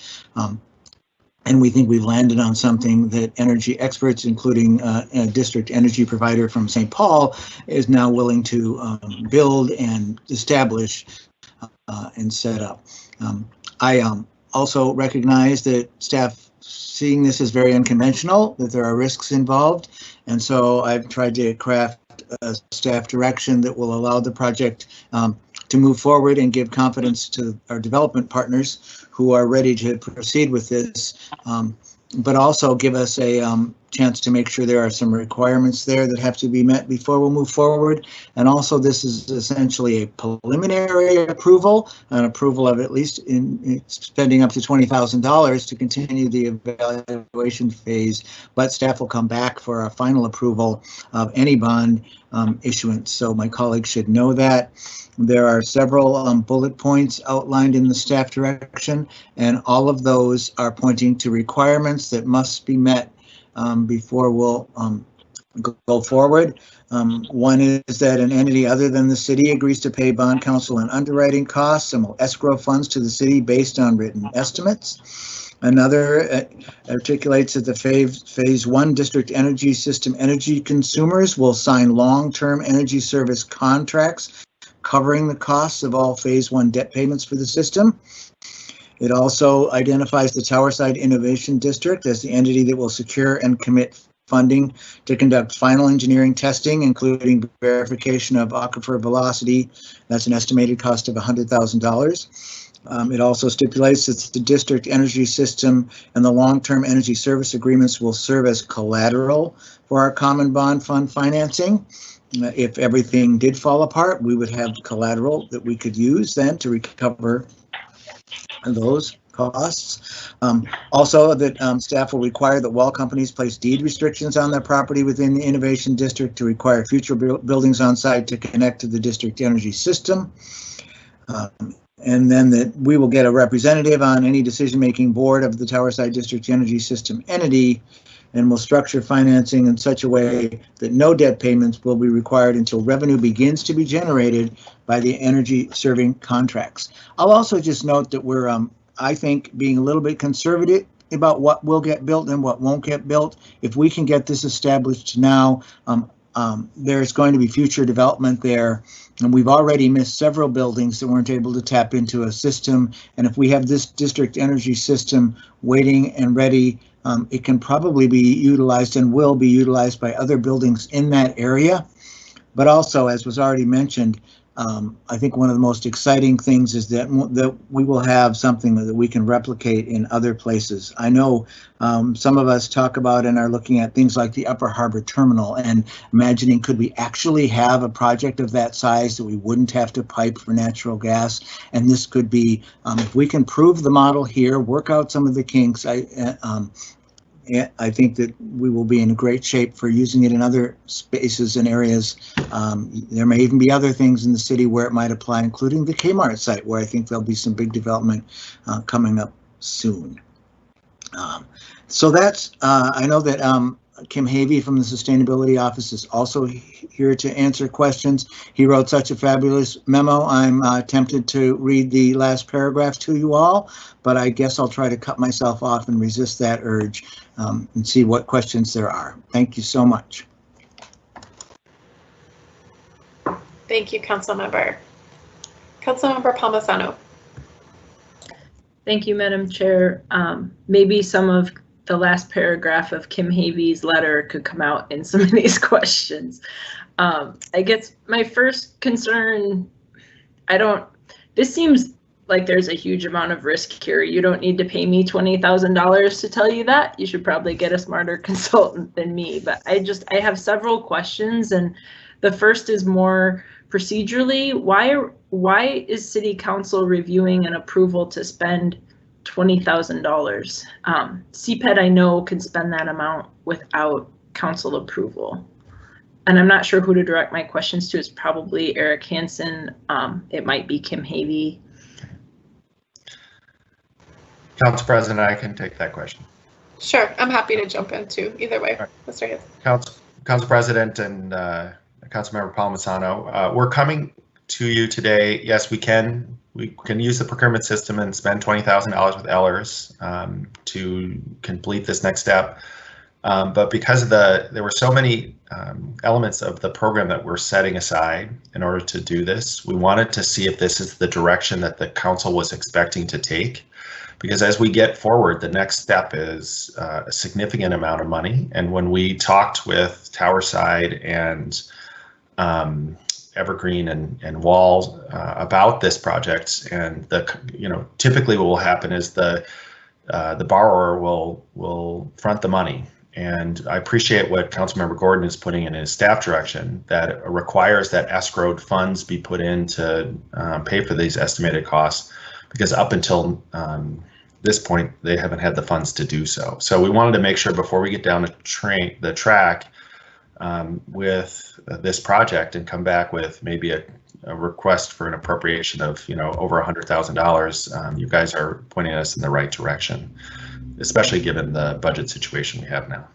And we think we've landed on something that energy experts, including a district energy provider from St. Paul, is now willing to build and establish and set up. I also recognize that staff seeing this as very unconventional, that there are risks involved. And so I've tried to craft a staff direction that will allow the project to move forward and give confidence to our development partners who are ready to proceed with this, but also give us a chance to make sure there are some requirements there that have to be met before we'll move forward. And also this is essentially a preliminary approval, an approval of at least in spending up to $20,000 to continue the evaluation phase, but staff will come back for a final approval of any bond issuance. So my colleagues should know that. There are several bullet points outlined in the staff direction, and all of those are pointing to requirements that must be met before we'll go forward. One is that an entity other than the city agrees to pay bond counsel and underwriting costs and will escrow funds to the city based on written estimates. Another articulates that the phase 1 district energy system energy consumers will sign long-term energy service contracts covering the costs of all phase 1 debt payments for the system. It also identifies the Towerside Innovation District as the entity that will secure and commit funding to conduct final engineering testing, including verification of aquifer velocity. That's an estimated cost of $100,000. It also stipulates that the district energy system and the long-term energy service agreements will serve as collateral for our common bond fund financing. If everything did fall apart, we would have collateral that we could use then to recover those costs. Also, that staff will require that wall companies place deed restrictions on their property within the innovation district to require future buildings on site to connect to the district energy system. And then that we will get a representative on any decision-making board of the Towerside District Energy System entity, and will structure financing in such a way that no debt payments will be required until revenue begins to be generated by the energy serving contracts. I'll also just note that we're, I think, being a little bit conservative about what will get built and what won't get built. If we can get this established now, there's going to be future development there. And we've already missed several buildings that weren't able to tap into a system. And if we have this district energy system waiting and ready, it can probably be utilized and will be utilized by other buildings in that area. But also, as was already mentioned, I think one of the most exciting things is that we will have something that we can replicate in other places. I know some of us talk about and are looking at things like the Upper Harbor Terminal and imagining, could we actually have a project of that size that we wouldn't have to pipe for natural gas? And this could be, if we can prove the model here, work out some of the kinks, I think that we will be in great shape for using it in other spaces and areas. There may even be other things in the city where it might apply, including the Kmart site, where I think there'll be some big development coming up soon. So that's, I know that Kim Havey from the Sustainability Office is also here to answer questions. He wrote such a fabulous memo. I'm tempted to read the last paragraph to you all, but I guess I'll try to cut myself off and resist that urge and see what questions there are. Thank you so much. Thank you, Councilmember. Councilmember Palmisano. Thank you, Madam Chair. Maybe some of the last paragraph of Kim Havey's letter could come out in some of these questions. I guess my first concern, this seems like there's a huge amount of risk here. You don't need to pay me $20,000 to tell you that. You should probably get a smarter consultant than me, but I have several questions, and the first is more procedurally. Why is City Council reviewing an approval to spend $20,000. CPED, I know, can spend that amount without council approval. And I'm not sure who to direct my questions to. It's probably Eric Hansen. It might be Kim Havey. Council President, I can take that question. Sure, I'm happy to jump in too. Either way, right. Mr. Hansen. Council President and Councilmember Palmisano, we're coming to you today. Yes, we can use the procurement system and spend $20,000 with Ellers to complete this next step. But because of there were so many elements of the program that we're setting aside in order to do this, we wanted to see if this is the direction that the council was expecting to take. Because as we get forward, the next step is a significant amount of money. And when we talked with Towerside and Evergreen and Wall about this project, and typically what will happen is the borrower will front the money. And I appreciate what Councilmember Gordon is putting in his staff direction, that it requires that escrowed funds be put in to pay for these estimated costs, because up until this point, they haven't had the funds to do so. So we wanted to make sure before we get down the track with this project and come back with maybe a request for an appropriation of over $100,000, you guys are pointing us in the right direction, especially given the budget situation we have now.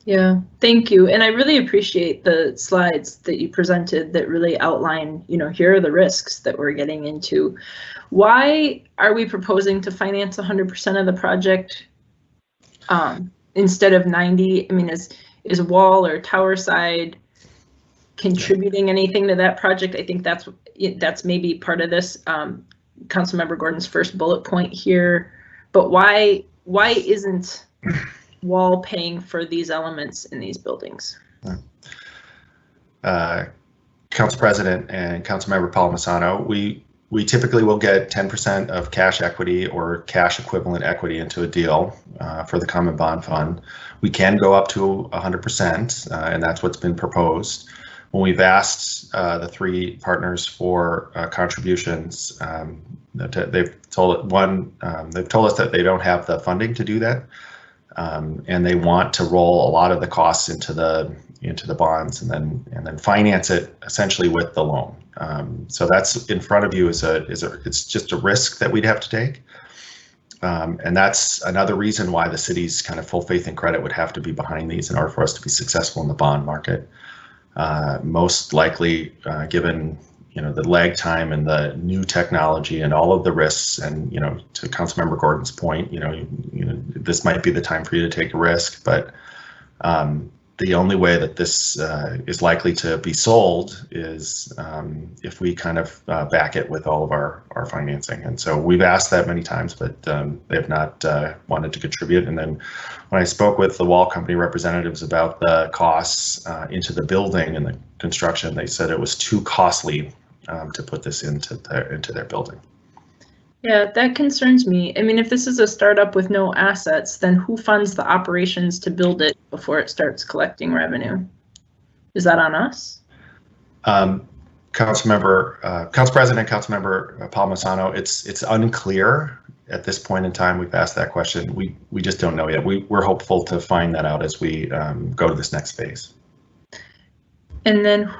Yeah, thank you. And I really appreciate the slides that you presented that really outline, here are the risks that we're getting into. Why are we proposing to finance 100% of the project instead of 90? I mean, is Wall or Towerside contributing anything to that project? I think that's maybe part of this Councilmember Gordon's first bullet point here. But why isn't Wall paying for these elements in these buildings? Council President and Councilmember Palmisano, we typically will get 10% of cash equity or cash equivalent equity into a deal for the Common Bond Fund. We can go up to 100%, and that's what's been proposed. When we've asked the three partners for contributions, they've told us that they don't have the funding to do that, and they want to roll a lot of the costs into the bonds and then finance it essentially with the loan. So that's in front of you it's just a risk that we'd have to take. And that's another reason why the city's kind of full faith and credit would have to be behind these in order for us to be successful in the bond market. Most likely, given the lag time and the new technology and all of the risks, and to Councilmember Gordon's point, this might be the time for you to take a risk, but the only way that this is likely to be sold is if we kind of back it with all of our financing. And so we've asked that many times, but they have not wanted to contribute. And then when I spoke with the Wall Company representatives about the costs into the building and the construction, they said it was too costly to put this into their building. Yeah, that concerns me. I mean, if this is a startup with no assets, then who funds the operations to build it before it starts collecting revenue? Is that on us? Council President, Councilmember Palmisano, it's unclear at this point in time. We've asked that question. We just don't know yet. We're hopeful to find that out as we go to this next phase. And then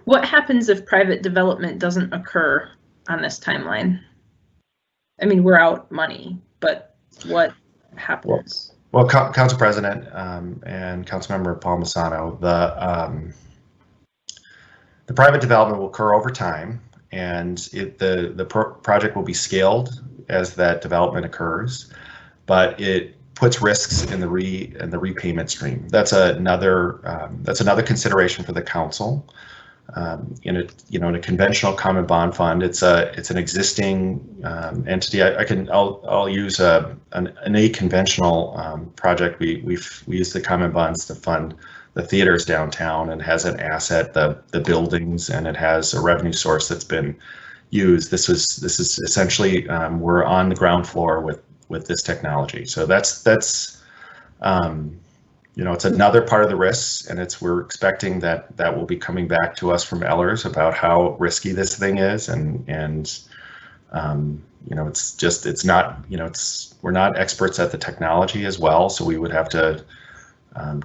what happens if private development doesn't occur on this timeline? I mean, we're out money, but what happens? Well, Council President and Councilmember Palmisano, the private development will occur over time, and the project will be scaled as that development occurs, but it puts risks in the repayment stream. That's another consideration for the council. In a conventional common bond fund, it's an existing entity. I'll use an conventional project. We use the common bonds to fund the theaters downtown, and has an asset, the buildings, and it has a revenue source that's been used. This is essentially we're on the ground floor with this technology. So that's it's another part of the risks, and we're expecting that will be coming back to us from Ellers about how risky this thing is, and it's not, we're not experts at the technology as well, so we would have to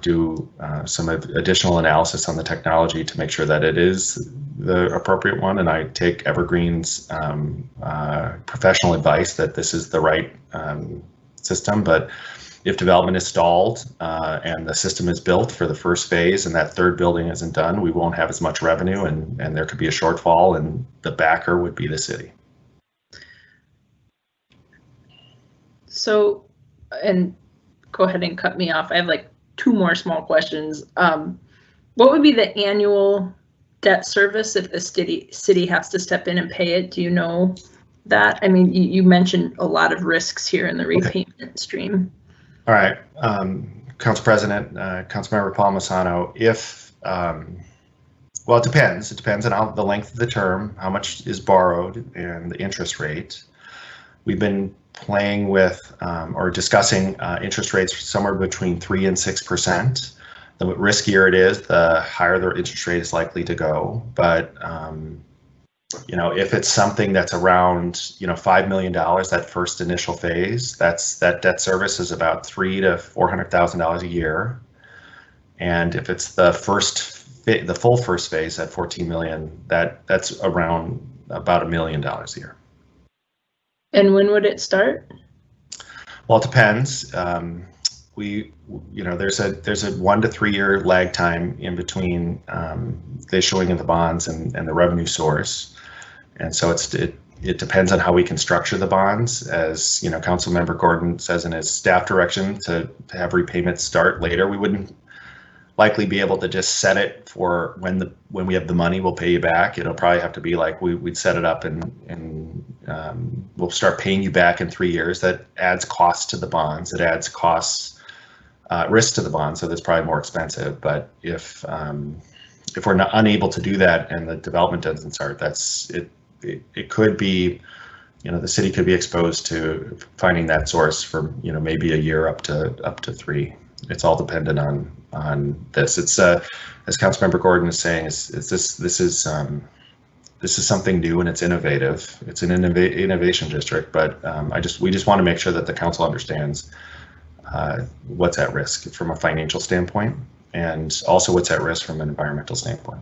do some additional analysis on the technology to make sure that it is the appropriate one. And I take Evergreen's professional advice that this is the right system. But if development is stalled and the system is built for the first phase and that third building isn't done, we won't have as much revenue, and there could be a shortfall, and the backer would be the city. So, and go ahead and cut me off. I have like 2 more small questions. What would be the annual debt service if the city has to step in and pay it? Do you know that? I mean, you mentioned a lot of risks here in the repayment stream. All right, Council President, Councilmember Palmisano, well, it depends. It depends on the length of the term, how much is borrowed, and the interest rate. We've been playing with or discussing interest rates somewhere between 3% and 6%. The riskier it is, the higher the interest rate is likely to go. But if it's something that's around $5 million, that first initial phase, that debt service is about $300,000 to $400,000 a year. And if it's the full first phase at $14 million, that's around about $1 million a year. And when would it start? Well, it depends. There's a 1 to 3 year lag time in between the issuing of the bonds and the revenue source, and so it depends on how we can structure the bonds. As Councilmember Gordon says in his staff direction to have repayments start later, we wouldn't likely be able to just set it for when we have the money, we'll pay you back. It'll probably have to be like we'd set it up and we'll start paying you back in 3 years. That adds costs to the bonds. It adds costs, risk to the bonds, so that's probably more expensive. But if we're not unable to do that and the development doesn't start, it could be, the city could be exposed to finding that source for maybe a year up to 3. It's all dependent on this. It's as Councilmember Gordon is saying, this is something new and it's innovative. It's an innovation district, but we just want to make sure that the council understands what's at risk from a financial standpoint, and also what's at risk from an environmental standpoint.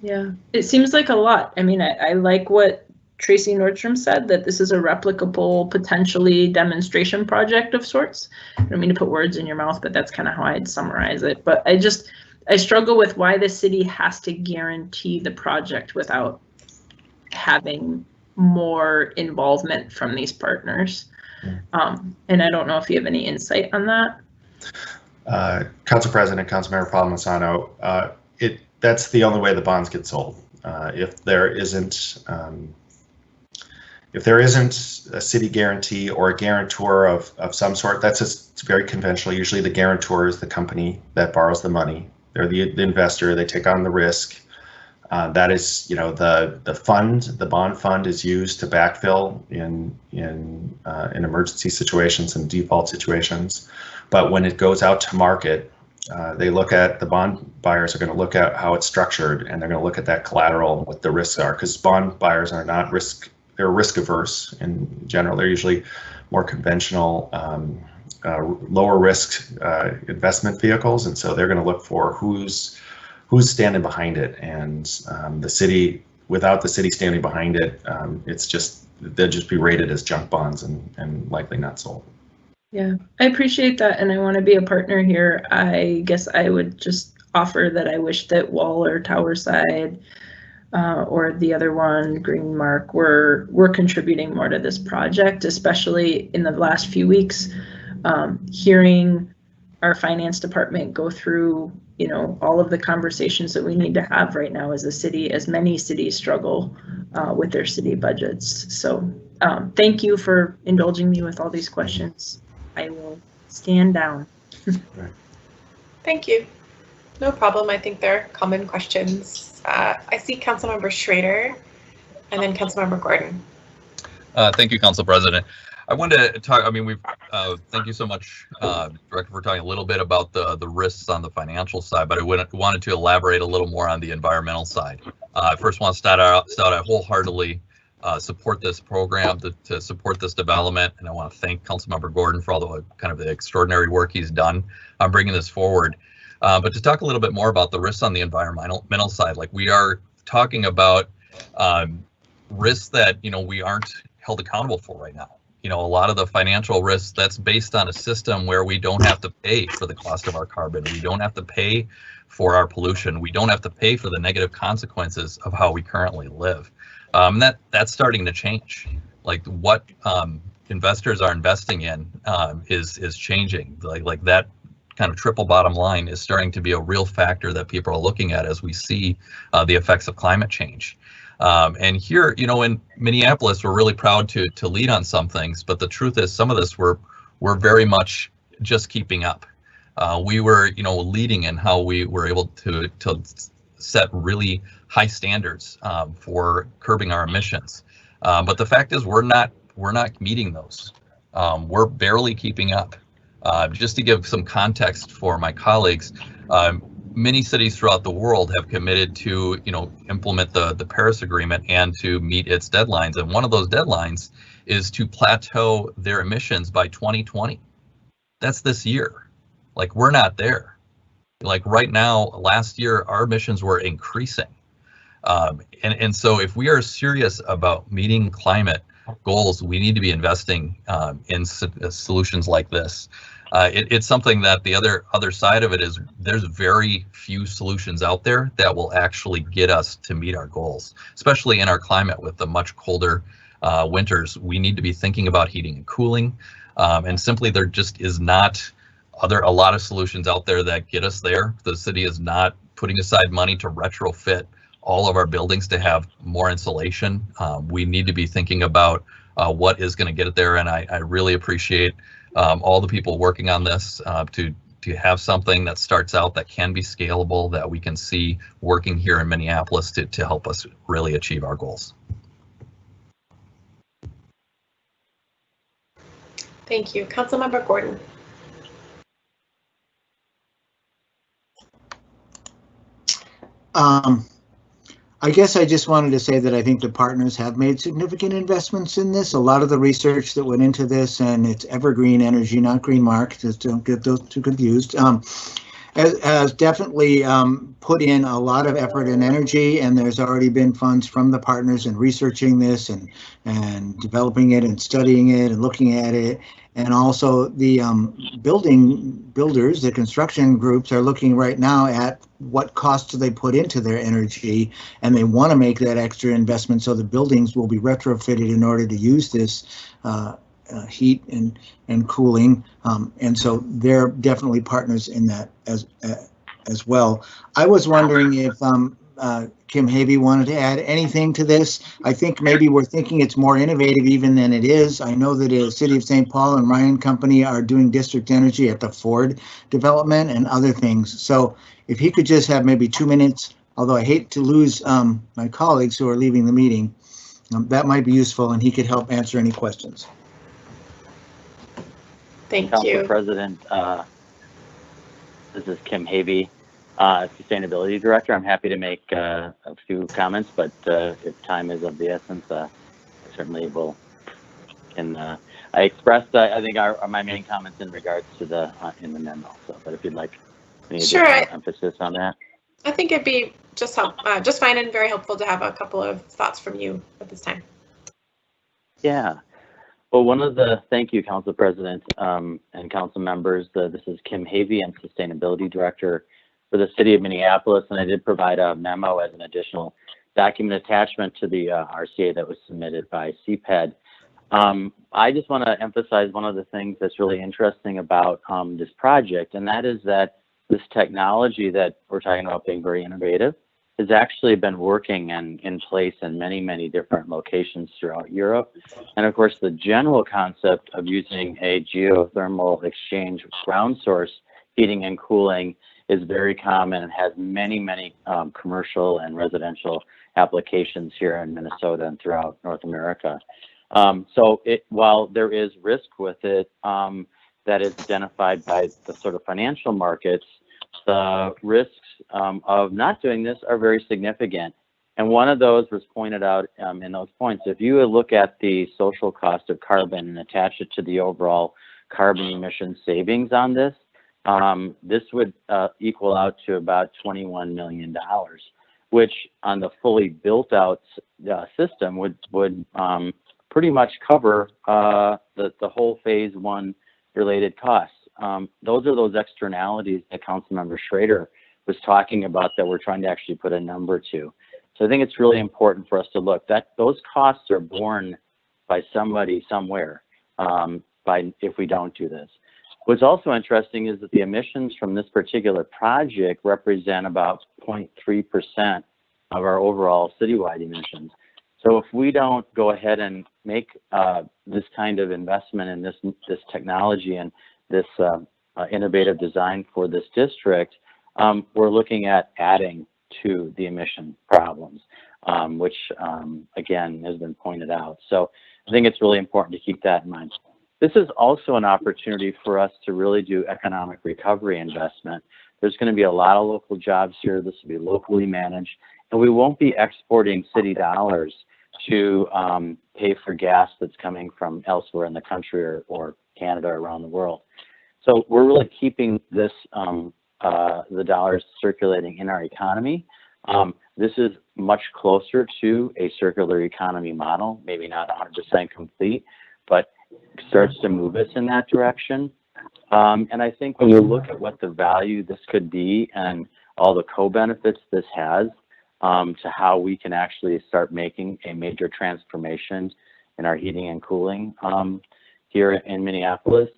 Yeah, it seems like a lot. I mean, I like what Tracy Nordstrom said, that this is a replicable, potentially demonstration project of sorts. I don't mean to put words in your mouth, but that's kind of how I'd summarize it. But I struggle with why the city has to guarantee the project without having more involvement from these partners. And I don't know if you have any insight on that. Council President, Councilmember Palmisano, that's the only way the bonds get sold. If there isn't a city guarantee or a guarantor of some sort, that's just very conventional. Usually the guarantor is the company that borrows the money. They're the investor, they take on the risk. That is, the fund, the bond fund is used to backfill in emergency situations and default situations. But when it goes out to market, the bond buyers are going to look at how it's structured, and they're going to look at that collateral, what the risks are, because bond buyers are not they're risk averse in general. They're usually more conventional, lower risk investment vehicles, and so they're going to look for who's standing behind it. And the city, without the city standing behind it, they'll just be rated as junk bonds and likely not sold. Yeah, I appreciate that, and I want to be a partner here. I guess I would just offer that I wish that Wall or Towerside or the other one, Greenmark, were contributing more to this project, especially in the last few weeks. Hearing our finance department go through, all of the conversations that we need to have right now as a city, as many cities struggle with their city budgets. So thank you for indulging me with all these questions. I will stand down. Thank you. No problem. I think they're common questions. I see Councilmember Schrader and then Councilmember Gordon. Thank you, Council President. I wanted to talk, thank you so much, Director, for talking a little bit about the risks on the financial side, but I wanted to elaborate a little more on the environmental side. I first want to start out wholeheartedly support this program, to support this development. And I want to thank Councilmember Gordon for all the kind of the extraordinary work he's done on bringing this forward. But to talk a little bit more about the risks on the environmental side, like we are talking about risks that, you know, we aren't held accountable for right now. You know, a lot of the financial risks, that's based on a system where we don't have to pay for the cost of our carbon. We don't have to pay for our pollution. We don't have to pay for the negative consequences of how we currently live. That's starting to change. Like what investors are investing in is changing. Like that kind of triple bottom line is starting to be a real factor that people are looking at as we see the effects of climate change. And here, you know, in Minneapolis, we're really proud to lead on some things, but the truth is some of this we're very much just keeping up. We were, you know, leading in how we were able to set really high standards for curbing our emissions. But the fact is we're not meeting those. We're barely keeping up. Just to give some context for my colleagues, many cities throughout the world have committed to, you know, implement the Paris Agreement and to meet its deadlines. And one of those deadlines is to plateau their emissions by 2020. That's this year. Like we're not there. Like right now, last year, our emissions were increasing. And so if we are serious about meeting climate goals, we need to be investing in solutions like this. It's something that the other side of it is there's very few solutions out there that will actually get us to meet our goals, especially in our climate with the much colder winters. We need to be thinking about heating and cooling, and simply there just is not a lot of solutions out there that get us there. The city is not putting aside money to retrofit all of our buildings to have more insulation. We need to be thinking about what is going to get it there, and I really appreciate all the people working on this to have something that starts out that can be scalable, that we can see working here in Minneapolis to help us really achieve our goals. Thank you. Councilmember Gordon. I guess I just wanted to say that I think the partners have made significant investments in this. A lot of the research that went into this, and it's evergreen energy, not green mark, just don't get those too confused, has definitely put in a lot of effort and energy, and there's already been funds from the partners in researching this and developing it and studying it and looking at it. And also the builders, the construction groups are looking right now at what costs do they put into their energy, and they want to make that extra investment so the buildings will be retrofitted in order to use this heat and cooling. And so they're definitely partners in that as well. I was wondering if Kim Havey wanted to add anything to this. I think maybe we're thinking it's more innovative even than it is. I know that the City of St. Paul and Ryan Company are doing district energy at the Ford development and other things. So if he could just have maybe 2 minutes, although I hate to lose my colleagues who are leaving the meeting, that might be useful, and he could help answer any questions. Thank Council you. President, this is Kim Havey, Sustainability Director. I'm happy to make a few comments, but if time is of the essence, I certainly will. I expressed, I think, my main comments in regards to the in the memo. So, but if you'd like any additional emphasis on that, I think it'd be just fine and very helpful to have a couple of thoughts from you at this time. Yeah. Well, thank you, Council President and Council members. This is Kim Havey. I'm Sustainability Director for the City of Minneapolis, and I did provide a memo as an additional document attachment to the RCA that was submitted by CPED. I just want to emphasize one of the things that's really interesting about this project, and that is that this technology that we're talking about being very innovative has actually been working and in place in many, many different locations throughout Europe. And of course, the general concept of using a geothermal exchange ground source heating and cooling is very common and has many, many commercial and residential applications here in Minnesota and throughout North America. So while there is risk with it that is identified by the sort of financial markets, the risks of not doing this are very significant. And one of those was pointed out in those points. If you look at the social cost of carbon and attach it to the overall carbon emission savings on this, this would equal out to about $21 million, which on the fully built out system would pretty much cover the whole phase one related costs. Those are those externalities that Councilmember Schrader was talking about that we're trying to actually put a number to. So I think it's really important for us to look that those costs are borne by somebody somewhere if we don't do this. What's also interesting is that the emissions from this particular project represent about 0.3% of our overall citywide emissions. So if we don't go ahead and make this kind of investment in this technology and this innovative design for this district, we're looking at adding to the emission problems, which again has been pointed out. So I think it's really important to keep that in mind. This is also an opportunity for us to really do economic recovery investment. There's going to be a lot of local jobs here. This will be locally managed, and we won't be exporting city dollars to pay for gas that's coming from elsewhere in the country or Canada or around the world. So we're really keeping this the dollars circulating in our economy. This is much closer to a circular economy model, maybe not 100% complete, but starts to move us in that direction. And I think when you look at what the value this could be and all the co-benefits this has to how we can actually start making a major transformation in our heating and cooling here in Minneapolis,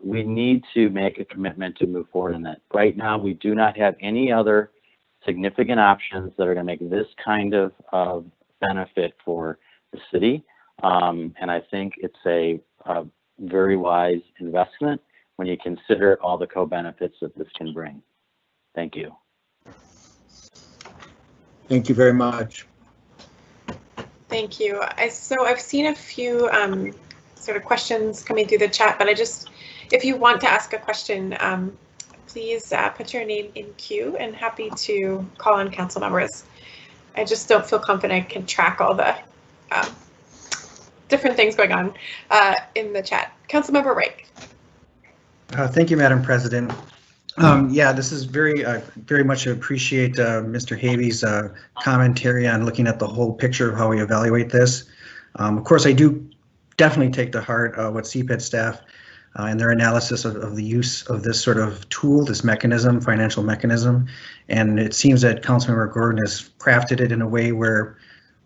we need to make a commitment to move forward in that. Right now, we do not have any other significant options that are going to make this kind of benefit for the city. And I think it's a very wise investment when you consider all the co-benefits that this can bring. Thank you. Thank you very much. Thank you. So I've seen a few sort of questions coming through the chat, but if you want to ask a question, please put your name in queue and happy to call on council members. I just don't feel confident I can track all the different things going on in the chat. Councilmember Reich. Thank you, Madam President. Yeah, this is very much appreciate Mr. Havey's commentary on looking at the whole picture of how we evaluate this. Of course, I do definitely take to heart what CPED staff and their analysis of the use of this sort of tool, this mechanism, financial mechanism. And it seems that Councilmember Gordon has crafted it in a way where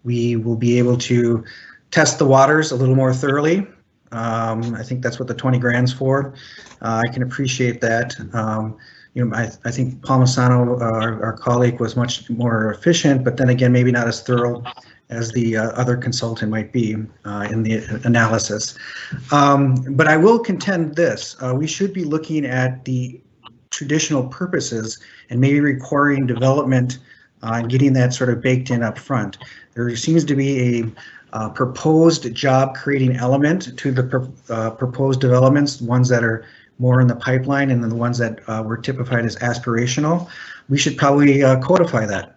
we will be able to test the waters a little more thoroughly. I think that's what the 20 grand's for. I can appreciate that. You know, I think Palmisano, our colleague, was much more efficient, but then again, maybe not as thorough as the other consultant might be in the analysis. But I will contend this, we should be looking at the traditional purposes and maybe requiring development and getting that sort of baked in up front. There seems to be a proposed job creating element to the proposed developments, ones that are more in the pipeline and then the ones that were typified as aspirational. We should probably codify that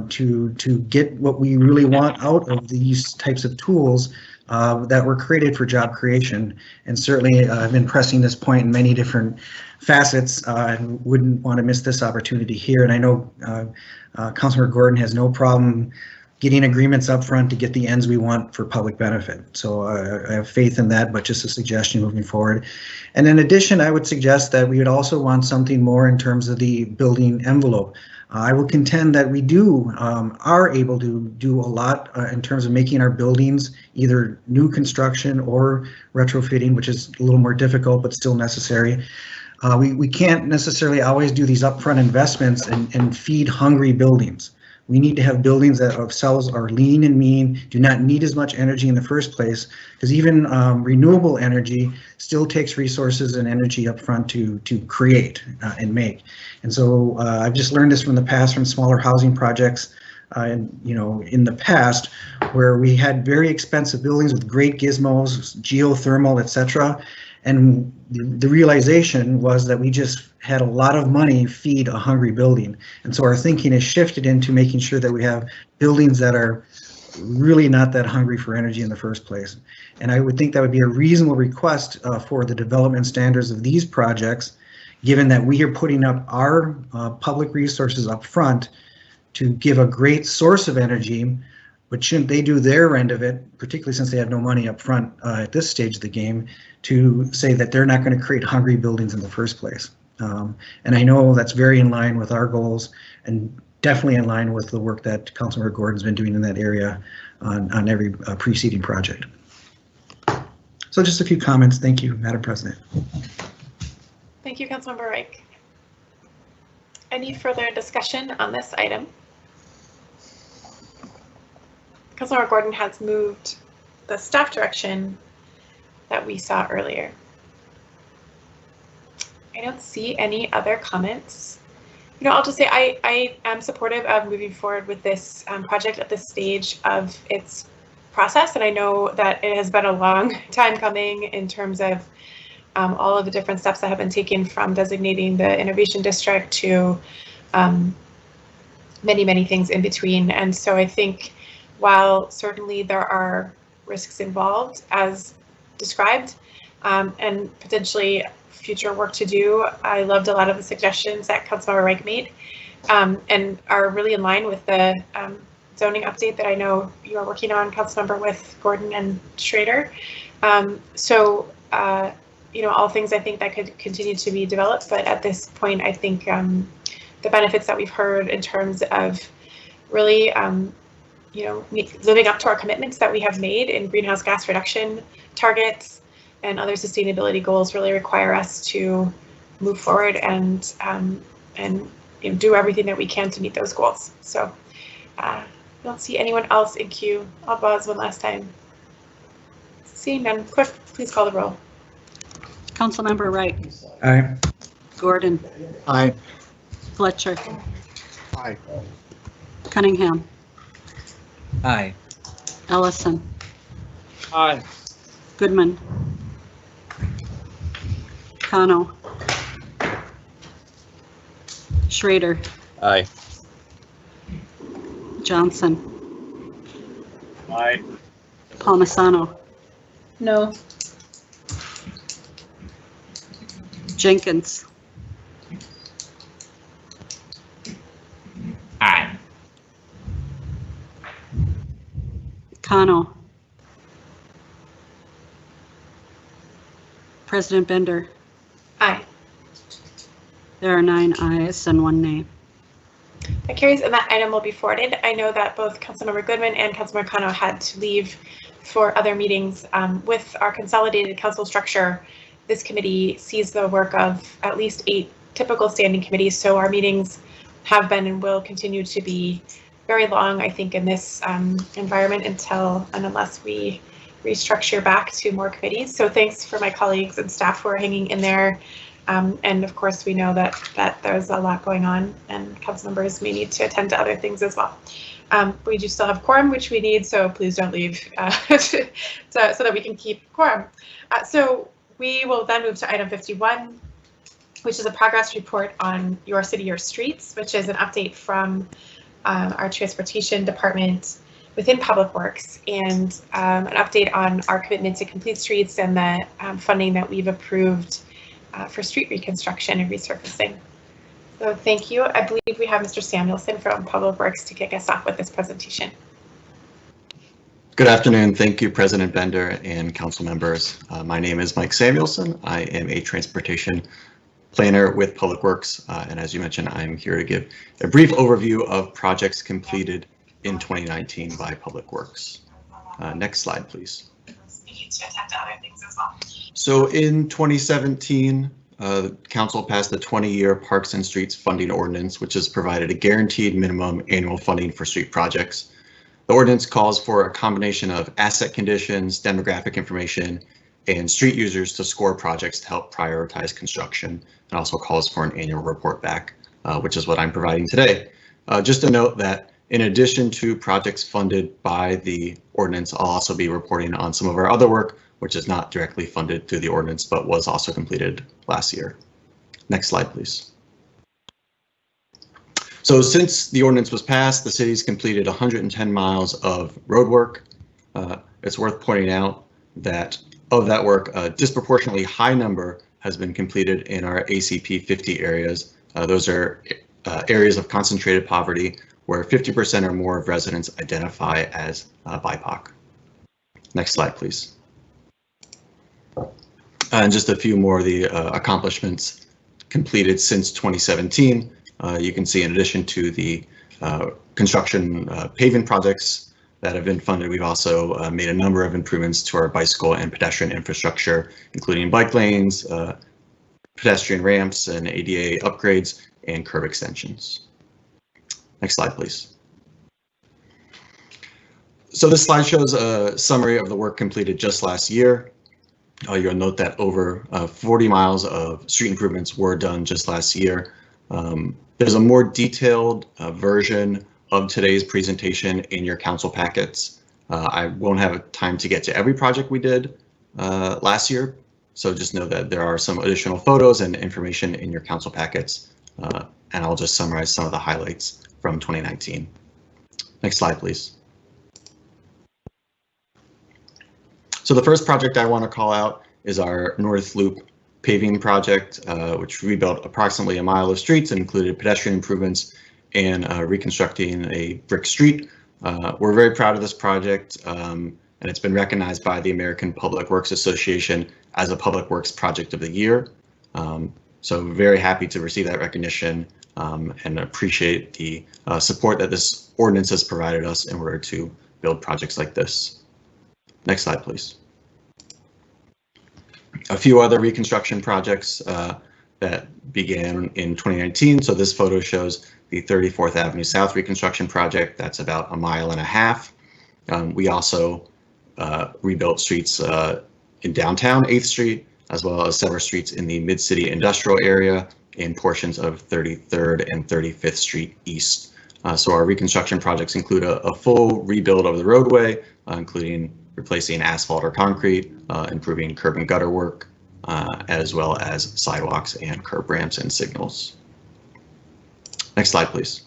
to get what we really want out of these types of tools that were created for job creation. And certainly I've been pressing this point in many different facets and wouldn't want to miss this opportunity here. And I know Councilor Gordon has no problem getting agreements up front to get the ends we want for public benefit. So I have faith in that, but just a suggestion moving forward. And in addition, I would suggest that we would also want something more in terms of the building envelope. I will contend that we are able to do a lot in terms of making our buildings either new construction or retrofitting, which is a little more difficult, but still necessary. We can't necessarily always do these upfront investments and feed hungry buildings. We need to have buildings that themselves are lean and mean, do not need as much energy in the first place, because even renewable energy still takes resources and energy up front to create and make. And so I've just learned this from the past, from smaller housing projects, and in the past, where we had very expensive buildings with great gizmos, geothermal, etc. And the realization was that we just had a lot of money feed a hungry building. And so our thinking has shifted into making sure that we have buildings that are really not that hungry for energy in the first place. And I would think that would be a reasonable request for the development standards of these projects, given that we are putting up our public resources up front to give a great source of energy, but shouldn't they do their end of it, particularly since they have no money up front at this stage of the game, to say that they're not going to create hungry buildings in the first place. And I know that's very in line with our goals and definitely in line with the work that Councilmember Gordon's been doing in that area on every preceding project. So just a few comments. Thank you, Madam President. Thank you, Councilmember Reich. Any further discussion on this item? Councilmember Gordon has moved the staff direction that we saw earlier. I don't see any other comments. You know, I'll just say I am supportive of moving forward with this project at this stage of its process, and I know that it has been a long time coming in terms of all of the different steps that have been taken, from designating the innovation district to many things in between. And so I think while certainly there are risks involved as described and potentially future work to do, I loved a lot of the suggestions that Councilmember Reich made and are really in line with the zoning update that I know you are working on, Councilmember, with Gordon and Schrader. You know, all things I think that could continue to be developed, but at this point, I think the benefits that we've heard in terms of really, you know, living up to our commitments that we have made in greenhouse gas reduction targets and other sustainability goals really require us to move forward and you know, do everything that we can to meet those goals. So I don't see anyone else in queue. I'll pause one last time. Seeing none, clerk, please call the roll. Councilmember Wright. Aye. Gordon. Aye. Fletcher. Aye. Cunningham. Aye. Ellison. Aye. Goodman. Kano. Schrader. Aye. Johnson. Aye. Palmisano. No. Jenkins. Aye. Kano. President Bender. Aye. There are 9 ayes and 1 nay. That carries, and that item will be forwarded. I know that both Councilmember Goodman and Councilmember Kano had to leave for other meetings. With our consolidated council structure, this committee sees the work of at least 8 typical standing committees, so our meetings have been and will continue to be very long, I think, in this environment until and unless we restructure back to more committees. So thanks for my colleagues and staff who are hanging in there. And of course, we know that there's a lot going on and council members may need to attend to other things as well. We do still have quorum, which we need, so please don't leave so that we can keep quorum. So we will then move to item 51, which is a progress report on Your City, Your Streets, which is an update from our transportation department within Public Works and an update on our commitment to complete streets and the funding that we've approved for street reconstruction and resurfacing. So thank you. I believe we have Mr. Samuelson from Public Works to kick us off with this presentation. Good afternoon. Thank you, President Bender and council members. My name is Mike Samuelson. I am a transportation planner with Public Works. And as you mentioned, I'm here to give a brief overview of projects completed in 2019 by Public Works. Next slide, please. So in 2017, the council passed the 20-year Parks and Streets Funding Ordinance, which has provided a guaranteed minimum annual funding for street projects. The ordinance calls for a combination of asset conditions, demographic information, and street users to score projects to help prioritize construction, and also calls for an annual report back, which is what I'm providing today. Just a note that in addition to projects funded by the ordinance, I'll also be reporting on some of our other work which is not directly funded through the ordinance, but was also completed last year. Next slide, please. So since the ordinance was passed, the city's completed 110 miles of road work. It's worth pointing out that of that work, a disproportionately high number has been completed in our ACP 50 areas. Those are areas of concentrated poverty where 50% or more of residents identify as BIPOC. Next slide, please. And just a few more of the accomplishments completed since 2017. You can see in addition to the construction paving projects that have been funded, we've also made a number of improvements to our bicycle and pedestrian infrastructure, including bike lanes, pedestrian ramps and ADA upgrades, and curb extensions. Next slide, please. So this slide shows a summary of the work completed just last year. You'll note that over 40 miles of street improvements were done just last year. There's a more detailed version of today's presentation in your council packets. I won't have time to get to every project we did last year, so just know that there are some additional photos and information in your council packets, and I'll just summarize some of the highlights from 2019. Next slide, please. So the first project I want to call out is our North Loop paving project, which rebuilt approximately a mile of streets and included pedestrian improvements and reconstructing a brick street. We're very proud of this project, and it's been recognized by the American Public Works Association as a Public Works Project of the Year. So very happy to receive that recognition and appreciate the support that this ordinance has provided us in order to build projects like this. Next slide, please. A few other reconstruction projects that began in 2019. So this photo shows the 34th Avenue South reconstruction project. That's about a mile and a half. We also rebuilt streets in downtown 8th Street, as well as several streets in the Mid-City industrial area and portions of 33rd and 35th Street East. So our reconstruction projects include a full rebuild of the roadway, including replacing asphalt or concrete, improving curb and gutter work, as well as sidewalks and curb ramps and signals. Next slide, please.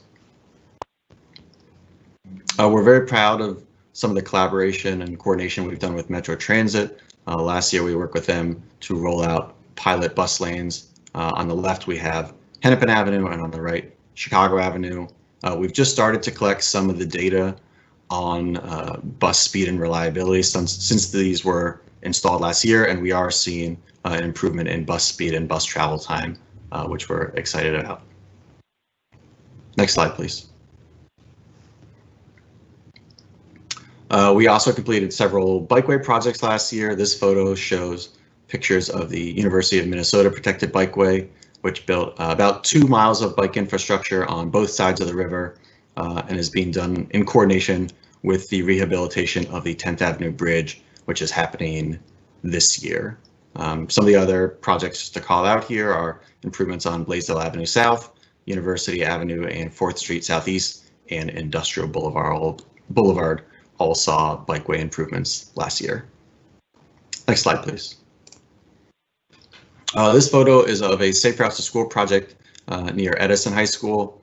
We're very proud of some of the collaboration and coordination we've done with Metro Transit. Last year, we worked with them to roll out pilot bus lanes. On the left, we have Hennepin Avenue, and on the right, Chicago Avenue. We've just started to collect some of the data on bus speed and reliability since these were installed last year, and we are seeing an improvement in bus speed and bus travel time, which we're excited about. Next slide, please. We also completed several bikeway projects last year. This photo shows pictures of the University of Minnesota Protected Bikeway, which built about 2 miles of bike infrastructure on both sides of the river and is being done in coordination with the rehabilitation of the 10th Avenue Bridge, which is happening this year. Some of the other projects to call out here are improvements on Blaisdell Avenue South, University Avenue and 4th Street Southeast, and Industrial Boulevard all saw bikeway improvements last year. Next slide, please. This photo is of a Safe Routes to School project near Edison High School.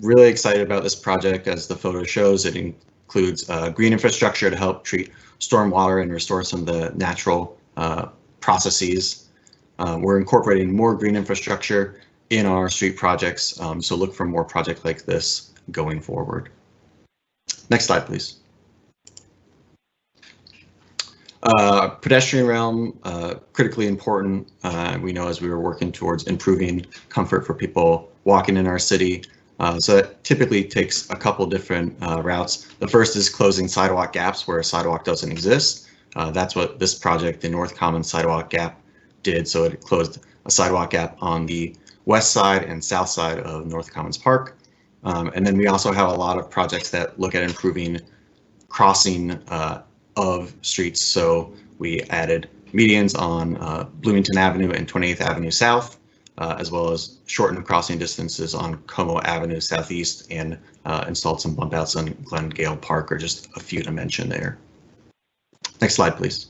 Really excited about this project. As the photo shows, it includes green infrastructure to help treat stormwater and restore some of the natural processes. We're incorporating more green infrastructure in our street projects, so look for more projects like this going forward. Next slide, please. Pedestrian realm, critically important. We know as we were working towards improving comfort for people walking in our city. So that typically takes a couple different routes. The first is closing sidewalk gaps where a sidewalk doesn't exist. That's what this project, the North Common Sidewalk Gap, did. So it closed a sidewalk gap on the west side and south side of North Commons Park. And then we also have a lot of projects that look at improving crossing of streets. So we added medians on Bloomington Avenue and 28th Avenue South, as well as shortened crossing distances on Como Avenue Southeast and installed some bump outs on Glendale Park, or just a few to mention there. Next slide, please.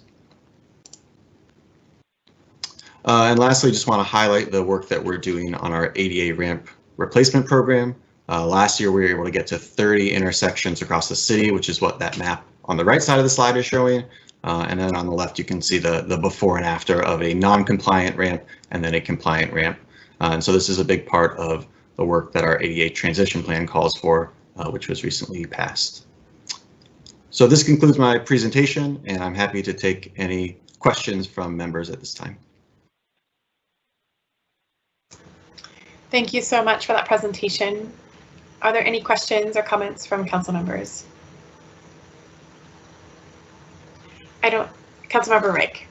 And lastly, just want to highlight the work that we're doing on our ADA ramp replacement program. Last year, we were able to get to 30 intersections across the city, which is what that map on the right side of the slide is showing. And then on the left, you can see the before and after of a non-compliant ramp and then a compliant ramp. And so this is a big part of the work that our ADA transition plan calls for, which was recently passed. So this concludes my presentation, and I'm happy to take any questions from members at this time. Thank you so much for that presentation. Are there any questions or comments from council members? Councilmember Reich.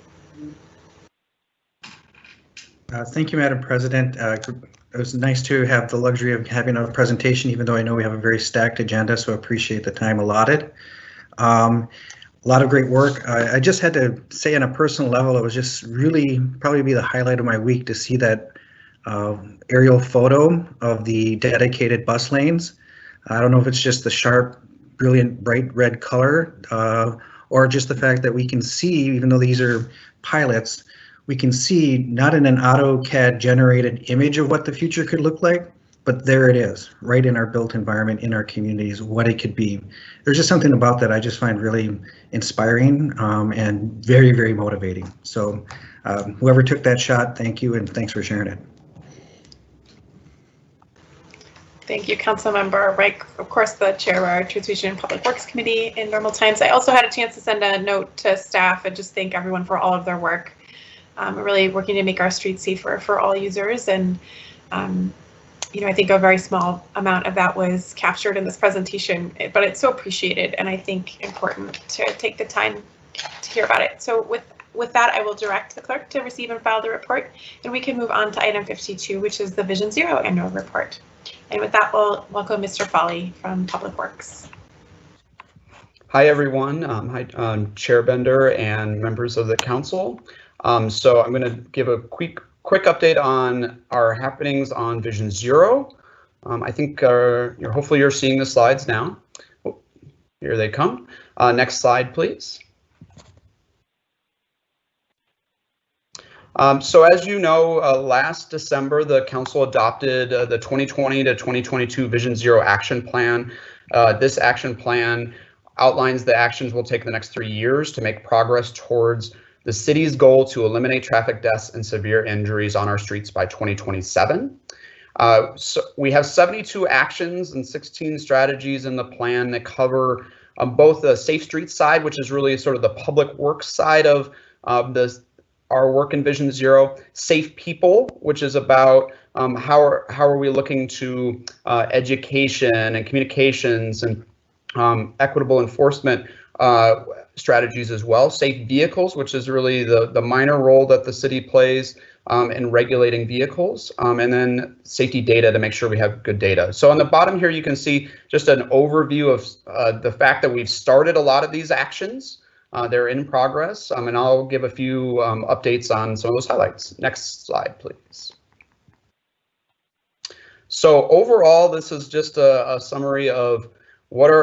Thank you, Madam President. It was nice to have the luxury of having a presentation, even though I know we have a very stacked agenda, so I appreciate the time allotted. A lot of great work. I just had to say on a personal level, it was just really probably be the highlight of my week to see that aerial photo of the dedicated bus lanes. I don't know if it's just the sharp, brilliant, bright red color, or just the fact that we can see, even though these are pilots, we can see not in an AutoCAD generated image of what the future could look like, but there it is, right in our built environment, in our communities, what it could be. There's just something about that I just find really inspiring and very, very motivating. So whoever took that shot, thank you, and thanks for sharing it. Thank you, Councilmember Reich. Of course, the chair of our Transportation and Public Works Committee in normal times. I also had a chance to send a note to staff and just thank everyone for all of their work. We're really working to make our streets safer for all users, and you know, I think a very small amount of that was captured in this presentation, but it's so appreciated and I think important to take the time to hear about it. So with that, I will direct the clerk to receive and file the report, and we can move on to item 52, which is the Vision Zero annual report. And with that, we'll welcome Mr. Foley from Public Works. Hi, everyone. Hi, Chair Bender and members of the council. So I'm going to give a quick update on our happenings on Vision Zero. I think hopefully you're seeing the slides now. Oh, here they come. Next slide, please. So as you know, last December, the council adopted the 2020 to 2022 Vision Zero action plan. This action plan outlines the actions we'll take in the next 3 years to make progress towards the city's goal to eliminate traffic deaths and severe injuries on our streets by 2027. So we have 72 actions and 16 strategies in the plan that cover both the safe streets side, which is really sort of the public works side of our work in Vision Zero, safe people, which is about how are we looking to education and communications and equitable enforcement strategies as well. Safe vehicles, which is really the minor role that the city plays in regulating vehicles, and then safety data to make sure we have good data. So on the bottom here, you can see just an overview of the fact that we've started a lot of these actions. They're in progress, and I'll give a few updates on some of those highlights. Next slide, please. So overall, this is just a summary of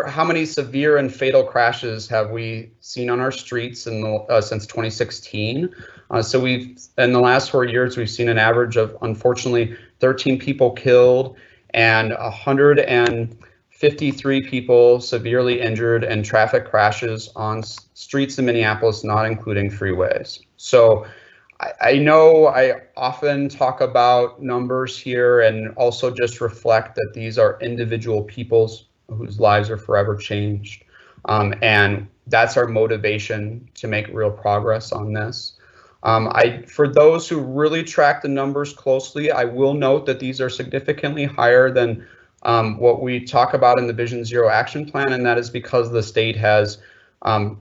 how many severe and fatal crashes have we seen on our streets since 2016. So in the last 4 years, we've seen an average of, unfortunately, 13 people killed and 153 people severely injured in traffic crashes on streets in Minneapolis, not including freeways. So I know I often talk about numbers here and also just reflect that these are individual peoples whose lives are forever changed. And that's our motivation to make real progress on this. For those who really track the numbers closely, I will note that these are significantly higher than what we talk about in the Vision Zero action plan, and that is because the state has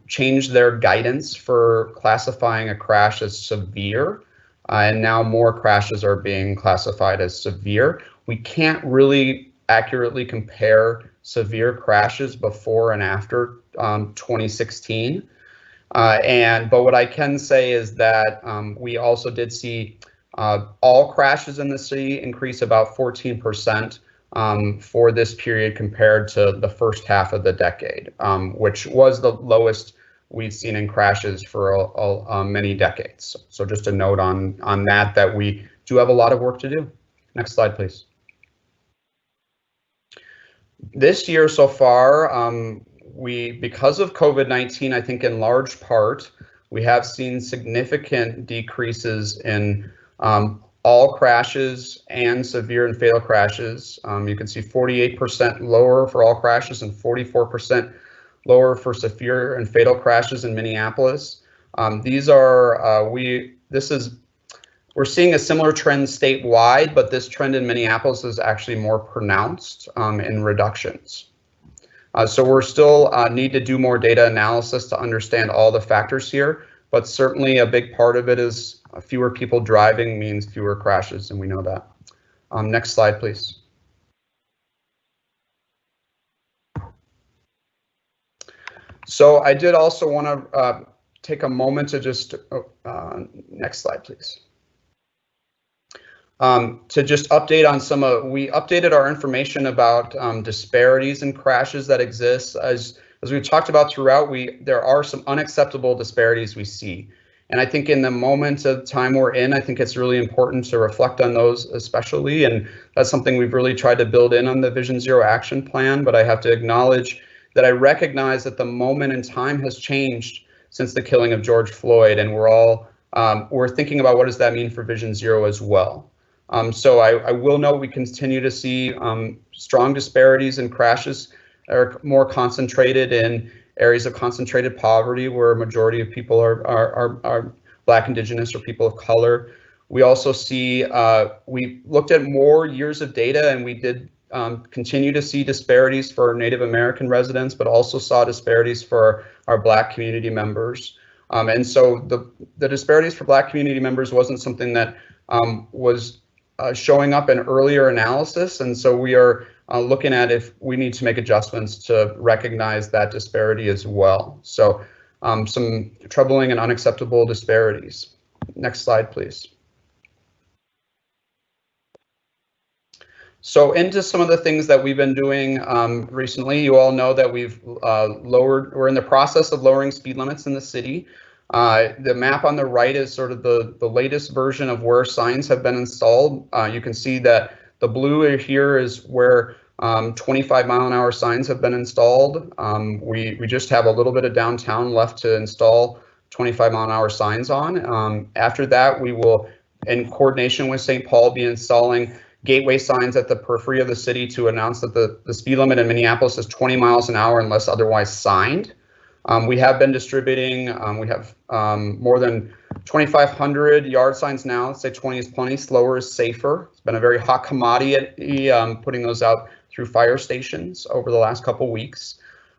changed their guidance for classifying a crash as severe, and now more crashes are being classified as severe. We can't really accurately compare severe crashes before and after 2016. But what I can say is that we also did see all crashes in the city increase about 14% for this period compared to the first half of the decade, which was the lowest we've seen in crashes for many decades. So just a note on that we do have a lot of work to do. Next slide, please. This year so far, because of COVID-19, I think in large part, we have seen significant decreases in all crashes and severe and fatal crashes. You can see 48% lower for all crashes and 44% lower for severe and fatal crashes in Minneapolis. We're seeing a similar trend statewide, but this trend in Minneapolis is actually more pronounced in reductions. So we're still need to do more data analysis to understand all the factors here, but certainly a big part of it is fewer people driving means fewer crashes, and we know that. Next slide, please. So I did also want to take a moment to just, next slide, please. To just update on we updated our information about disparities in crashes that exist. As we've talked about throughout, there are some unacceptable disparities we see. And I think in the moment of time we're in, I think it's really important to reflect on those especially. And that's something we've really tried to build in on the Vision Zero action plan. But I have to acknowledge that I recognize that the moment in time has changed since the killing of George Floyd. And we're thinking about what does that mean for Vision Zero as well. So I will note we continue to see strong disparities in crashes that are more concentrated in areas of concentrated poverty where a majority of people are Black, Indigenous, or people of color. We also see, we looked at more years of data, and we did continue to see disparities for Native American residents, but also saw disparities for our Black community members. And so the disparities for Black community members wasn't something that was showing up in earlier analysis, and so we are looking at if we need to make adjustments to recognize that disparity as well. So some troubling and unacceptable disparities. Next slide, please. So into some of the things that we've been doing recently. You all know that we're in the process of lowering speed limits in the city. The map on the right is sort of the latest version of where signs have been installed. You can see that the blue here is where 25-mile-an-hour signs have been installed. We just have a little bit of downtown left to install 25-mile-an-hour signs on. After that, we will, in coordination with St. Paul, be installing gateway signs at the periphery of the city to announce that the speed limit in Minneapolis is 20 miles an hour unless otherwise signed. We have been distributing, we have more than 2,500 yard signs now. Let's say 20 is plenty, slower is safer. It's been a very hot commodity putting those out through fire stations over the last couple weeks.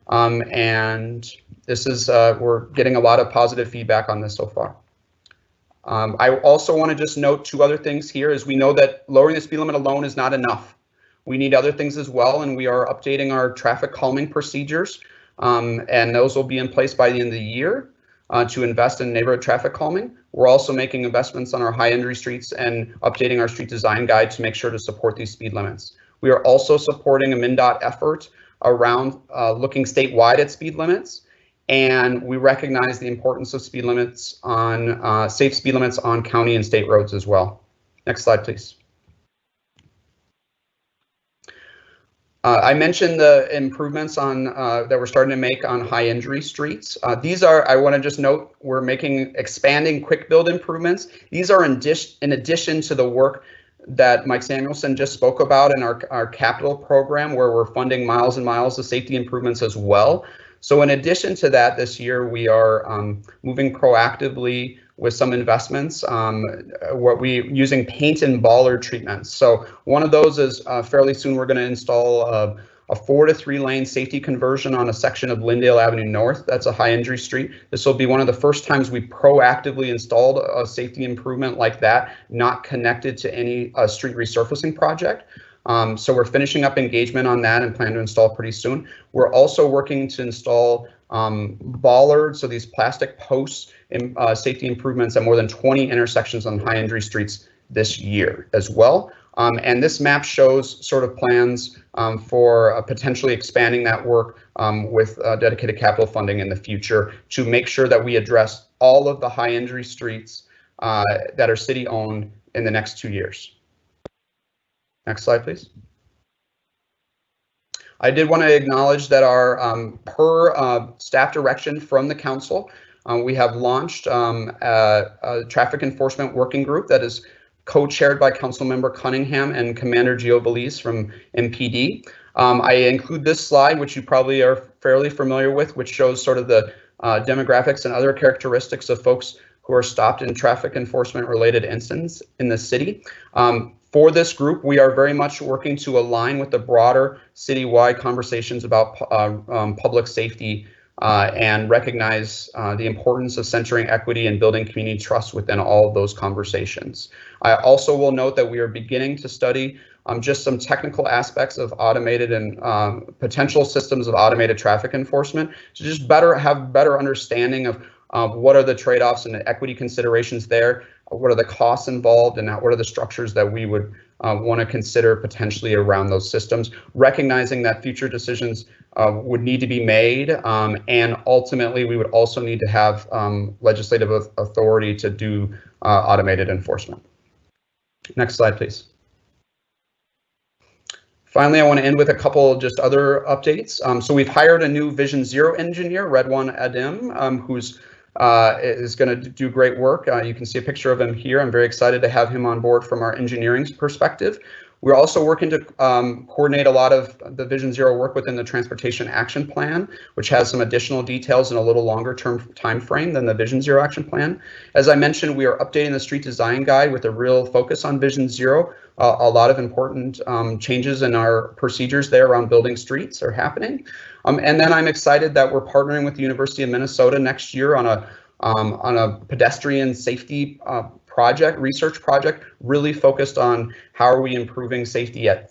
And this is, we're getting a lot of positive feedback on this so far. I also want to just note two other things here is we know that lowering the speed limit alone is not enough. We need other things as well, and we are updating our traffic calming procedures. And those will be in place by the end of the year to invest in neighborhood traffic calming. We're also making investments on our high entry streets and updating our street design guide to make sure to support these speed limits. We are also supporting a MnDOT effort around looking statewide at speed limits. And we recognize the importance of speed limits on safe speed limits on county and state roads as well. Next slide, please. I mentioned the improvements on that we're starting to make on high injury streets. These are, I want to just note, we're making expanding quick build improvements. These are in addition to the work that Mike Samuelson just spoke about in our capital program, where we're funding miles and miles of safety improvements as well. So in addition to that, this year we are moving proactively with some investments, using paint and bollard treatments. So one of those is fairly soon we're going to install a 4 to 3 lane safety conversion on a section of Lyndale Avenue North. That's a high injury street. This will be one of the first times we proactively installed a safety improvement like that, not connected to any street resurfacing project. So we're finishing up engagement on that and plan to install pretty soon. We're also working to install bollards, so these plastic posts and safety improvements at more than 20 intersections on high injury streets this year as well. And this map shows sort of plans for potentially expanding that work with dedicated capital funding in the future to make sure that we address all of the high injury streets that are city owned in the next 2 years. Next slide, please. I did want to acknowledge that our per staff direction from the council, we have launched a traffic enforcement working group that is co-chaired by Councilmember Cunningham and Commander Gio Belize from MPD. I include this slide, which you probably are fairly familiar with, which shows sort of the demographics and other characteristics of folks who are stopped in traffic enforcement related incidents in the city. For this group, we are very much working to align with the broader citywide conversations about public safety and recognize the importance of centering equity and building community trust within all of those conversations. I also will note that we are beginning to study just some technical aspects of automated and potential systems of automated traffic enforcement to just have better understanding of what are the trade-offs and the equity considerations there, what are the costs involved, and what are the structures that we would want to consider potentially around those systems, recognizing that future decisions would need to be made, and ultimately we would also need to have legislative authority to do automated enforcement. Next slide, please. Finally, I want to end with a couple just other updates. So we've hired a new Vision Zero engineer, Redwan Adim, who's is going to do great work. You can see a picture of him here. I'm very excited to have him on board from our engineering perspective. We're also working to coordinate a lot of the Vision Zero work within the Transportation Action Plan, which has some additional details in a little longer term time frame than the Vision Zero Action Plan. As I mentioned, we are updating the street design guide with a real focus on Vision Zero. A lot of important changes in our procedures there around building streets are happening. And then I'm excited that we're partnering with the University of Minnesota next year on a pedestrian safety research project, really focused on how are we improving safety at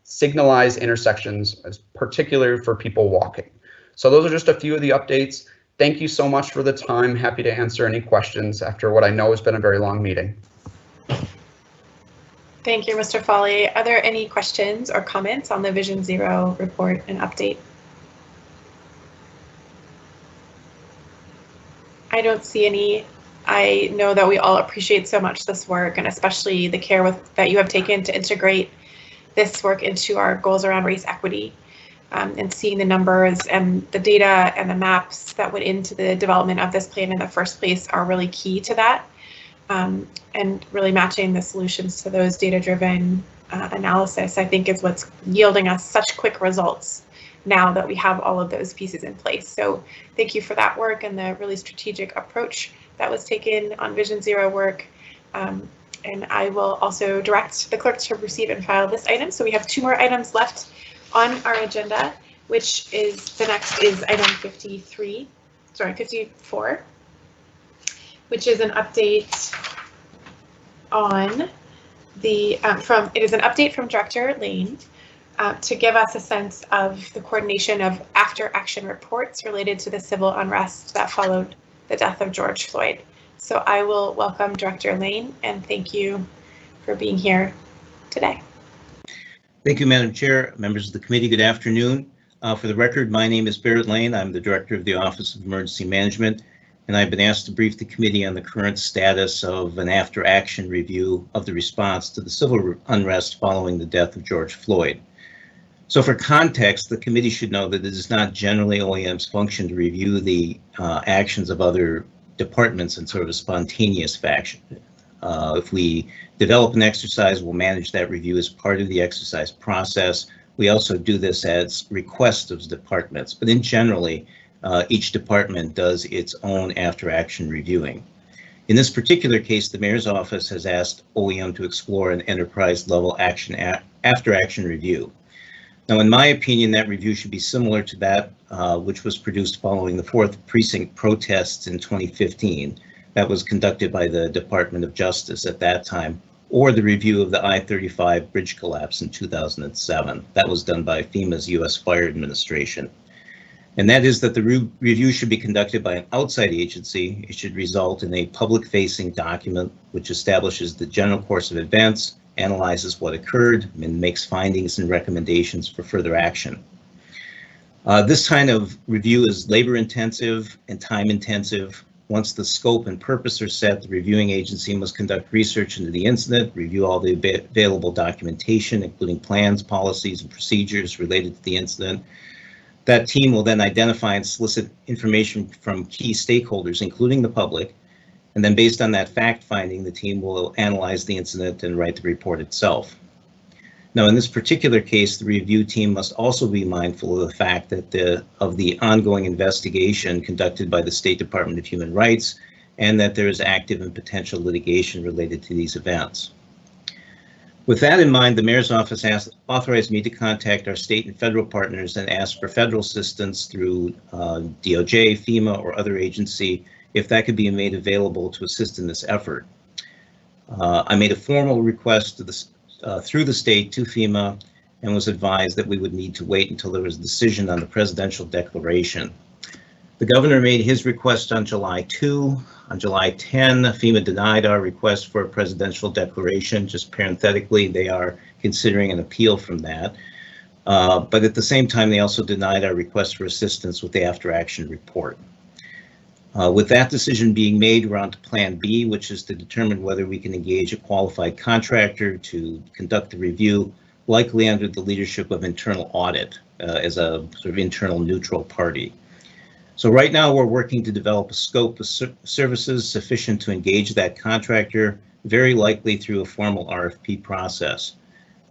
signalized intersections, particularly for people walking. So those are just a few of the updates. Thank you so much for the time. Happy to answer any questions after what I know has been a very long meeting. Thank you, Mr. Foley. Are there any questions or comments on the Vision Zero report and update? I don't see any. I know that we all appreciate so much this work, and especially the care that you have taken to integrate this work into our goals around race equity, and seeing the numbers and the data and the maps that went into the development of this plan in the first place are really key to that, and really matching the solutions to those data-driven analysis, I think, is what's yielding us such quick results now that we have all of those pieces in place. So thank you for that work and the really strategic approach that was taken on Vision Zero work. And I will also direct the clerk to receive and file this item. So we have 2 more items left on our agenda, which is the next is item 54, which is an update on the it is an update from Director Lane to give us a sense of the coordination of after action reports related to the civil unrest that followed the death of George Floyd. So I will welcome Director Lane and thank you for being here today. Thank you, Madam Chair, members of the committee. Good afternoon. For the record, my name is Barrett Lane. I'm the Director of the Office of Emergency Management, and I've been asked to brief the committee on the current status of an after action review of the response to the civil unrest following the death of George Floyd. So for context, the committee should know that it is not generally OEM's function to review the actions of other departments in sort of a spontaneous fashion. If we develop an exercise, we'll manage that review as part of the exercise process. We also do this as request of departments, but in generally, each department does its own after action reviewing. In this particular case, the mayor's office has asked OEM to explore an enterprise level after action review. Now, in my opinion, that review should be similar to that which was produced following the 4th Precinct protests in 2015. That was conducted by the Department of Justice at that time, or the review of the I-35 bridge collapse in 2007. That was done by FEMA's U.S. Fire Administration. And that is that the review should be conducted by an outside agency. It should result in a public-facing document which establishes the general course of events analyzes what occurred, and makes findings and recommendations for further action. This kind of review is labor intensive and time intensive. Once the scope and purpose are set, the reviewing agency must conduct research into the incident, review all the available documentation, including plans, policies, and procedures related to the incident. That team will then identify and solicit information from key stakeholders, including the public. And then based on that fact finding, the team will analyze the incident and write the report itself. Now, in this particular case, the review team must also be mindful of the fact that of the ongoing investigation conducted by the State Department of Human Rights, and that there is active and potential litigation related to these events. With that in mind, the Mayor's Office authorized me to contact our state and federal partners and ask for federal assistance through DOJ, FEMA, or other agency if that could be made available to assist in this effort. I made a formal request to through the state to FEMA and was advised that we would need to wait until there was a decision on the presidential declaration. The governor made his request on July 2. On July 10, FEMA denied our request for a presidential declaration. Just parenthetically, they are considering an appeal from that. But at the same time, they also denied our request for assistance with the after action report. With that decision being made, we're on to Plan B, which is to determine whether we can engage a qualified contractor to conduct the review, likely under the leadership of internal audit as a sort of internal neutral party. So right now we're working to develop a scope of services sufficient to engage that contractor, very likely through a formal RFP process.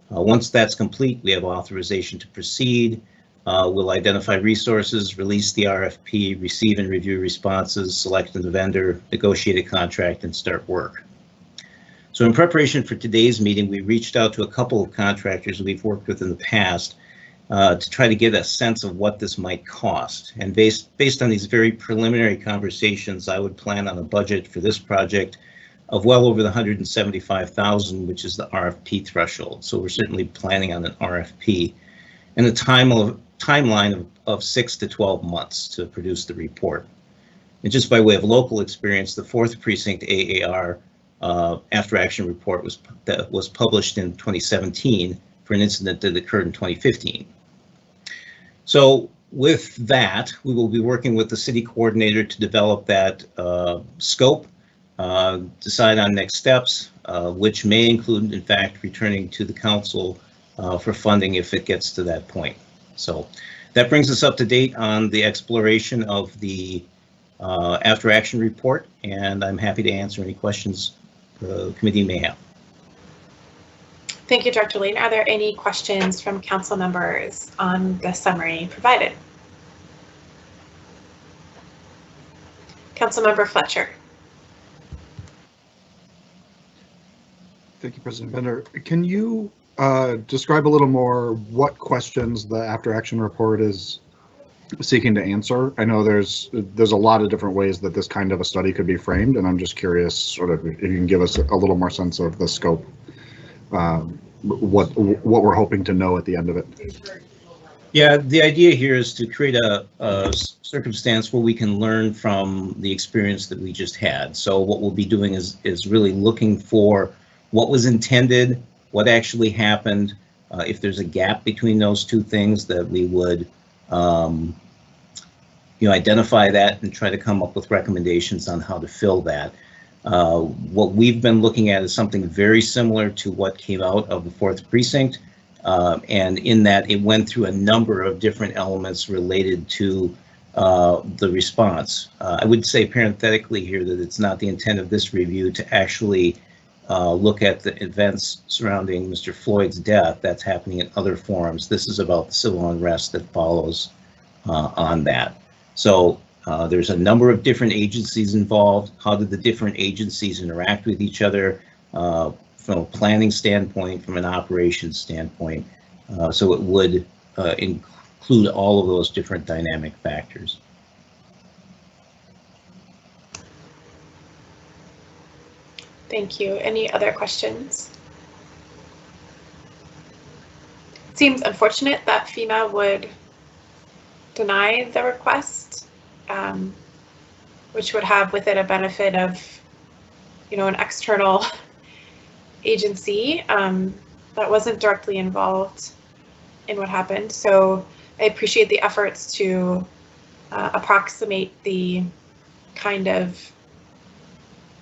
Once that's complete, we have authorization to proceed. We'll identify resources, release the RFP, receive and review responses, select the vendor, negotiate a contract, and start work. So in preparation for today's meeting, we reached out to a couple of contractors we've worked with in the past to try to get a sense of what this might cost. And based on these very preliminary conversations, I would plan on a budget for this project of well over the $175,000, which is the RFP threshold. So we're certainly planning on an RFP and a timeline of 6 to 12 months to produce the report. And just by way of local experience, the 4th Precinct AAR after action report was published in 2017 for an incident that occurred in 2015. So with that, we will be working with the city coordinator to develop that scope, decide on next steps, which may include, in fact, returning to the council for funding if it gets to that point. So that brings us up to date on the exploration of the after action report, and I'm happy to answer any questions the committee may have. Thank you, Director Lane. Are there any questions from council members on the summary provided? Councilmember Fletcher. Thank you, President Bender. Can you describe a little more what questions the after action report is seeking to answer? I know there's a lot of different ways that this kind of a study could be framed, and I'm just curious sort of if you can give us a little more sense of the scope, what we're hoping to know at the end of it. Yeah, the idea here is to create a circumstance where we can learn from the experience that we just had. So what we'll be doing is really looking for what was intended, what actually happened, if there's a gap between those two things, that we would identify that and try to come up with recommendations on how to fill that. What we've been looking at is something very similar to what came out of the 4th Precinct, and in that it went through a number of different elements related to the response. I would say parenthetically here that it's not the intent of this review to actually look at the events surrounding Mr. Floyd's death. That's happening in other forums. This is about the civil unrest that follows on that. So there's a number of different agencies involved. How did the different agencies interact with each other from a planning standpoint, from an operations standpoint? So it would include all of those different dynamic factors. Thank you. Any other questions? It seems unfortunate that FEMA would deny the request, which would have with it a benefit of, an external agency that wasn't directly involved in what happened. So I appreciate the efforts to approximate the kind of,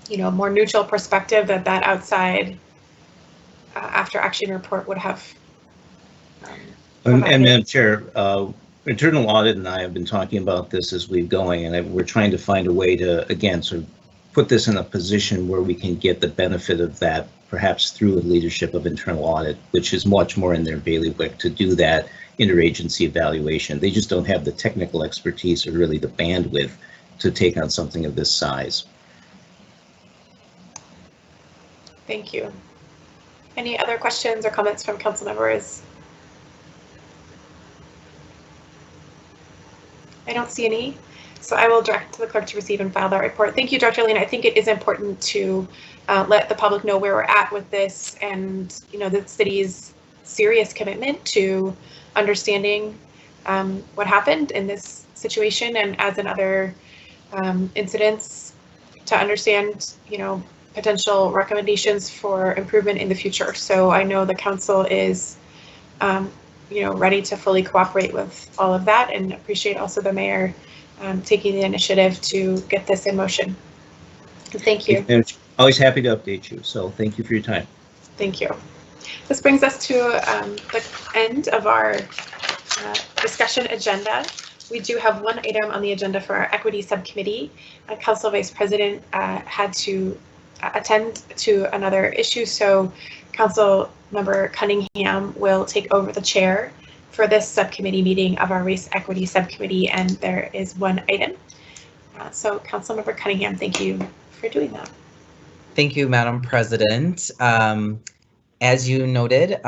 more neutral perspective that outside after action report would have. And Madam Chair, Internal Audit and I have been talking about this as we're going, and we're trying to find a way to, again, sort of put this in a position where we can get the benefit of that, perhaps through the leadership of Internal Audit, which is much more in their bailiwick to do that interagency evaluation. They just don't have the technical expertise or really the bandwidth to take on something of this size. Thank you. Any other questions or comments from council members? I don't see any, so I will direct the clerk to receive and file that report. Thank you, Dr. Lena. I think it is important to let the public know where we're at with this, and the city's serious commitment to understanding what happened in this situation, and as in other incidents, to understand potential recommendations for improvement in the future. So I know the council is ready to fully cooperate with all of that, and appreciate also the mayor taking the initiative to get this in motion. Thank you. And always happy to update you. So thank you for your time. Thank you. This brings us to the end of our discussion agenda. We do have one item on the agenda for our equity subcommittee. Council Vice President had to attend to another issue, so Council Member Cunningham will take over the chair for this subcommittee meeting of our Race Equity Subcommittee, and there is one item. So Council Member Cunningham, thank you for doing that. Thank you, Madam President. As you noted,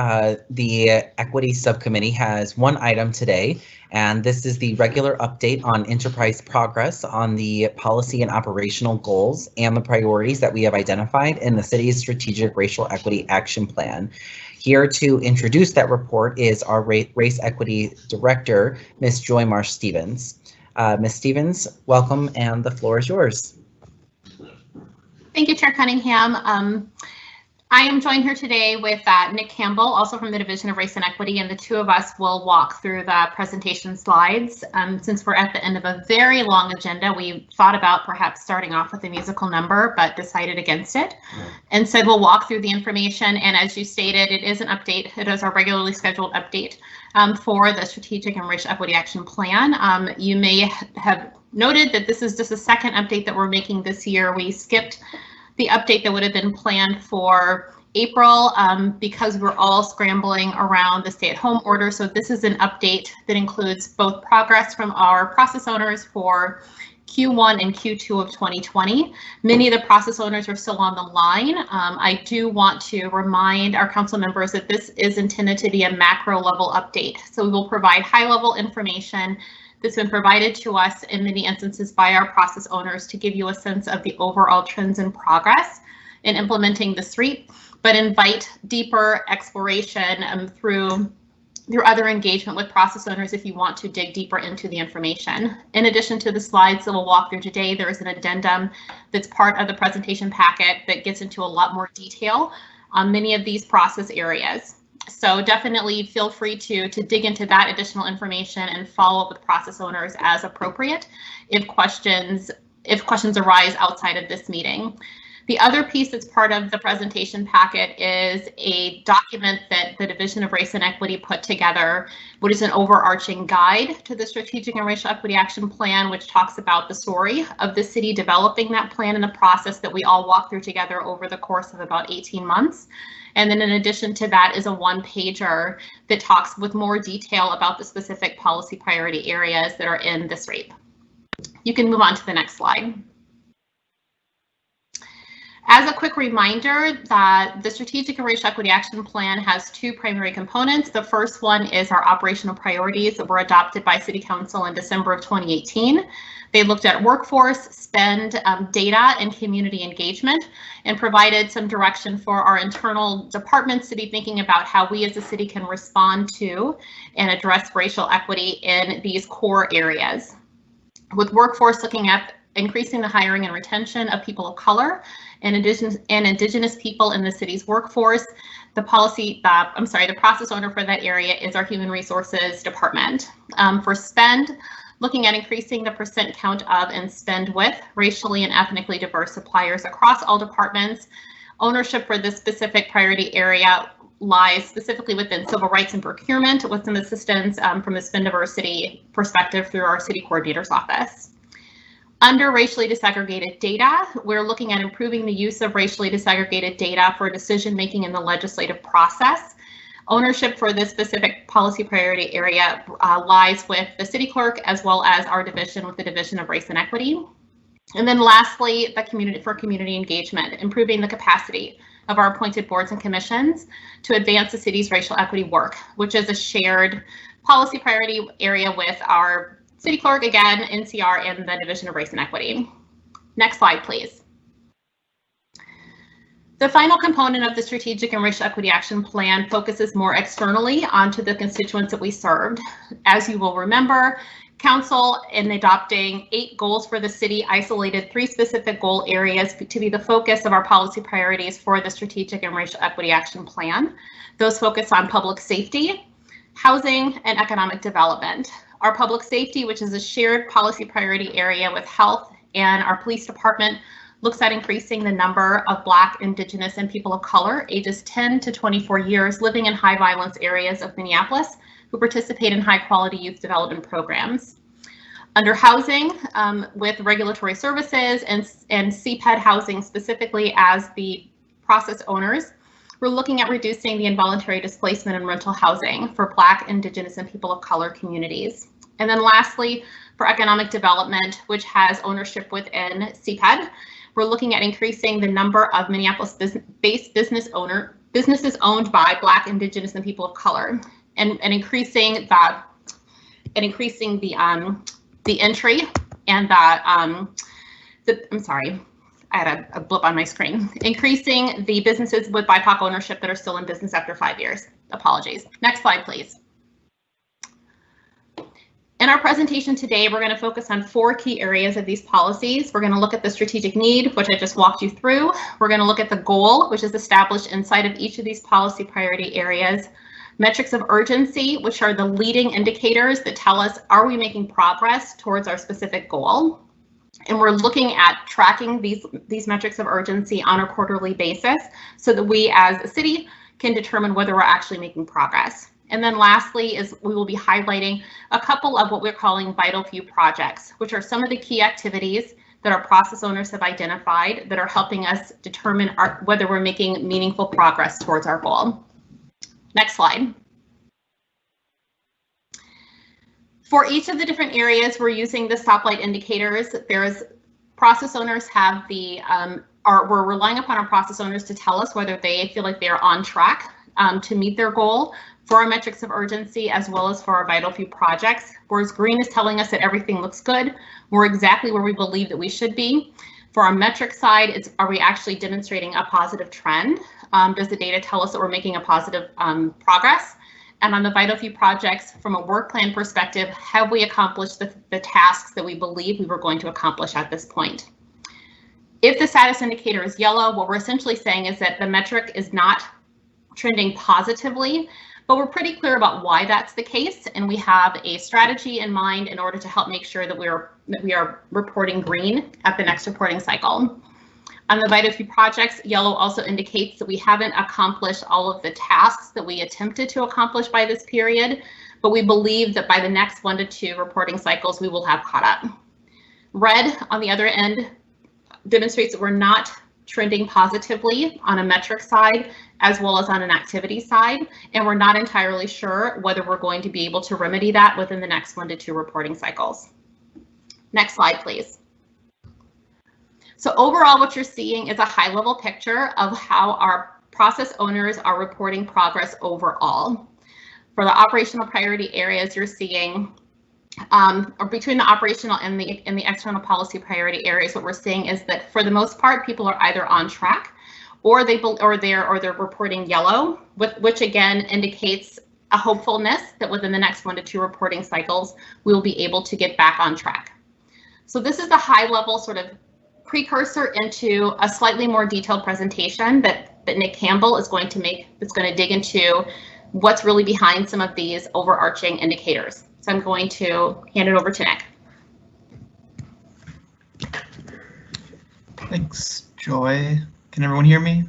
the Equity Subcommittee has one item today, and this is the regular update on enterprise progress on the policy and operational goals and the priorities that we have identified in the city's Strategic Racial Equity Action Plan. Here to introduce that report is our Race Equity Director, Ms. Joy Marsh-Stevens. Ms. Stevens, welcome, and the floor is yours. Thank you, Chair Cunningham. I am joined here today with Nick Campbell, also from the Division of Race and Equity, and the two of us will walk through the presentation slides. Since we're at the end of a very long agenda, we thought about perhaps starting off with a musical number, but decided against it. And said we'll walk through the information, and as you stated, it is an update. It is our regularly scheduled update for the Strategic and Racial Equity Action Plan. You may have noted that this is just a second update that we're making this year. We skipped the update that would have been planned for April because we're all scrambling around the stay-at-home order. So this is an update that includes both progress from our process owners for Q1 and Q2 of 2020. Many of the process owners are still on the line. I do want to remind our council members that this is intended to be a macro level update. So we will provide high level information that's been provided to us in many instances by our process owners to give you a sense of the overall trends and progress in implementing the SREAP, but invite deeper exploration through other engagement with process owners if you want to dig deeper into the information. In addition to the slides that we'll walk through today, there is an addendum that's part of the presentation packet that gets into a lot more detail on many of these process areas. So definitely feel free to dig into that additional information and follow up with process owners as appropriate if questions arise outside of this meeting. The other piece that's part of the presentation packet is a document that the Division of Race and Equity put together, which is an overarching guide to the Strategic and Racial Equity Action Plan, which talks about the story of the city developing that plan and the process that we all walked through together over the course of about 18 months. And then in addition to that is a one-pager that talks with more detail about the specific policy priority areas that are in this RAPE. You can move on to the next slide. As a quick reminder, that the Strategic and Racial Equity Action Plan has two primary components. The first one is our operational priorities that were adopted by City Council in December of 2018. They looked at workforce, spend, data, and community engagement, and provided some direction for our internal departments to be thinking about how we as a city can respond to and address racial equity in these core areas. With workforce looking at increasing the hiring and retention of people of color and indigenous people in the city's workforce. The process owner for that area is our Human Resources Department. For spend, looking at increasing the percent count of and spend with racially and ethnically diverse suppliers across all departments. Ownership for this specific priority area lies specifically within civil rights and procurement, with some assistance from the spend diversity perspective through our city coordinator's office. Under racially disaggregated data, we're looking at improving the use of racially disaggregated data for decision making in the legislative process. Ownership for this specific policy priority area lies with the city clerk, as well as our division with the Division of Race and Equity. And then lastly, the community engagement, improving the capacity of our appointed boards and commissions to advance the city's racial equity work, which is a shared policy priority area with our city clerk, again, NCR, and the Division of Race and Equity. Next slide, please. The final component of the Strategic and Racial Equity Action Plan focuses more externally onto the constituents that we served. As you will remember, Council, in adopting 8 goals for the city, isolated 3 specific goal areas to be the focus of our policy priorities for the Strategic and Racial Equity Action Plan. Those focus on public safety, housing, and economic development. Our public safety, which is a shared policy priority area with health, and our police department, looks at increasing the number of Black, Indigenous, and people of color ages 10 to 24 years living in high violence areas of Minneapolis who participate in high quality youth development programs. Under housing, with regulatory services and CPED housing specifically as the process owners, we're looking at reducing the involuntary displacement and rental housing for Black, Indigenous, and people of color communities. And then lastly, for economic development, which has ownership within CPED, we're looking at increasing the number of Minneapolis-based businesses owned by Black, Indigenous, and people of color, and increasing the entry and I'm sorry, I had a blip on my screen. Increasing the businesses with BIPOC ownership that are still in business after 5 years. Apologies. Next slide, please. In our presentation today, we're going to focus on 4 key areas of these policies. We're going to look at the strategic need, which I just walked you through. We're going to look at the goal, which is established inside of each of these policy priority areas. Metrics of urgency, which are the leading indicators that tell us, are we making progress towards our specific goal? And we're looking at tracking these metrics of urgency on a quarterly basis so that we as a city can determine whether we're actually making progress. And then lastly is we will be highlighting a couple of what we're calling vital few projects, which are some of the key activities that our process owners have identified that are helping us determine whether we're making meaningful progress towards our goal. Next slide. For each of the different areas, we're using the stoplight indicators. Process owners have we're relying upon our process owners to tell us whether they feel like they're on track to meet their goal for our metrics of urgency, as well as for our vital few projects. Whereas green is telling us that everything looks good. We're exactly where we believe that we should be. For our metric side, are we actually demonstrating a positive trend? Does the data tell us that we're making a positive progress? And on the vital few projects, from a work plan perspective, have we accomplished the tasks that we believe we were going to accomplish at this point? If the status indicator is yellow, what we're essentially saying is that the metric is not trending positively, but we're pretty clear about why that's the case, and we have a strategy in mind in order to help make sure that we are reporting green at the next reporting cycle. On the vital few projects, yellow also indicates that we haven't accomplished all of the tasks that we attempted to accomplish by this period, but we believe that by the next 1 to 2 reporting cycles, we will have caught up. Red, on the other end, demonstrates that we're not trending positively on a metric side as well as on an activity side, and we're not entirely sure whether we're going to be able to remedy that within the next 1 to 2 reporting cycles. Next slide, please. So overall, what you're seeing is a high-level picture of how our process owners are reporting progress overall. For the operational priority areas, you're seeing, or between the operational and the external policy priority areas, what we're seeing is that for the most part, people are either on track or they're reporting yellow, which again indicates a hopefulness that within the next 1 to 2 reporting cycles, we'll be able to get back on track. So this is the high level sort of precursor into a slightly more detailed presentation that Nick Campbell is going to make, that's going to dig into what's really behind some of these overarching indicators. So I'm going to hand it over to Nick. Thanks, Joy. Can everyone hear me?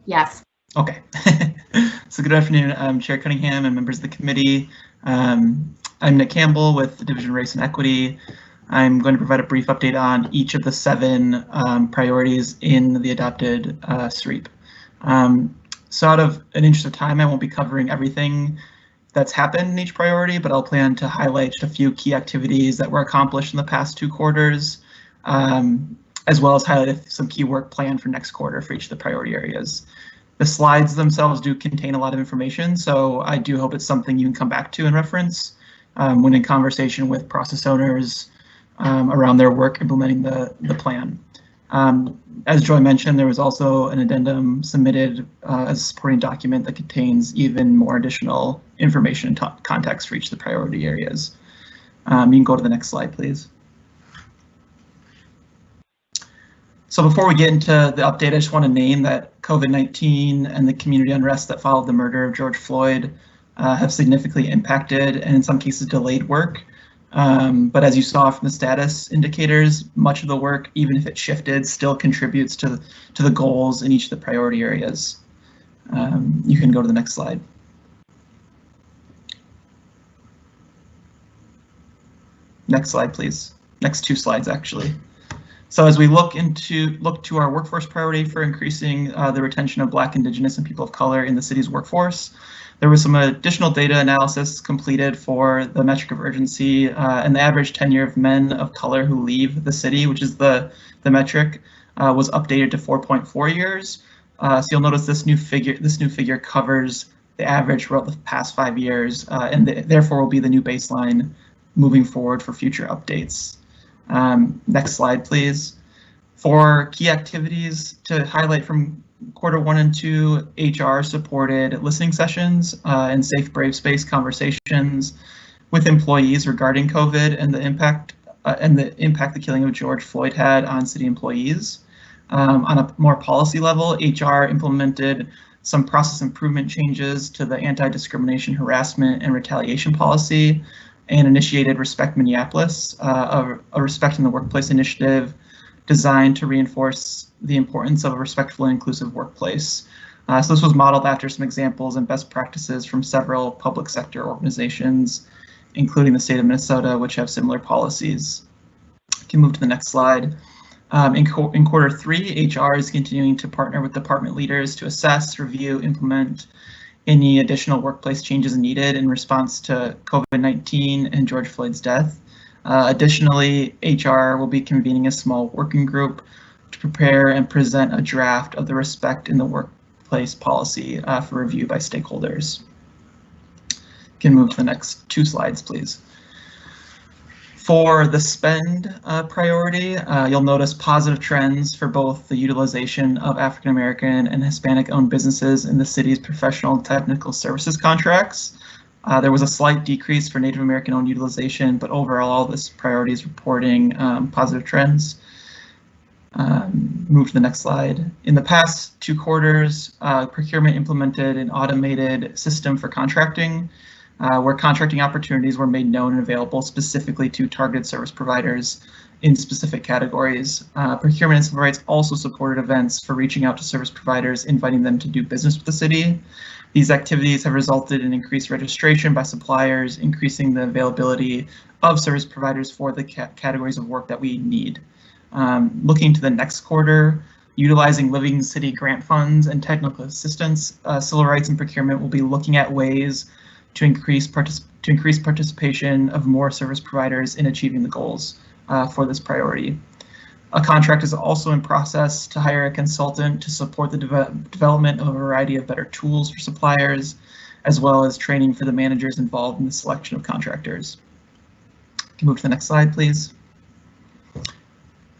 Yes. Okay. So good afternoon. I'm Chair Cunningham and members of the committee. I'm Nick Campbell with the Division of Race and Equity. I'm going to provide a brief update on each of the 7 priorities in the adopted SREEP. So out of an interest of time, I won't be covering everything that's happened in each priority, but I'll plan to highlight just a few key activities that were accomplished in the past 2 quarters, as well as highlight some key work planned for next quarter for each of the priority areas. The slides themselves do contain a lot of information, so I do hope it's something you can come back to and reference when in conversation with process owners around their work implementing the plan. As Joy mentioned, there was also an addendum submitted as a supporting document that contains even more additional information and context for each of the priority areas. You can go to the next slide, please. So before we get into the update, I just want to name that COVID-19 and the community unrest that followed the murder of George Floyd have significantly impacted and in some cases delayed work. But as you saw from the status indicators, much of the work, even if it shifted, still contributes to the goals in each of the priority areas. You can go to the next slide. Next slide, please. Next 2 slides, actually. So as we look to our workforce priority for increasing the retention of Black, Indigenous, and people of color in the city's workforce, there was some additional data analysis completed for the metric of urgency and the average tenure of men of color who leave the city, which is the metric, was updated to 4.4 years. So you'll notice this new figure covers the average throughout the past 5 years, and therefore will be the new baseline moving forward for future updates. Next slide, please. For key activities to highlight from quarter 1 and 2, HR supported listening sessions and safe brave space conversations with employees regarding COVID and the impact the killing of George Floyd had on city employees. On a more policy level, HR implemented some process improvement changes to the anti-discrimination, harassment, and retaliation policy, and initiated Respect Minneapolis, a Respect in the Workplace initiative designed to reinforce the importance of a respectful and inclusive workplace. So this was modeled after some examples and best practices from several public sector organizations, including the state of Minnesota, which have similar policies. You can move to the next slide. In quarter 3, HR is continuing to partner with department leaders to assess, review, implement any additional workplace changes needed in response to COVID-19 and George Floyd's death. Additionally, HR will be convening a small working group to prepare and present a draft of the Respect in the Workplace policy for review by stakeholders. You can move to the next 2 slides, please. For the spend priority, you'll notice positive trends for both the utilization of African American and Hispanic owned businesses in the city's professional and technical services contracts. There was a slight decrease for Native American owned utilization, but overall this priority is reporting positive trends. Move to the next slide. In the past 2 quarters, procurement implemented an automated system for contracting, where contracting opportunities were made known and available specifically to targeted service providers in specific categories. Procurement and civil rights also supported events for reaching out to service providers, inviting them to do business with the city. These activities have resulted in increased registration by suppliers, increasing the availability of service providers for the categories of work that we need. Looking to the next quarter, utilizing Living City grant funds and technical assistance, civil rights and procurement will be looking at ways to increase participation of more service providers in achieving the goals for this priority. A contract is also in process to hire a consultant to support the development of a variety of better tools for suppliers, as well as training for the managers involved in the selection of contractors. Can you move to the next slide, please?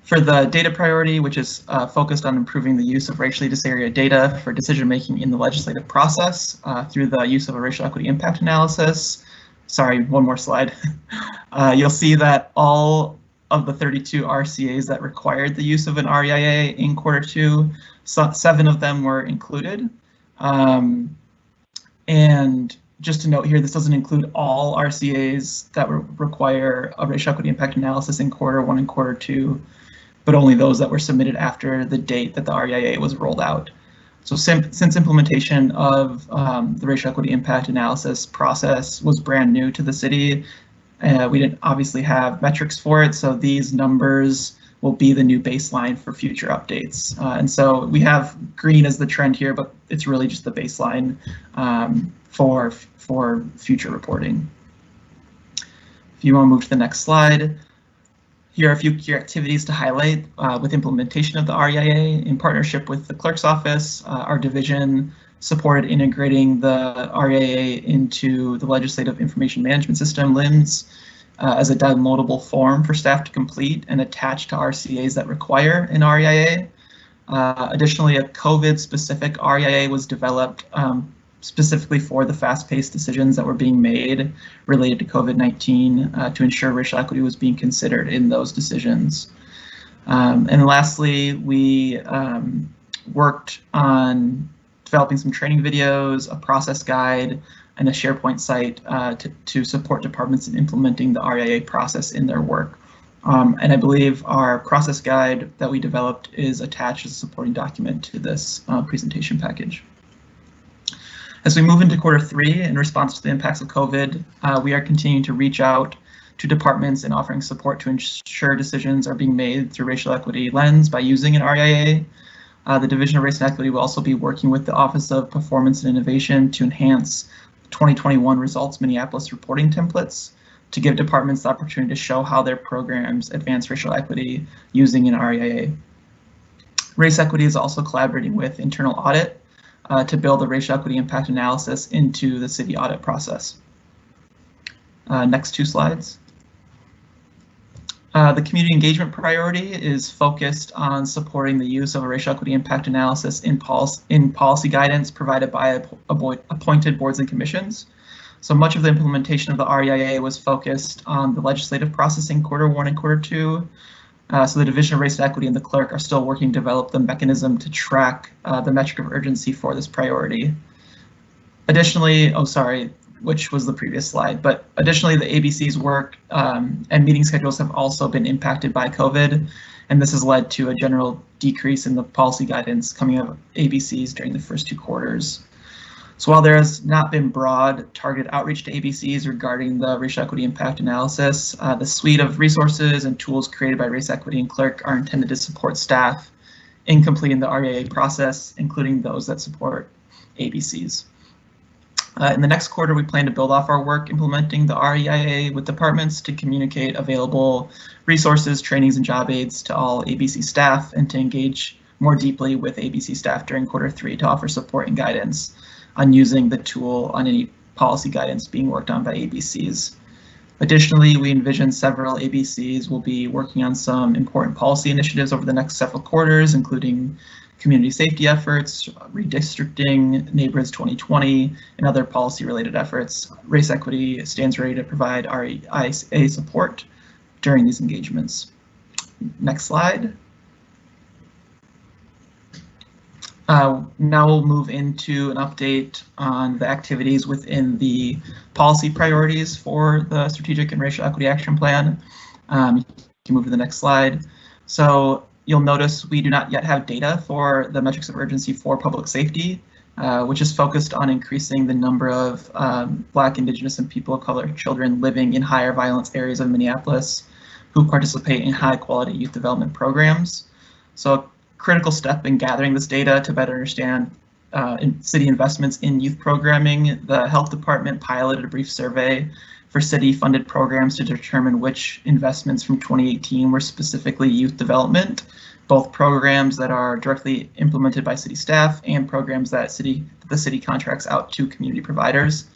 For the data priority, which is focused on improving the use of racially disaggregated data for decision-making in the legislative process through the use of a racial equity impact analysis, sorry, one more slide. You'll see that all of the 32 RCAs that required the use of an REIA in Q2, 7 of them were included. And just to note here, this doesn't include all RCAs that require a racial equity impact analysis in Q1 and Q2, but only those that were submitted after the date that the REIA was rolled out. So since implementation of the racial equity impact analysis process was brand new to the city, we didn't obviously have metrics for it, so these numbers will be the new baseline for future updates. And so we have green as the trend here, but it's really just the baseline for future reporting. If you want to move to the next slide, here are a few key activities to highlight with implementation of the REIA. In partnership with the clerk's office, our division supported integrating the REIA into the Legislative Information Management System, LIMS, as a downloadable form for staff to complete and attach to RCAs that require an REIA. Additionally, a COVID-specific REIA was developed specifically for the fast-paced decisions that were being made related to COVID-19 to ensure racial equity was being considered in those decisions. And lastly, we worked on developing some training videos, a process guide, and a SharePoint site to support departments in implementing the REIA process in their work. And I believe our process guide that we developed is attached as a supporting document to this presentation package. As we move into Q3, in response to the impacts of COVID, we are continuing to reach out to departments and offering support to ensure decisions are being made through racial equity lens by using an REIA. The Division of Race and Equity will also be working with the Office of Performance and Innovation to enhance 2021 results Minneapolis reporting templates to give departments the opportunity to show how their programs advance racial equity using an REIA. Race Equity is also collaborating with internal audit to build a racial equity impact analysis into the city audit process. Next 2 slides. The community engagement priority is focused on supporting the use of a racial equity impact analysis in policy guidance provided by appointed boards and commissions. So much of the implementation of the REIA was focused on the legislative process in Q1 and Q2. So the Division of Race and Equity and the clerk are still working to develop the mechanism to track the metric of urgency for this priority. Additionally, which was the previous slide, but additionally the ABC's work and meeting schedules have also been impacted by COVID, and this has led to a general decrease in the policy guidance coming out of ABCs during the first 2 quarters. So while there has not been broad targeted outreach to ABCs regarding the racial equity impact analysis, the suite of resources and tools created by Race Equity and Clerk are intended to support staff in completing the REIA process, including those that support ABCs. In the next quarter, we plan to build off our work implementing the REIA with departments to communicate available resources, trainings, and job aids to all ABC staff and to engage more deeply with ABC staff during Q3 to offer support and guidance on using the tool on any policy guidance being worked on by ABCs. Additionally, we envision several ABCs will be working on some important policy initiatives over the next several quarters, including community safety efforts, redistricting, Neighborhoods 2020, and other policy-related efforts. Race Equity stands ready to provide REIA support during these engagements. Next slide. Now we'll move into an update on the activities within the policy priorities for the Strategic and Racial Equity Action Plan. You can move to the next slide. So you'll notice we do not yet have data for the metrics of urgency for public safety, which is focused on increasing the number of Black, Indigenous, and people of color children living in higher violence areas of Minneapolis who participate in high quality youth development programs. So critical step in gathering this data to better understand city investments in youth programming, the health department piloted a brief survey for city-funded programs to determine which investments from 2018 were specifically youth development, both programs that are directly implemented by city staff and programs that the city contracts out to community providers.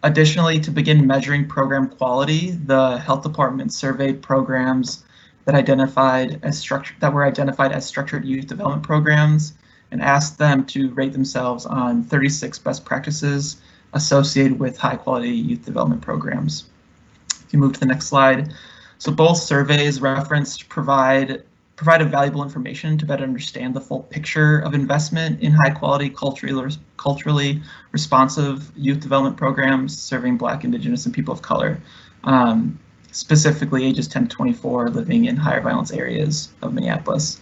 Additionally, to begin measuring program quality, the health department surveyed programs that were identified as structured youth development programs and asked them to rate themselves on 36 best practices associated with high quality youth development programs. If you move to the next slide. So both surveys referenced provided valuable information to better understand the full picture of investment in high quality, culturally responsive youth development programs serving Black, Indigenous, and people of color, specifically ages 10 to 24 living in higher violence areas of Minneapolis.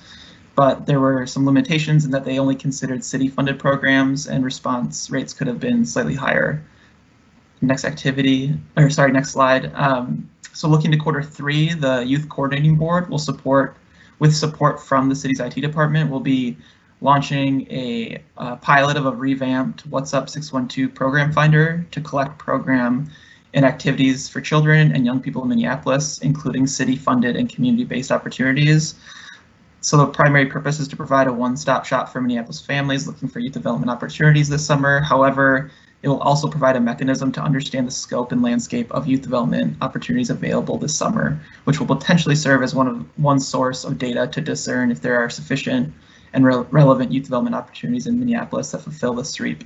But there were some limitations in that they only considered city-funded programs, and response rates could have been slightly higher. Next slide. So looking to Q3, the Youth Coordinating Board will with support from the city's IT department, will be launching a pilot of a revamped What's Up 612 program finder to collect program and activities for children and young people in Minneapolis, including city-funded and community-based opportunities. So the primary purpose is to provide a one-stop shop for Minneapolis families looking for youth development opportunities this summer. However, it will also provide a mechanism to understand the scope and landscape of youth development opportunities available this summer, which will potentially serve as one source of data to discern if there are sufficient and relevant youth development opportunities in Minneapolis that fulfill the STREEP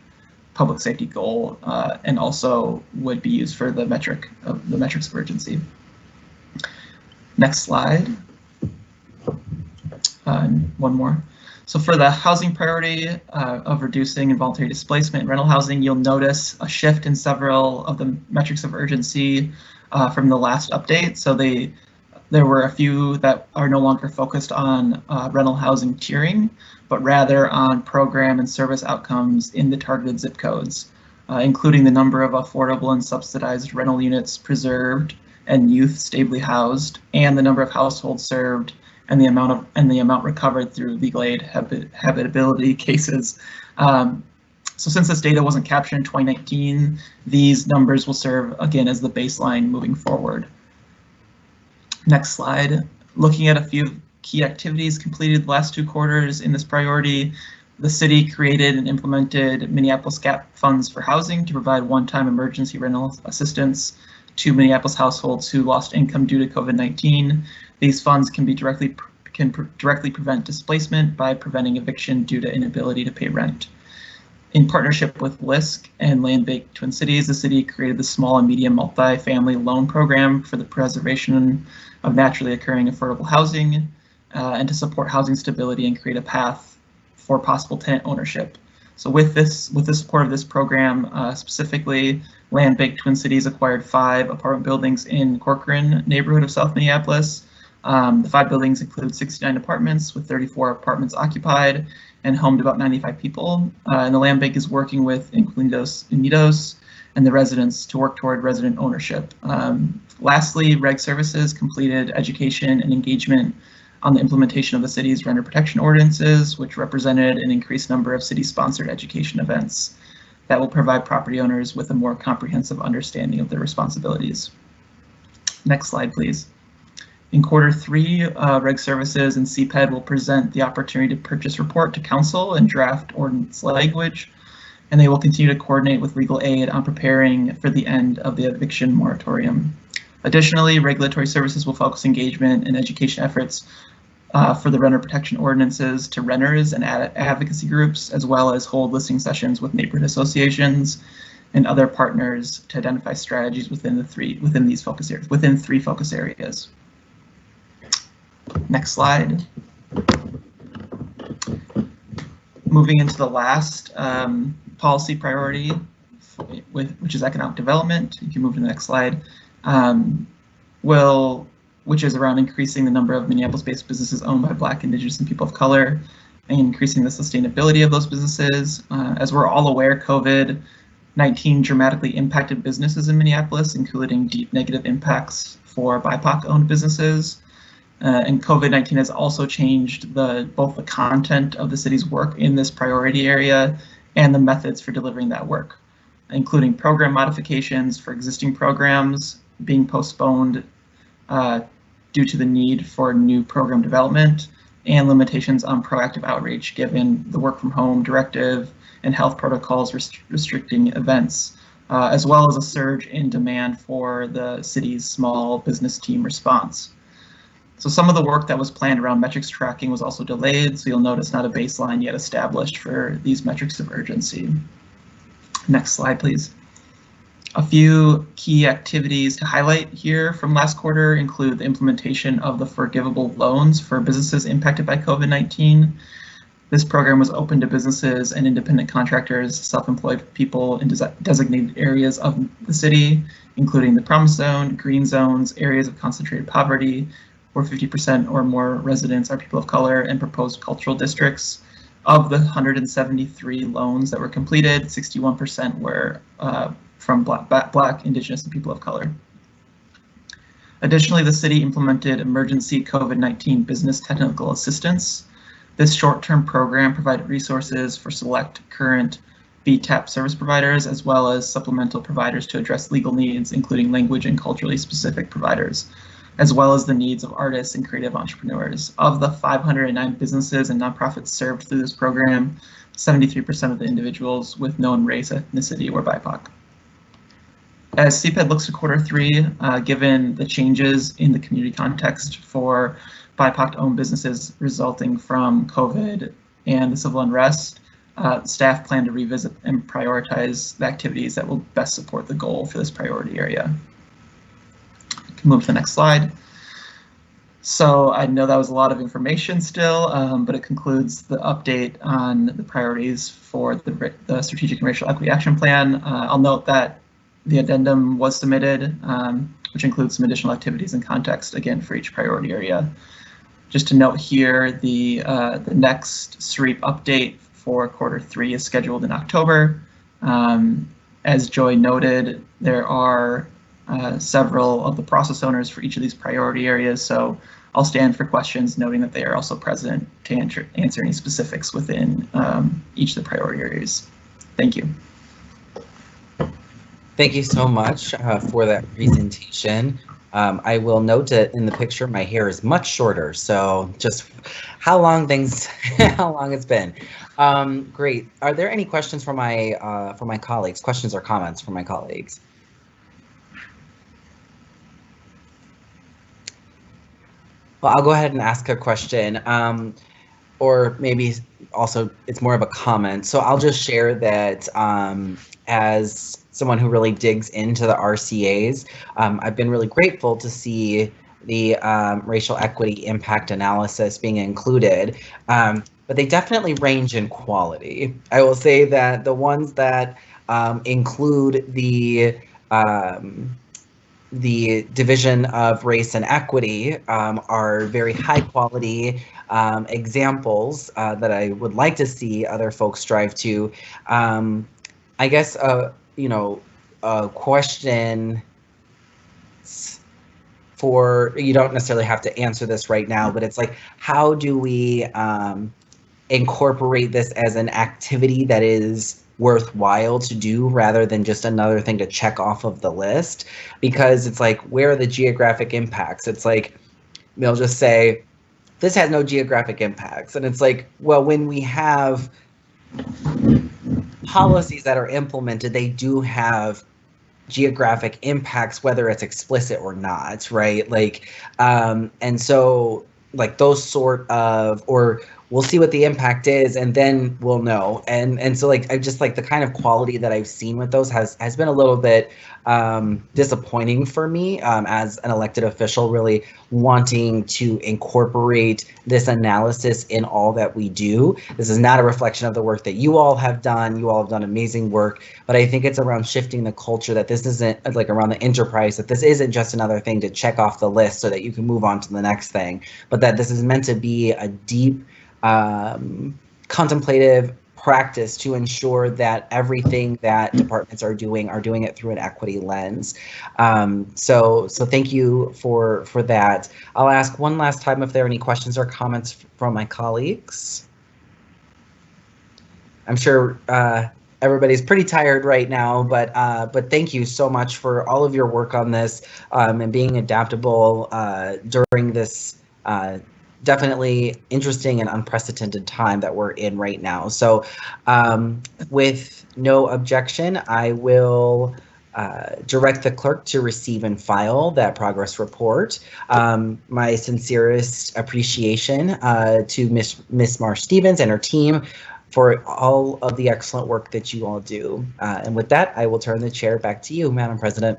public safety goal, and also would be used for the metrics of urgency. Next slide. One more. So for the housing priority of reducing involuntary displacement and rental housing, you'll notice a shift in several of the metrics of urgency from the last update. So there were a few that are no longer focused on rental housing tiering, but rather on program and service outcomes in the targeted zip codes, including the number of affordable and subsidized rental units preserved and youth stably housed, and the number of households served, and the amount recovered through legal aid habitability cases. So since this data wasn't captured in 2019, these numbers will serve again as the baseline moving forward. Next slide. Looking at a few key activities completed the last 2 quarters in this priority, the city created and implemented Minneapolis GAP funds for housing to provide one-time emergency rental assistance to Minneapolis households who lost income due to COVID-19. These funds can directly prevent displacement by preventing eviction due to inability to pay rent. In partnership with LISC and Land Bank Twin Cities, the city created the small and medium multi-family loan program for the preservation of naturally occurring affordable housing and to support housing stability and create a path for possible tenant ownership. So with the support of this program, specifically, Land Bank Twin Cities acquired 5 apartment buildings in Corcoran neighborhood of South Minneapolis. The 5 buildings include 69 apartments with 34 apartments occupied and home to about 95 people. And the land bank is working with Incluidos Unidos and the residents to work toward resident ownership. Lastly, Reg Services completed education and engagement on the implementation of the city's renter protection ordinances, which represented an increased number of city-sponsored education events that will provide property owners with a more comprehensive understanding of their responsibilities. Next slide, please. In Q3, Reg Services and CPED will present the opportunity to purchase report to council and draft ordinance language, and they will continue to coordinate with legal aid on preparing for the end of the eviction moratorium. Additionally, regulatory services will focus engagement and education efforts for the renter protection ordinances to renters and advocacy groups, as well as hold listening sessions with neighborhood associations and other partners to identify strategies within 3 focus areas. Next slide. Moving into the last policy priority, which is economic development. You can move to the next slide. Which is around increasing the number of Minneapolis-based businesses owned by Black, Indigenous, and people of color, and increasing the sustainability of those businesses. As we're all aware, COVID-19 dramatically impacted businesses in Minneapolis, including deep negative impacts for BIPOC-owned businesses. And COVID-19 has also changed both the content of the city's work in this priority area and the methods for delivering that work, including program modifications for existing programs being postponed due to the need for new program development and limitations on proactive outreach given the work from home directive and health protocols restricting events, as well as a surge in demand for the city's small business team response. So some of the work that was planned around metrics tracking was also delayed, so you'll notice not a baseline yet established for these metrics of urgency. Next slide, please. A few key activities to highlight here from last quarter include the implementation of the forgivable loans for businesses impacted by COVID-19. This program was open to businesses and independent contractors, self-employed people in designated areas of the city, including the Promise Zone, green zones, areas of concentrated poverty, where 50% or more residents are people of color, and proposed cultural districts. Of the 173 loans that were completed, 61% were from Black, Indigenous, and people of color. Additionally, the city implemented emergency COVID-19 business technical assistance. This short-term program provided resources for select current BTAP service providers, as well as supplemental providers to address legal needs, including language and culturally specific providers, as well as the needs of artists and creative entrepreneurs. Of the 509 businesses and nonprofits served through this program, 73% of the individuals with known race, ethnicity, or BIPOC. As CPED looks to Q3, given the changes in the community context for BIPOC-owned businesses resulting from COVID and the civil unrest, staff plan to revisit and prioritize the activities that will best support the goal for this priority area. You can move to the next slide. So I know that was a lot of information still, but it concludes the update on the priorities for the Strategic and Racial Equity Action Plan. I'll note that the addendum was submitted, which includes some additional activities and context, again, for each priority area. Just to note here, the next SREEP update for Q3 is scheduled in October. As Joy noted, there are several of the process owners for each of these priority areas, so I'll stand for questions, noting that they are also present to answer any specifics within each of the priority areas. Thank you. Thank you so much for that presentation. I will note that in the picture, my hair is much shorter, so just how long it's been. Great. Are there any questions for my colleagues? Questions or comments from my colleagues? Well, I'll go ahead and ask a question, or maybe also it's more of a comment. So I'll just share that as someone who really digs into the RCAs, I've been really grateful to see the racial equity impact analysis being included, but they definitely range in quality. I will say that the ones that include the division of race and equity are very high quality examples that I would like to see other folks strive to. I guess a question for, you don't necessarily have to answer this right now, but it's like, how do we incorporate this as an activity that is worthwhile to do rather than just another thing to check off of the list? Because it's like, where are the geographic impacts? It's like, they'll just say, this has no geographic impacts. And it's like, well, when we have policies that are implemented, they do have geographic impacts, whether it's explicit or not, right? Like, and so like those sort of, or we'll see what the impact is and then we'll know. And so like, I just like the kind of quality that I've seen with those has been a little bit disappointing for me as an elected official, really wanting to incorporate this analysis in all that we do. This is not a reflection of the work that you all have done. You all have done amazing work, but I think it's around shifting the culture, that this isn't like around the enterprise, that this isn't just another thing to check off the list so that you can move on to the next thing, but that this is meant to be a deep contemplative practice to ensure that everything that departments are doing it through an equity lens. So thank you for that. I'll ask one last time if there are any questions or comments from my colleagues. I'm sure everybody's pretty tired right now, but thank you so much for all of your work on this and being adaptable during this definitely interesting and unprecedented time that we're in right now. So with no objection, I will direct the clerk to receive and file that progress report. My sincerest appreciation to Ms. Marsh Stevens and her team for all of the excellent work that you all do. And with that, I will turn the chair back to you, Madam President.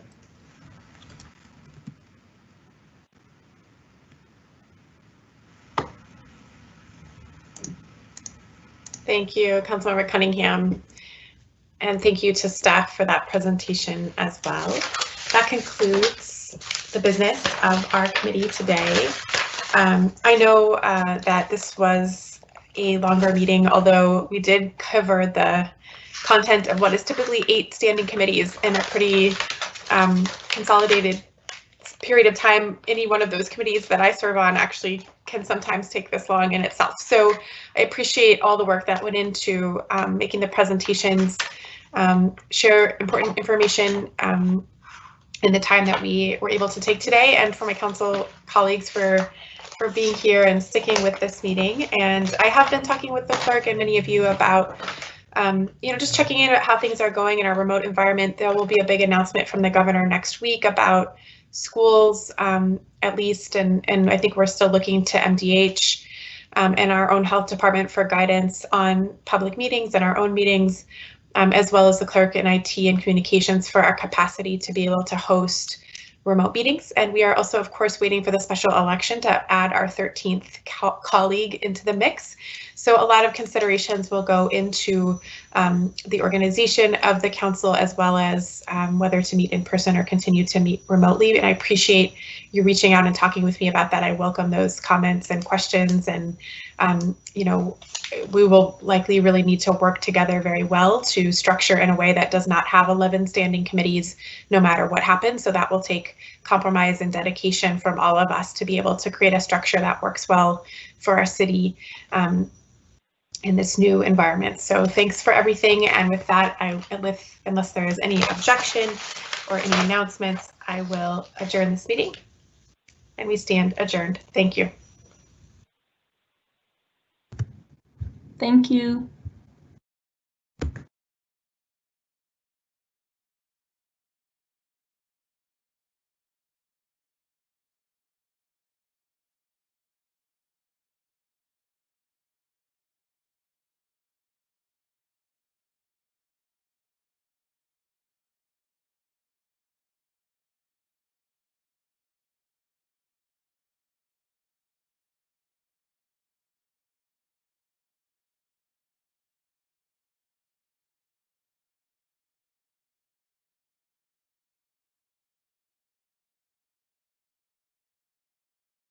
Thank you, Councilmember Cunningham. And thank you to staff for that presentation as well. That concludes the business of our committee today. I know that this was a longer meeting, although we did cover the content of what is typically 8 standing committees in a pretty consolidated period of time. Any one of those committees that I serve on actually can sometimes take this long in itself. So I appreciate all the work that went into making the presentations, share important information in the time that we were able to take today, and for my council colleagues for being here and sticking with this meeting. And I have been talking with the clerk and many of you about just checking in about how things are going in our remote environment. There will be a big announcement from the governor next week about schools, at least, and I think we're still looking to MDH and our own health department for guidance on public meetings and our own meetings, as well as the clerk and IT and communications for our capacity to be able to host remote meetings. And we are also, of course, waiting for the special election to add our 13th colleague into the mix. So a lot of considerations will go into the organization of the council, as well as whether to meet in person or continue to meet remotely. And I appreciate you reaching out and talking with me about that. I welcome those comments and questions. And, we will likely really need to work together very well to structure in a way that does not have 11 standing committees, no matter what happens. So that will take compromise and dedication from all of us to be able to create a structure that works well for our city in this new environment. So thanks for everything. And with that, unless there is any objection or any announcements, I will adjourn this meeting. And we stand adjourned. Thank you. Thank you.